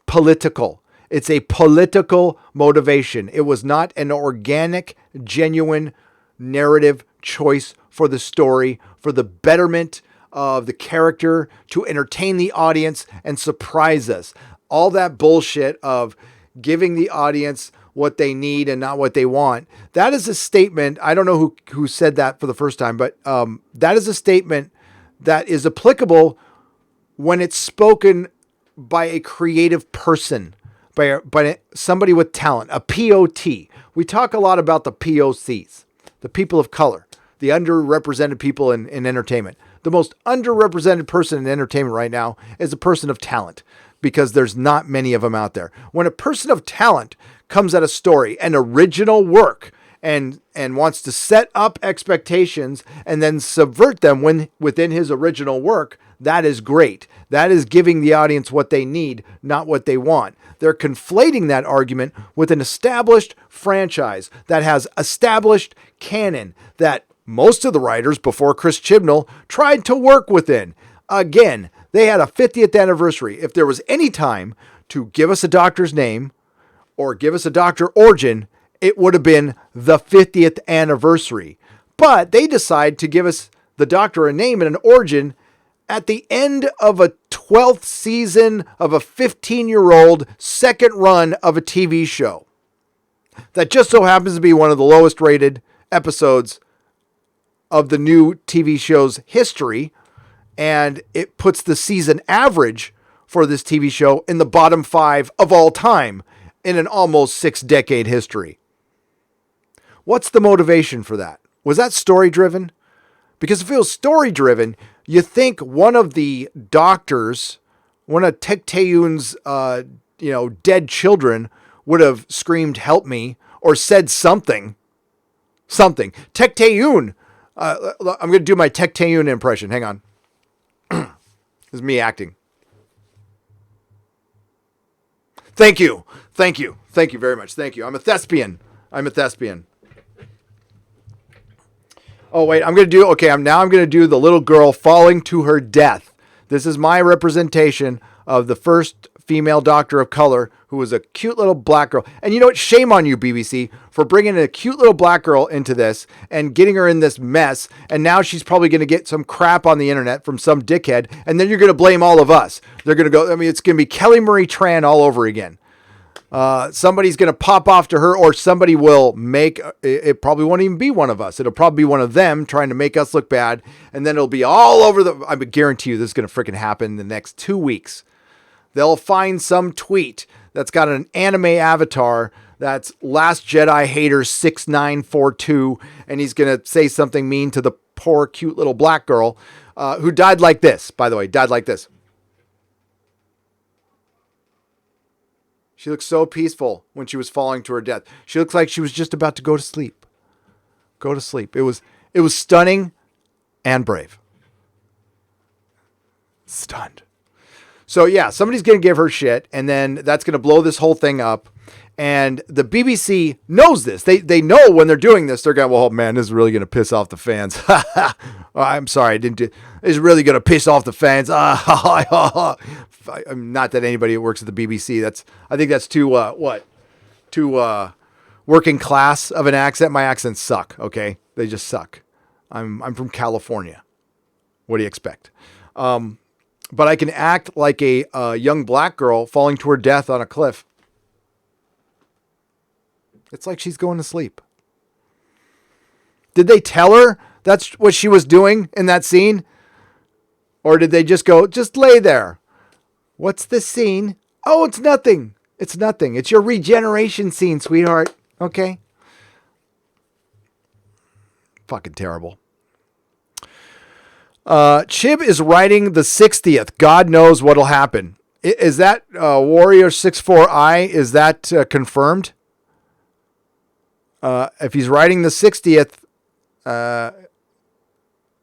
political. It's a political motivation. It was not an organic, genuine narrative choice for the story, for the betterment of the character, to entertain the audience and surprise us. All that bullshit of giving the audience what they need and not what they want. That is a statement. I don't know who said that for the first time, but that is a statement that is applicable when it's spoken by a creative person, by somebody with talent, a POT. We talk a lot about the POCs, the people of color, the underrepresented people in entertainment. The most underrepresented person in entertainment right now is a person of talent, because there's not many of them out there. When a person of talent comes at a story, an original work, and wants to set up expectations and then subvert them within his original work, that is great. That is giving the audience what they need, not what they want. They're conflating that argument with an established franchise that has established canon that most of the writers before Chris Chibnall tried to work within. Again, they had a 50th anniversary. If there was any time to give us a doctor's name or give us a doctor origin, it would have been the 50th anniversary. But they decide to give us the doctor a name and an origin at the end of a 12th season of a 15-year-old second run of a TV show. That just so happens to be one of the lowest rated episodes of the new TV show's history. And it puts the season average for this TV show in the bottom 5 of all time in an almost 6-decade history. What's the motivation for that? Was that story driven? Because if it was story driven, you think one of the doctors, one of Tecteun's, dead children would have screamed, "Help me," or said something. Tecteun. I'm going to do my Tecteun impression. Hang on. This is me acting. Thank you very much. Thank you. I'm a thespian. Oh, wait, I'm going to do the little girl falling to her death. This is my representation of the first female doctor of color who was a cute little black girl. And you know what? Shame on you, BBC, for bringing a cute little black girl into this and getting her in this mess. And now she's probably going to get some crap on the internet from some dickhead. And then you're going to blame all of us. They're going to go, it's going to be Kelly Marie Tran all over again. Somebody's going to pop off to her, or somebody will make it. Probably won't even be one of us. It'll probably be one of them trying to make us look bad. And then it'll be all over I guarantee you this is going to freaking happen in the next 2 weeks. They'll find some tweet that's got an anime avatar that's Last Jedi Hater 6942. And he's going to say something mean to the poor, cute little black girl, who died like this, by the way, She looked so peaceful when she was falling to her death. She looked like she was just about to go to sleep. It was stunning and brave. Stunned. So yeah, somebody's going to give her shit, and then that's going to blow this whole thing up. And the BBC knows this. They know when they're doing this, they're going, well, oh man, this is really going to piss off the fans. I'm sorry, This is really going to piss off the fans. I'm not that anybody who works at the BBC. I think that's too working class of an accent. My accents suck. Okay, they just suck. I'm from California. What do you expect? But I can act like a young black girl falling to her death on a cliff. It's like she's going to sleep. Did they tell her that's what she was doing in that scene? Or did they just go, just lay there? What's the scene? Oh, it's nothing. It's nothing. It's your regeneration scene, sweetheart. Okay? Fucking terrible. Chib is writing the 60th. God knows what'll happen. Is that Warrior 64I? Is that confirmed? If he's writing the 60th,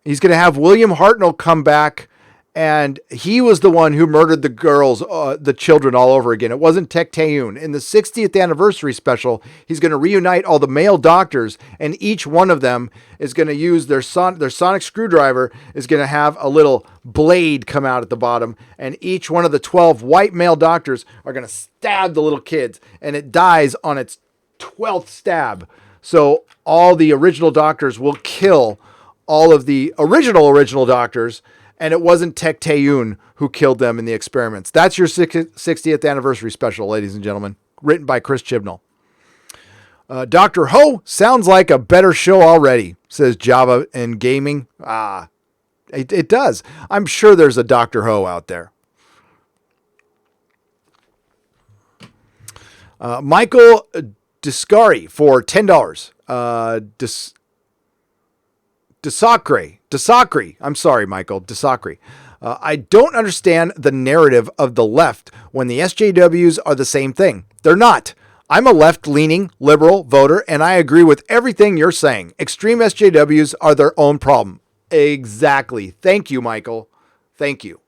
he's going to have William Hartnell come back, and he was the one who murdered the girls, the children all over again. It wasn't Tecteun. In the 60th anniversary special, he's going to reunite all the male doctors, and each one of them is going to use their sonic screwdriver is going to have a little blade come out at the bottom, and each one of the 12 white male doctors are going to stab the little kids, and it dies on its 12th stab. So all the original doctors will kill all of the original doctors, and it wasn't Tecteun who killed them in the experiments. That's your 60th anniversary special, ladies and gentlemen, written by Chris Chibnall. Dr. Ho sounds like a better show already, says Java in Gaming. It does. I'm sure there's a Dr. Ho out there. Michael Discari for $10. Desacre. I'm sorry, Michael. Desacre. I don't understand the narrative of the left when the SJWs are the same thing. They're not. I'm a left-leaning liberal voter, and I agree with everything you're saying. Extreme SJWs are their own problem. Exactly. Thank you, Michael. Thank you.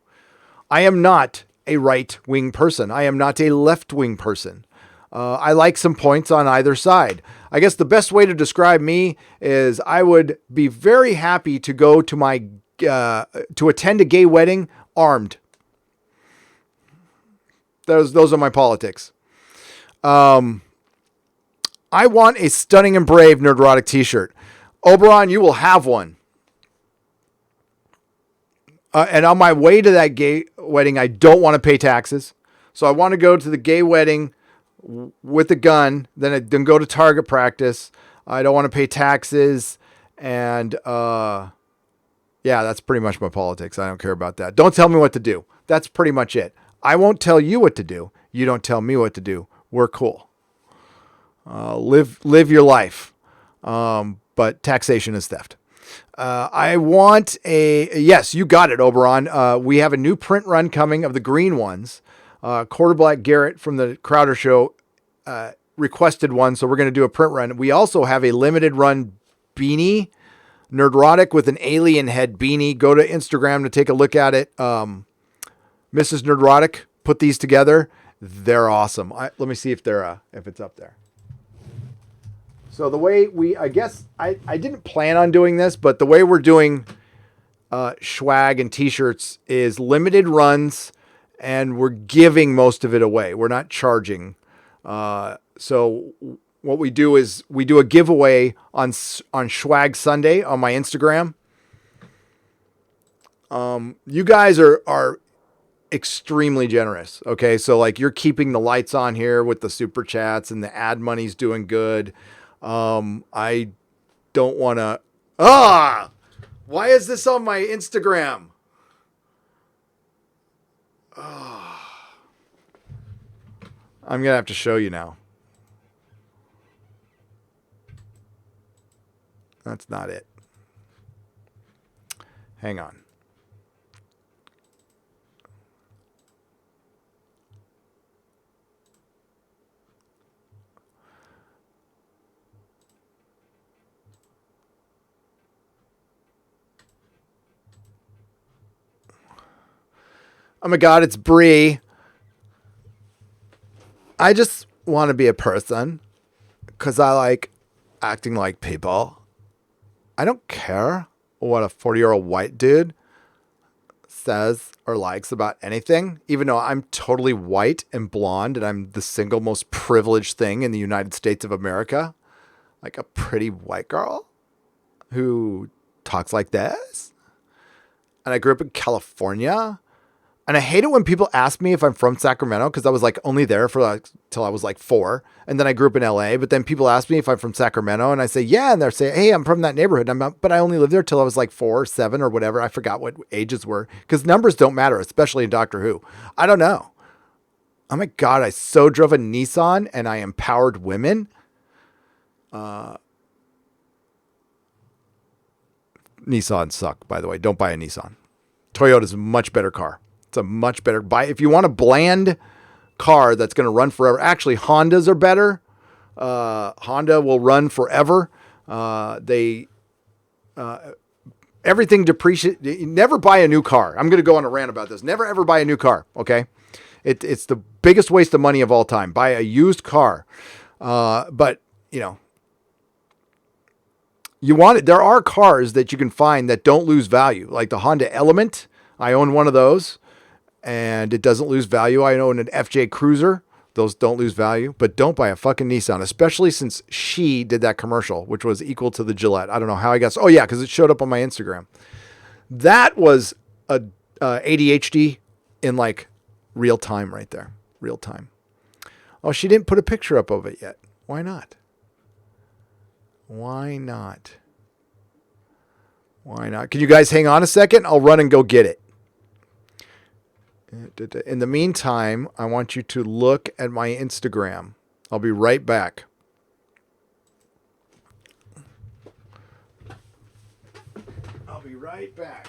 I am not a right-wing person. I am not a left-wing person. I like some points on either side. I guess the best way to describe me is I would be very happy to go to my to attend a gay wedding armed. Those are my politics. I want a Stunning and Brave Nerdrotic t-shirt. Oberon, you will have one. And on my way to that gay wedding, I don't want to pay taxes. So I want to go to the gay wedding with a gun, then go to target practice. I don't want to pay taxes. And yeah, that's pretty much my politics. I don't care about that. Don't tell me what to do. That's pretty much it. I won't tell you what to do. You don't tell me what to do. We're cool. Live your life. But taxation is theft. I want yes, you got it, Oberon. We have a new print run coming of the green ones. Quarter Black Garrett from the Crowder Show requested one, so we're going to do a print run. We also have a limited run beanie, Nerdrotic with an alien head beanie. Go to Instagram to take a look at it. Mrs. Nerdrotic put these together. They're awesome. Let me see if it's up there. So the way I guess I didn't plan on doing this, but the way we're doing swag and t-shirts is limited runs, and we're giving most of it away. We're not charging. So what we do is we do a giveaway on Swag Sunday on my Instagram. You guys are extremely generous. Okay. So like you're keeping the lights on here with the super chats, and the ad money's doing good. I don't want to, why is this on my Instagram? I'm going to have to show you now. That's not it. Hang on. Oh my God, it's Bree. I just want to be a person because I like acting like people. I don't care what a 40-year-old white dude says or likes about anything, even though I'm totally white and blonde and I'm the single most privileged thing in the United States of America. Like a pretty white girl who talks like this. And I grew up in California. And I hate it when people ask me if I'm from Sacramento, because I was like only there for till I was like 4. And then I grew up in LA. But then people ask me if I'm from Sacramento, and I say, yeah. And they're saying, hey, I'm from that neighborhood. But I only lived there till I was like 4 or 7 or whatever. I forgot what ages were, because numbers don't matter, especially in Doctor Who. I don't know. Oh my God, I so drove a Nissan and I empowered women. Nissan suck, by the way. Don't buy a Nissan. Toyota's a much better car. It's a much better buy. If you want a bland car that's going to run forever, actually Hondas are better. Honda will run forever. Everything depreciates. Never buy a new car. I'm going to go on a rant about this. Never ever buy a new car. Okay. It's the biggest waste of money of all time. Buy a used car. But you know, you want it. There are cars that you can find that don't lose value, like the Honda Element. I own one of those, and it doesn't lose value. I own an FJ Cruiser. Those don't lose value, but don't buy a fucking Nissan, especially since she did that commercial, which was equal to the Gillette. I don't know how I got. Oh yeah, because it showed up on my Instagram. That was a ADHD in like real time right there. Real time. Oh, she didn't put a picture up of it yet. Why not? Why not? Why not? Can you guys hang on a second? I'll run and go get it. In the meantime, I want you to look at my Instagram. I'll be right back. I'll be right back.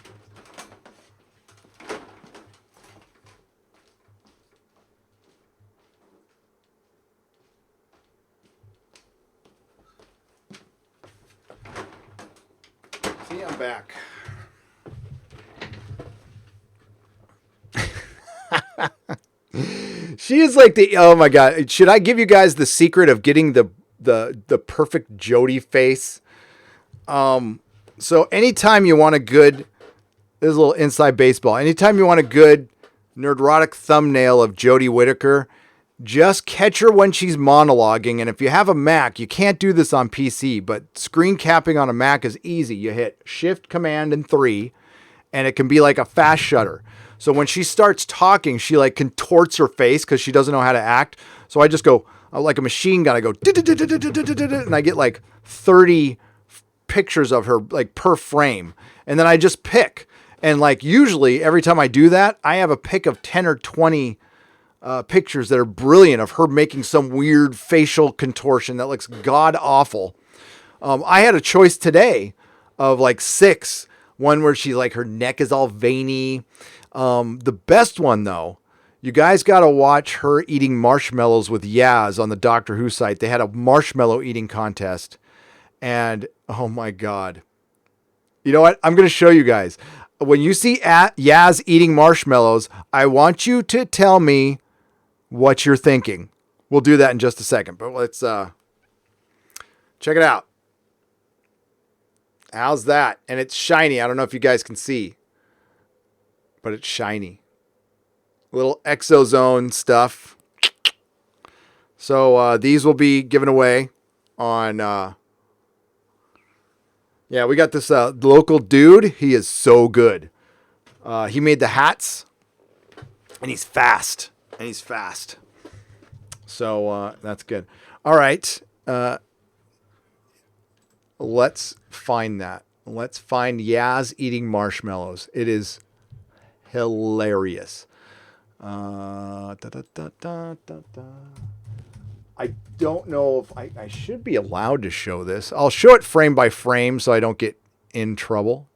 See, I'm back. She is like oh my God. Should I give you guys the secret of getting the the perfect Jody face. So anytime you want a good, there's a little inside baseball. Anytime you want a good nerdrotic thumbnail of Jodie Whittaker, just catch her when she's monologuing. And if you have a Mac, you can't do this on PC, but screen capping on a Mac is easy. You hit Shift, Command, and 3, and it can be like a fast shutter. So when she starts talking, she like contorts her face because she doesn't know how to act. So I just go like a machine gun. I go, and I get like 30 pictures of her like per frame. And then I just pick. And like usually every time I do that, I have a pick of 10 or 20 pictures that are brilliant of her making some weird facial contortion that looks god awful. I had a choice today of like 6. One where she like her neck is all veiny. The best one though, you guys got to watch her eating marshmallows with Yaz on the Doctor Who site. They had a marshmallow eating contest, and oh my God, you know what? I'm going to show you guys. When you see Yaz eating marshmallows, I want you to tell me what you're thinking. We'll do that in just a second, but let's check it out. How's that? And it's shiny. I don't know if you guys can see, but it's shiny. Little exozone stuff. So these will be given away on... yeah, we got this local dude. He is so good. He made the hats, and he's fast. So that's good. All right. Let's find that. Let's find Yaz eating marshmallows. It is hilarious. I don't know if I should be allowed to show this. I'll show it frame by frame so I don't get in trouble.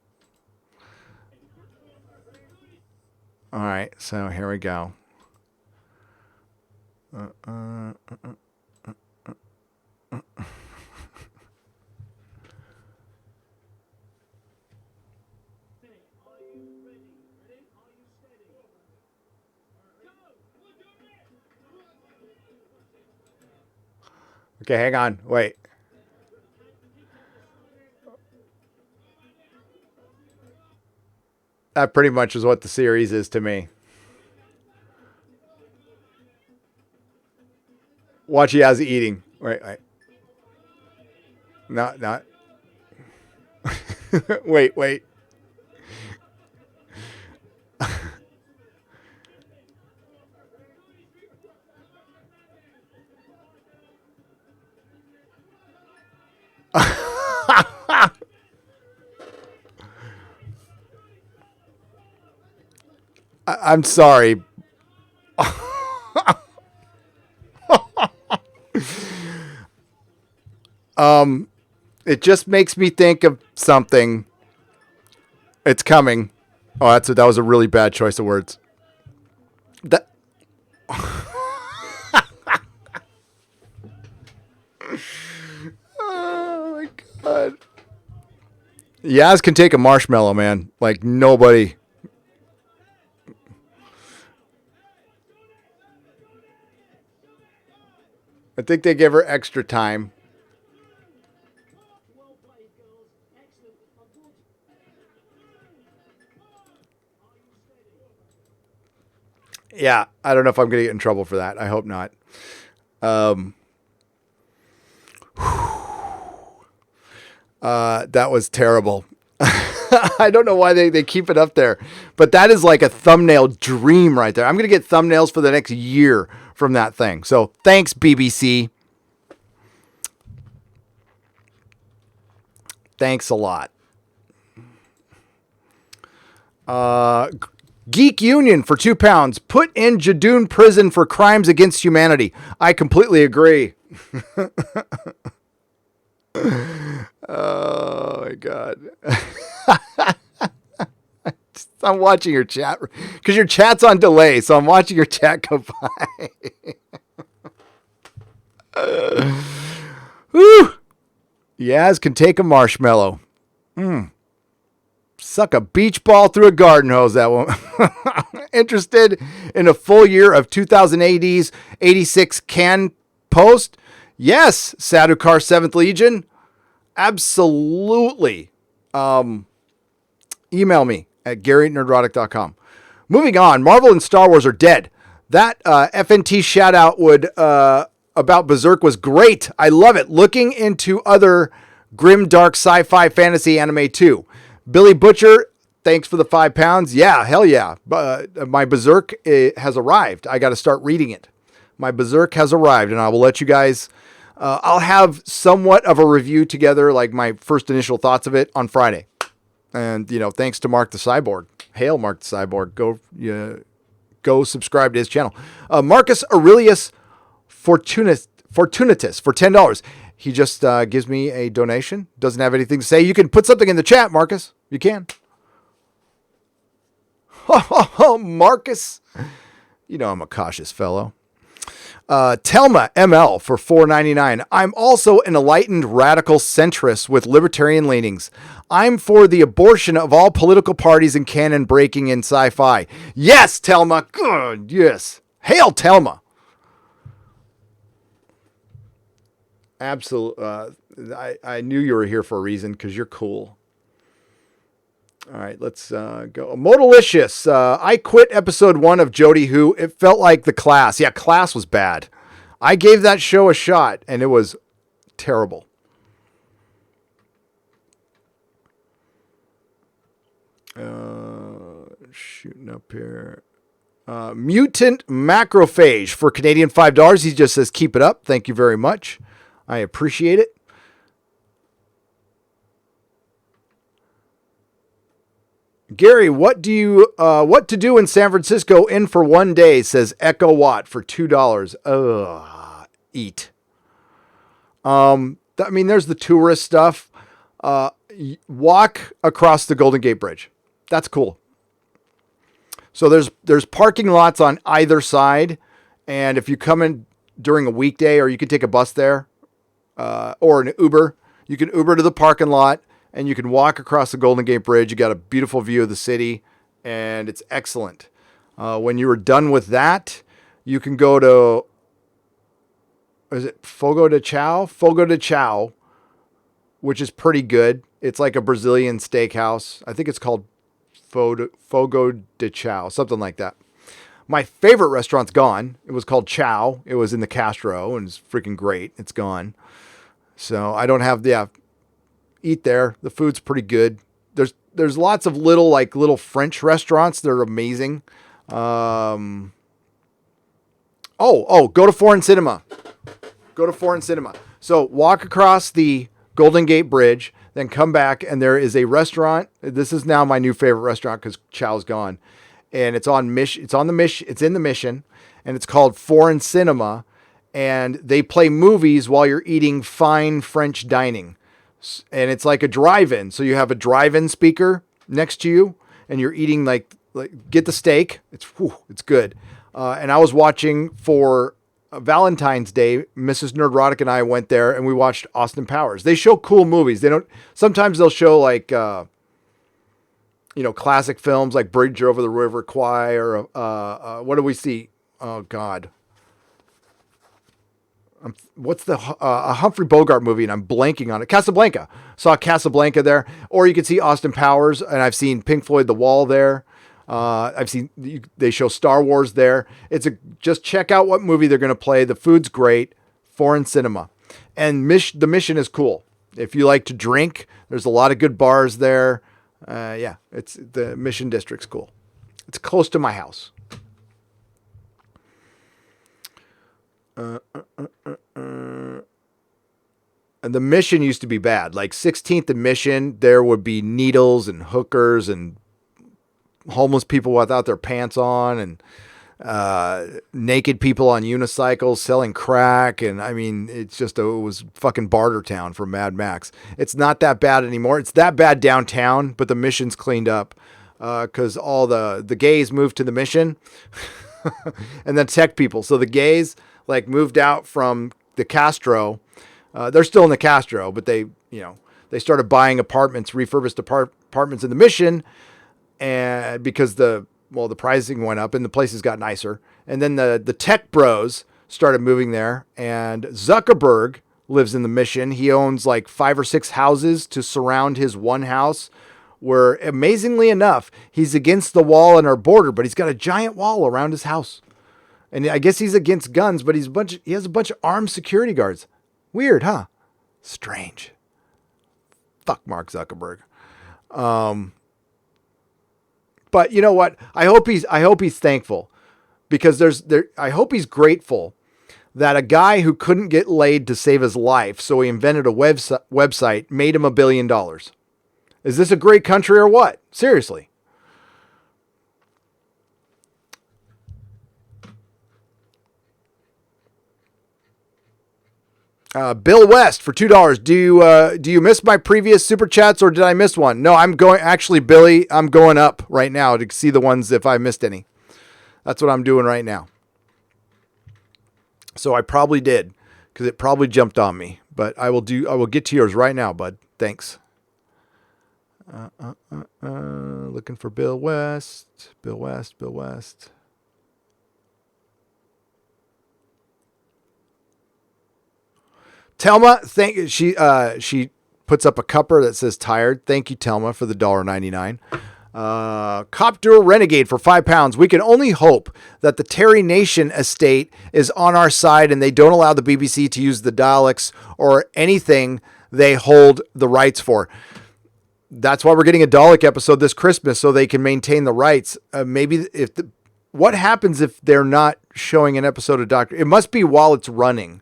All right, so here we go. Okay, hang on. Wait. That pretty much is what the series is to me. Watch Yaz eating. Wait. Not. Wait. I'm sorry. It just makes me think of something. It's coming. Oh, that was a really bad choice of words. That. Oh my God. Yaz can take a marshmallow, man. Like nobody. I think they give her extra time. Yeah, I don't know if I'm going to get in trouble for that. I hope not. That was terrible. I don't know why they keep it up there, but that is like a thumbnail dream right there. I'm going to get thumbnails for the next year from that thing. So thanks, BBC. Thanks a lot. Geek Union for £2. Put in Jadoon prison for crimes against humanity. I completely agree. Oh my God. I'm watching your chat because your chat's on delay. So I'm watching your chat go by. Woo! Yaz can take a marshmallow. Suck a beach ball through a garden hose, that one. Interested in a full year of 2000 AD's 86 can post? Yes, Sadukar 7th Legion. Absolutely. Email me at gary@nerdrotic.com. Moving on, Marvel and Star Wars are dead. That FNT shout out about Berserk was great. I love it. Looking into other grim, dark sci-fi fantasy anime too. Billy Butcher, thanks for the £5. Yeah, hell yeah. My Berserk has arrived. I got to start reading it. My Berserk has arrived, and I will let you guys... I'll have somewhat of a review together, like my first initial thoughts of it, on Friday. And, thanks to Mark the Cyborg. Hail, Mark the Cyborg. Go subscribe to his channel. Marcus Aurelius Fortunatus for $10. He just gives me a donation. Doesn't have anything to say. You can put something in the chat, Marcus. You can. Oh, Marcus. I'm a cautious fellow. Telma ML for $4.99. I'm also an enlightened radical centrist with libertarian leanings. I'm for the abortion of all political parties and canon breaking in sci-fi. Yes, Telma. Good. Yes. Hail, Telma. Absolutely. I knew you were here for a reason because you're cool. All right, let's go. Modalicious. I quit episode 1 of Jody Who. It felt like The Class. Yeah, Class was bad. I gave that show a shot, and it was terrible. Shooting up here. Mutant Macrophage for Canadian $5. He just says, keep it up. Thank you very much. I appreciate it. Gary, what to do in San Francisco in for one day, says Echo Watt for $2. Eat. There's the tourist stuff. Walk across the Golden Gate Bridge. That's cool. So there's parking lots on either side. And if you come in during a weekday, or you can take a bus there, or an Uber, you can Uber to the parking lot. And you can walk across the Golden Gate Bridge. You got a beautiful view of the city, and it's excellent. When you are done with that, you can go to, is it Fogo de Chao? Fogo de Chao, which is pretty good. It's like a Brazilian steakhouse. I think it's called Fogo de Chao, something like that. My favorite restaurant's gone. It was called Chow. It was in the Castro, and it's freaking great. It's gone. So I don't have eat there. The food's pretty good. There's lots of little French restaurants. They're amazing. Go to Foreign Cinema. Go to Foreign Cinema. So walk across the Golden Gate Bridge, then come back, and there is a restaurant. This is now my new favorite restaurant because Chow's gone, and it's on Mission. It's on the Mission. It's in the Mission, and it's called Foreign Cinema, and they play movies while you're eating fine French dining. And it's like a drive-in. So you have a drive-in speaker next to you, and you're eating like get the steak. It's good. And I was watching for Valentine's Day. Mrs. Nerdrotic and I went there, and we watched Austin Powers. They show cool movies. Sometimes they'll show like, classic films like Bridge Over the River Kwai, or what do we see? Oh God. What's the Humphrey Bogart movie, and I'm blanking on it. Casablanca. Saw Casablanca there. Or you could see Austin Powers, and I've seen Pink Floyd The Wall there. They show Star Wars there. Just check out what movie they're going to play. The food's great. Foreign Cinema. And the Mission is cool. If you like to drink, there's a lot of good bars there. It's the Mission District's cool. It's close to my house. And the Mission used to be bad. Like 16th and Mission, there would be needles and hookers and homeless people without their pants on, and naked people on unicycles selling crack. And it was fucking Barter Town from Mad Max. It's not that bad anymore. It's that bad downtown, but the Mission's cleaned up because all the gays moved to the Mission and then tech people. So the gays moved out from the Castro. They're still in the Castro, but they started buying apartments, refurbished apartments in the Mission, and because the pricing went up and the places got nicer. And then the tech bros started moving there. And Zuckerberg lives in the Mission. He owns like 5 or 6 houses to surround his one house, where amazingly enough, he's against the wall in our border, but he's got a giant wall around his house. And I guess he's against guns, but he has a bunch of armed security guards. Weird, huh? Strange. Fuck Mark Zuckerberg. But you know what? I hope he's thankful, because I hope he's grateful that a guy who couldn't get laid to save his life, so he invented a website, made him $1 billion. Is this a great country or what? Seriously. Bill West for $2. Do you miss my previous super chats, or did I miss one? No, actually, Billy, I'm going up right now to see the ones if I missed any. That's what I'm doing right now. So I probably did, because it probably jumped on me, but I will get to yours right now, bud. Thanks. Looking for Bill West. Bill West. Telma, she puts up a cupper that says tired. Thank you, Telma, for the $1.99. Copter Renegade for £5. We can only hope that the Terry Nation estate is on our side and they don't allow the BBC to use the Daleks or anything they hold the rights for. That's why we're getting a Dalek episode this Christmas, so they can maintain the rights. What happens if they're not showing an episode of Doctor? It must be while it's running.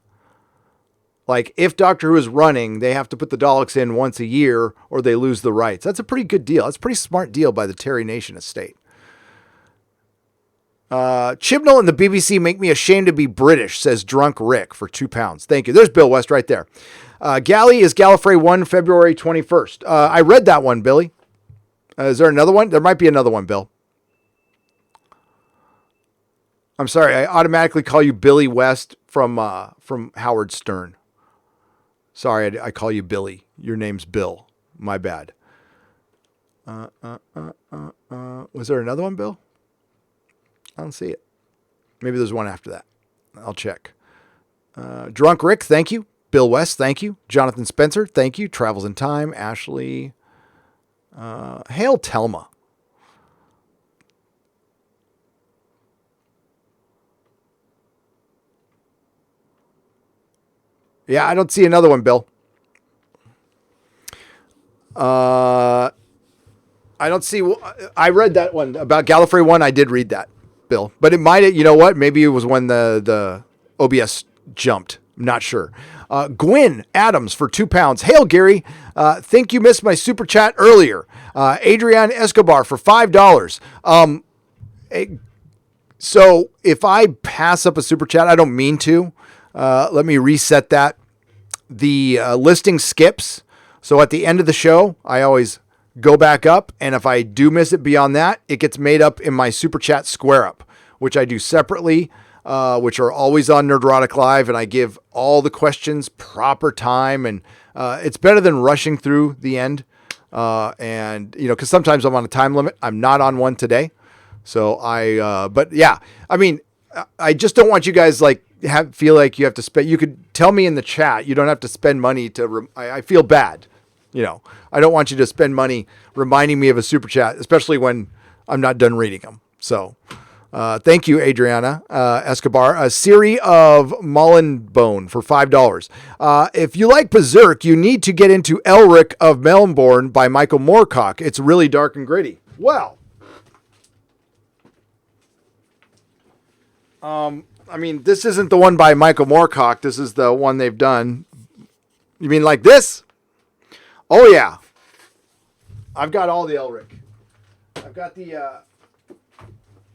Like, if Doctor Who is running, they have to put the Daleks in once a year or they lose the rights. That's a pretty good deal. That's a pretty smart deal by the Terry Nation estate. Chibnall and the BBC make me ashamed to be British, says Drunk Rick for £2. Thank you. There's Bill West right there. Galley is Gallifrey 1, February 21st. I read that one, Billy. Is there another one? There might be another one, Bill. I'm sorry. I automatically call you Billy West from Howard Stern. Sorry, I call you Billy. Your name's Bill. My bad. Was there another one, Bill? I don't see it. Maybe there's one after that. I'll check. Drunk Rick, thank you. Bill West, thank you. Jonathan Spencer, thank you. Travels in Time, Ashley. Hail Telma. Yeah, I don't see another one, Bill. I don't see. I read that one about Gallifrey 1. I did read that, Bill. But it might, you know what? Maybe it was when the OBS jumped. I'm not sure. Gwyn Adams for £2. Hail, Gary. Think you missed my super chat earlier. Adrian Escobar for $5. So if I pass up a super chat, I don't mean to. Let me reset that. The listing skips. So at the end of the show, I always go back up. And if I do miss it beyond that, it gets made up in my super chat square up, which I do separately, which are always on Nerdrotic Live. And I give all the questions proper time. And it's better than rushing through the end. And, you know, because sometimes I'm on a time limit. I'm not on one today. So but yeah, I mean, I just don't want you guys feel like you have to spend. You could tell me in the chat. You don't have to spend money to. I feel bad. You know, I don't want you to spend money reminding me of a super chat, especially when I'm not done reading them. So, thank you, Adriana Escobar. A Siri of Mullenbone for $5. If you like Berserk, you need to get into Elric of Melbourne by Michael Moorcock. It's really dark and gritty. Well. I mean, this isn't the one by Michael Moorcock. This is the one they've done. You mean like this? Oh, yeah. I've got all the Elric. I've got the,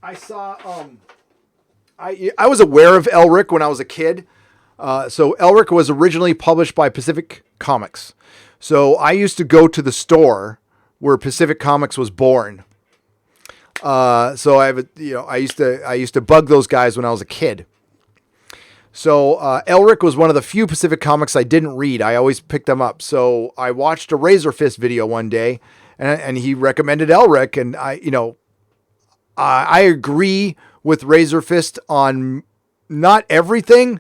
I saw, I was aware of Elric when I was a kid. So Elric was originally published by Pacific Comics. So I used to go to the store where Pacific Comics was born. So I used to bug those guys when I was a kid. So, Elric was one of the few Pacific Comics I didn't read. I always picked them up. So I watched a Razor Fist video one day and he recommended Elric. And I agree with Razor Fist on not everything,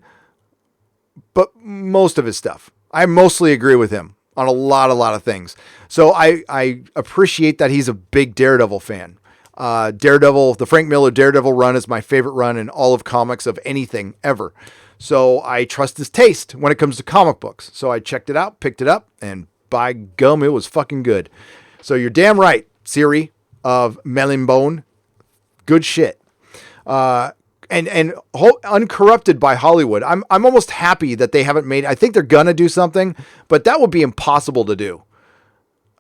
but most of his stuff. I mostly agree with him on a lot of things. So I appreciate that he's a big Daredevil fan. Daredevil, the Frank Miller Daredevil run is my favorite run in all of comics of anything ever. So I trust his taste when it comes to comic books. So I checked it out, picked it up, and by gum, it was fucking good. So you're damn right, Siri of Melonbone. Good shit. Uncorrupted by Hollywood. I'm almost happy that they haven't made. I think they're gonna do something, but that would be impossible to do.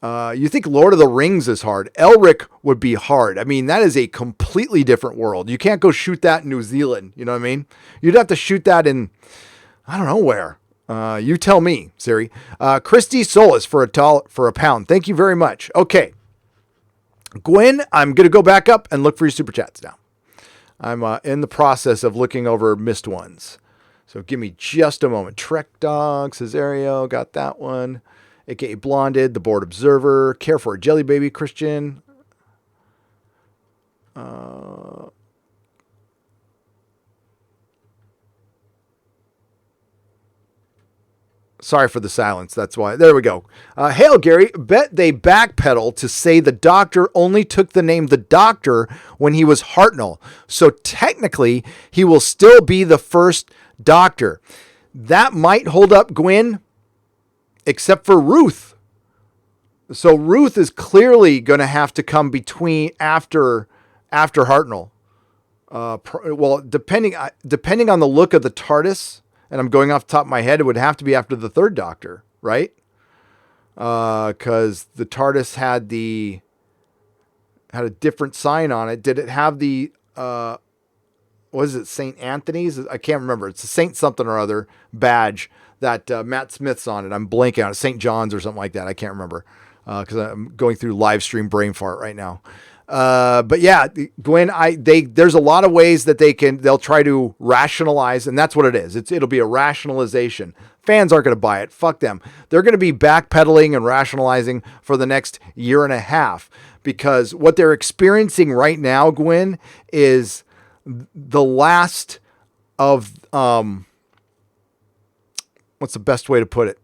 You think Lord of the Rings is hard? Elric would be hard. I mean, that is a completely different world. You can't go shoot that in New Zealand. You know what I mean? You'd have to shoot that in, I don't know where. You tell me, Siri. Christy Solis for a pound. Thank you very much. Okay, Gwen, I'm gonna go back up and look for your super chats now. I'm in the process of looking over missed ones. So give me just a moment. Trek Dog, Cesario, got that one. AKA Blonded, The Board Observer, Care for a Jelly Baby, Christian. Sorry for the silence. That's why. There we go. Hail, Gary. Bet they backpedal to say the Doctor only took the name the Doctor when he was Hartnell. So technically, he will still be the first Doctor. That might hold up, Gwen, except for Ruth. So Ruth is clearly going to have to come after Hartnell. Well, depending on the look of the TARDIS, and I'm going off the top of my head, it would have to be after the third Doctor, right? Because the TARDIS had a different sign on it. Did it have the what is it, St. Anthony's? I can't remember. It's a Saint something or other badge that Matt Smith's on it. I'm blanking on it. St. John's or something like that. I can't remember because I'm going through live stream brain fart right now. But yeah, Gwen, there's a lot of ways that they'll try to rationalize, and that's what it is. It'll be a rationalization. Fans aren't going to buy it. Fuck them. They're going to be backpedaling and rationalizing for the next year and a half because what they're experiencing right now, Gwen, is the last of, what's the best way to put it?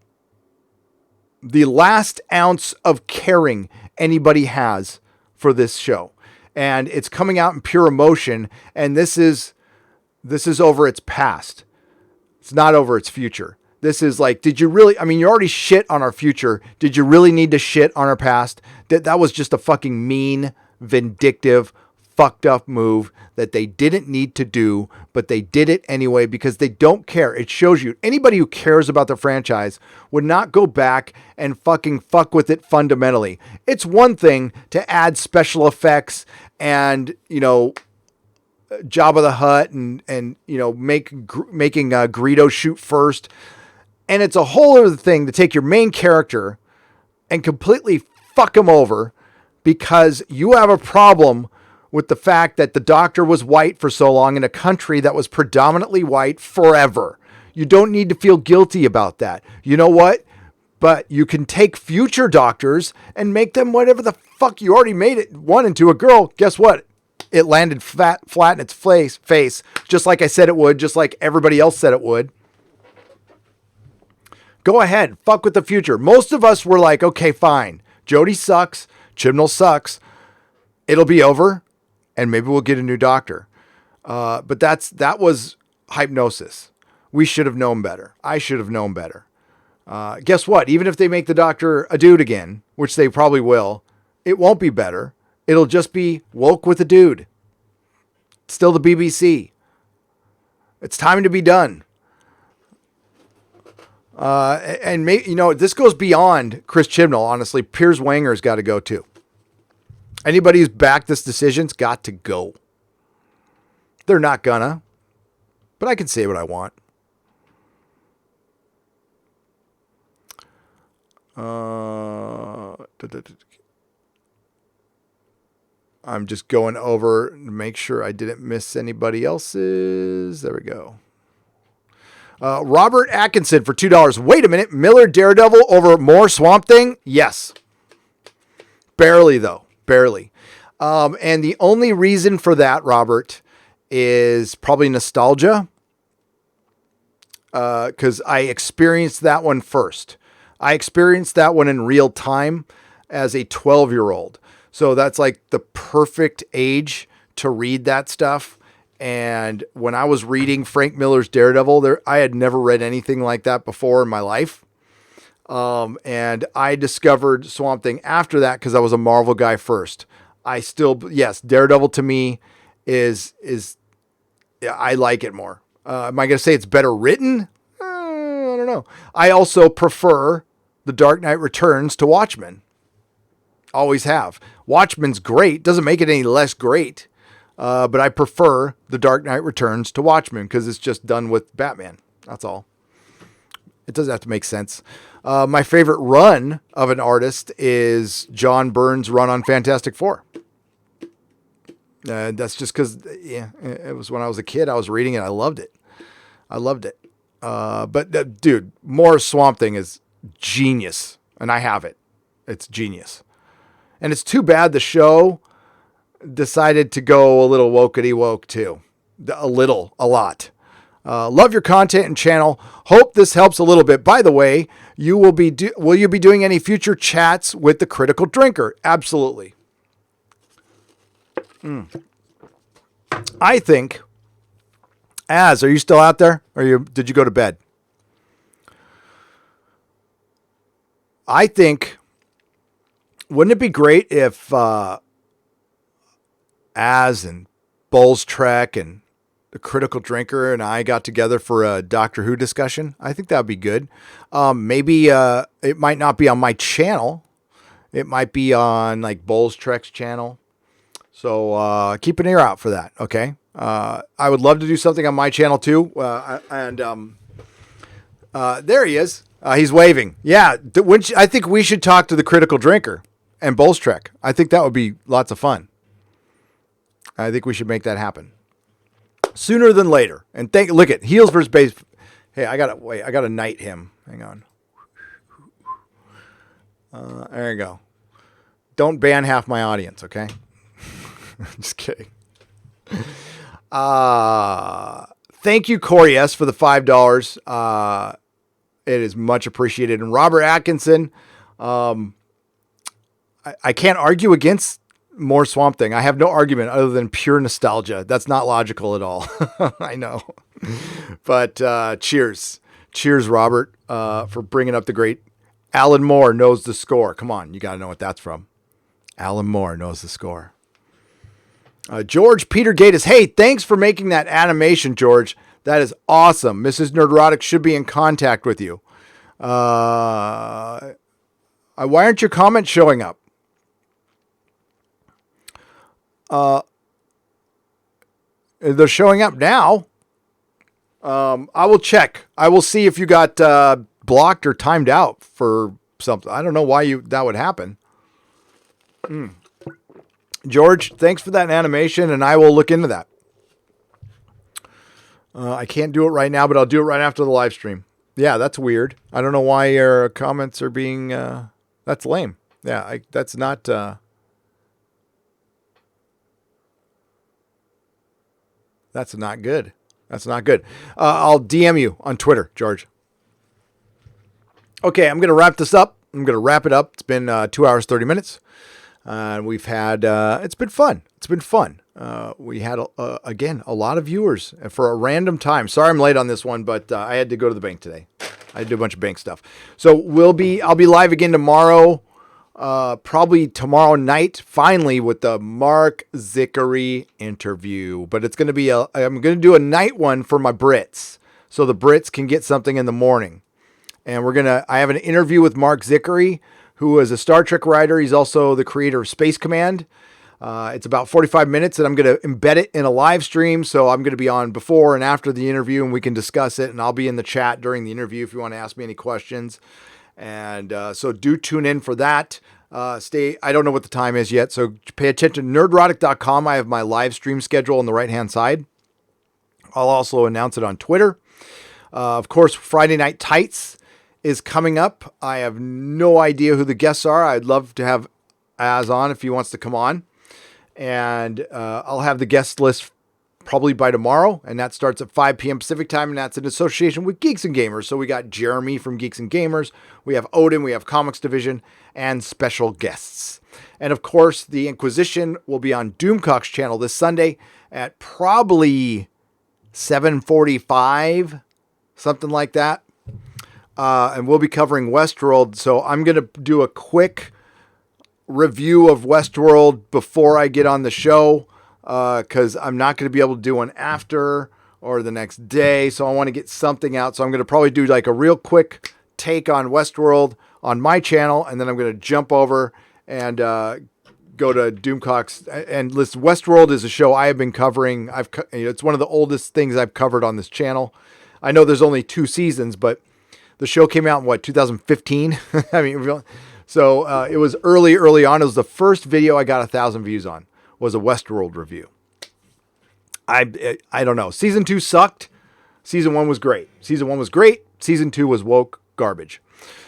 The last ounce of caring anybody has for this show, and it's coming out in pure emotion, and this is over its past. It's not over its future. This is like, did you really, I mean, you already shit on our future. Did you really need to shit on our past? That was just a fucking mean, vindictive, fucked up move that they didn't need to do, but they did it anyway because they don't care. It shows you anybody who cares about the franchise would not go back and fucking fuck with it fundamentally. It's one thing to add special effects and, you know, Jabba the Hutt and you know, making Greedo shoot first. And it's a whole other thing to take your main character and completely fuck him over because you have a problem with the fact that the Doctor was white for so long in a country that was predominantly white forever. You don't need to feel guilty about that. You know what? But you can take future Doctors and make them whatever the fuck. You already made it one into a girl. Guess what? It landed flat in its face, just like I said it would, just like everybody else said it would. Go ahead. Fuck with the future. Most of us were like, okay, fine. Jodie sucks. Chibnall sucks. It'll be over. And maybe we'll get a new Doctor. But that was hypnosis. We should have known better. I should have known better. Guess what? Even if they make the Doctor a dude again, which they probably will, it won't be better. It'll just be woke with a dude. Still the BBC. It's time to be done. And maybe, you know, this goes beyond Chris Chibnall, honestly. Piers Wanger's got to go too. Anybody who's backed this decision's got to go. They're not gonna, but I can say what I want. I'm just going over to make sure I didn't miss anybody else's. There we go. Robert Atkinson for $2. Wait a minute. Miller Daredevil over more Swamp Thing? Yes. Barely, though. Barely. And the only reason for that, Robert, is probably nostalgia. because I experienced that one first. I experienced that one in real time as a 12-year-old. So that's like the perfect age to read that stuff. And when I was reading Frank Miller's Daredevil, I had never read anything like that before in my life. And I discovered Swamp Thing after that because I was a Marvel guy first. Yes, Daredevil to me is I like it more. Am I going to say it's better written? I don't know. I also prefer The Dark Knight Returns to Watchmen. Always have. Watchmen's great. Doesn't make it any less great. But I prefer The Dark Knight Returns to Watchmen because it's just done with Batman. That's all. It doesn't have to make sense. My favorite run of an artist is John Byrne's run on Fantastic Four. That's just because, it was when I was a kid. I was reading it. I loved it. But dude, more Swamp Thing is genius. And I have it. It's genius. And it's too bad the show decided to go a little wokety woke too. A lot. Love your content and channel. Hope this helps a little bit. By the way, will you be doing any future chats with the Critical Drinker? Absolutely. I think, are you still out there? Or did you go to bed? I think, wouldn't it be great if and Bulls Trek and the Critical Drinker and I got together for a Doctor Who discussion? I think that would be good. Maybe it might not be on my channel. It might be on like Bulls Trek's channel. So keep an ear out for that, okay? I would love to do something on my channel too. There he is. He's waving. Yeah, I think we should talk to the Critical Drinker and Bulls Trek. I think that would be lots of fun. I think we should make that happen sooner than later. And look at Heels versus Base. Hey, I gotta knight him. Hang on. There you go. Don't ban half my audience, okay? Just kidding. Thank you, Corey S, for the $5. It is much appreciated. And Robert Atkinson, I can't argue against more Swamp Thing. I have no argument other than pure nostalgia. That's not logical at all. I know. But cheers. Cheers, Robert, for bringing up the great Alan Moore Knows the Score. Come on, you got to know what that's from. Alan Moore Knows the Score. George Peter Gatus. Hey, thanks for making that animation, George. That is awesome. Mrs. Nerdrotic should be in contact with you. Why aren't your comments showing up? They're showing up now. I will check. I will see if you got blocked or timed out for something. I don't know why that would happen. George, thanks for that animation, and I will look into that. I can't do it right now, but I'll do it right after the live stream. Yeah, that's weird. I don't know why your comments are being... that's lame. Yeah, that's not... That's not good. That's not good. I'll DM you on Twitter, George. Okay, I'm going to wrap this up. I'm going to wrap it up. It's been 2 hours, 30 minutes. We've had, it's been fun. It's been fun. We had, again, a lot of viewers for a random time. Sorry I'm late on this one, but I had to go to the bank today. I had to do a bunch of bank stuff. So I'll be live again tomorrow, probably tomorrow night, finally, with the Mark Zickery interview. But it's going to be I'm going to do a night one for my Brits, so the Brits can get something in the morning. And I have an interview with Mark Zickery, who is a Star Trek writer. He's also the creator of Space Command. It's about 45 minutes, and I'm going to embed it in a live stream. So I'm going to be on before and after the interview, and we can discuss it. And I'll be in the chat during the interview if you want to ask me any questions. And so do tune in for that. I don't know what the time is yet, so pay attention. Nerdrotic.com. I have my live stream schedule on the right-hand side. I'll also announce it on Twitter. Of course, Friday Night Tights is coming up. I have no idea who the guests are. I'd love to have Az on if he wants to come on. And I'll have the guest list probably by tomorrow, and that starts at 5 p.m. Pacific time, and that's in association with Geeks and Gamers. So we got Jeremy from Geeks and Gamers, we have Odin, we have Comics Division, and special guests. And of course, the Inquisition will be on Doomcock's channel this Sunday at probably 7:45, something like that. And we'll be covering Westworld. So I'm going to do a quick review of Westworld before I get on the show, because I'm not going to be able to do one after or the next day. So I want to get something out. So I'm going to probably do like a real quick take on Westworld on my channel, and then I'm going to jump over and go to Doomcock's. And listen, Westworld is a show I have been covering. It's one of the oldest things I've covered on this channel. I know there's only 2 seasons, but the show came out in 2015? I mean, so it was early on. It was the first video I got 1,000 views on, was a Westworld review. I don't know. Season 2 sucked. Season 1 was great. Season 2 was woke garbage.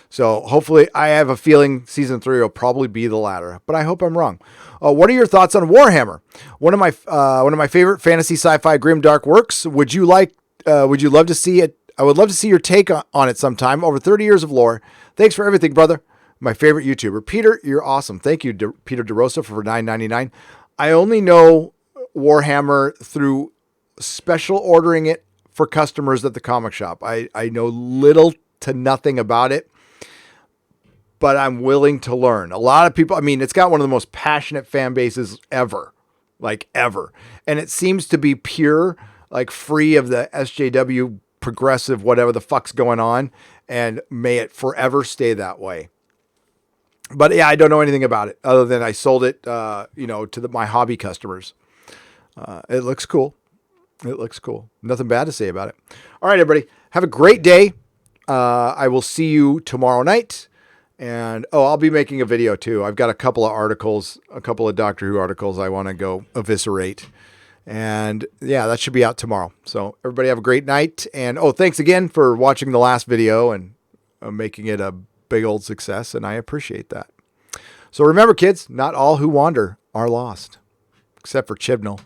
So hopefully, I have a feeling Season 3 will probably be the latter, but I hope I'm wrong. What are your thoughts on Warhammer? One of my favorite fantasy sci-fi grimdark works. Would you love to see it? I would love to see your take on it sometime. Over 30 years of lore. Thanks for everything, brother. My favorite YouTuber. Peter, you're awesome. Thank you, Peter DeRosa, for $9.99. I only know Warhammer through special ordering it for customers at the comic shop. I know little to nothing about it, but I'm willing to learn. A lot of people, I mean, it's got one of the most passionate fan bases ever. And it seems to be pure, like free of the SJW progressive, whatever the fuck's going on, and may it forever stay that way. But yeah, I don't know anything about it other than I sold it, to my hobby customers. It looks cool. Nothing bad to say about it. All right, everybody, have a great day. I will see you tomorrow night. And I'll be making a video too. I've got a couple of Doctor Who articles I want to go eviscerate. And yeah, that should be out tomorrow. So everybody have a great night. And thanks again for watching the last video and making it a big old success. And I appreciate that. So remember, kids, not all who wander are lost, except for Chibnall.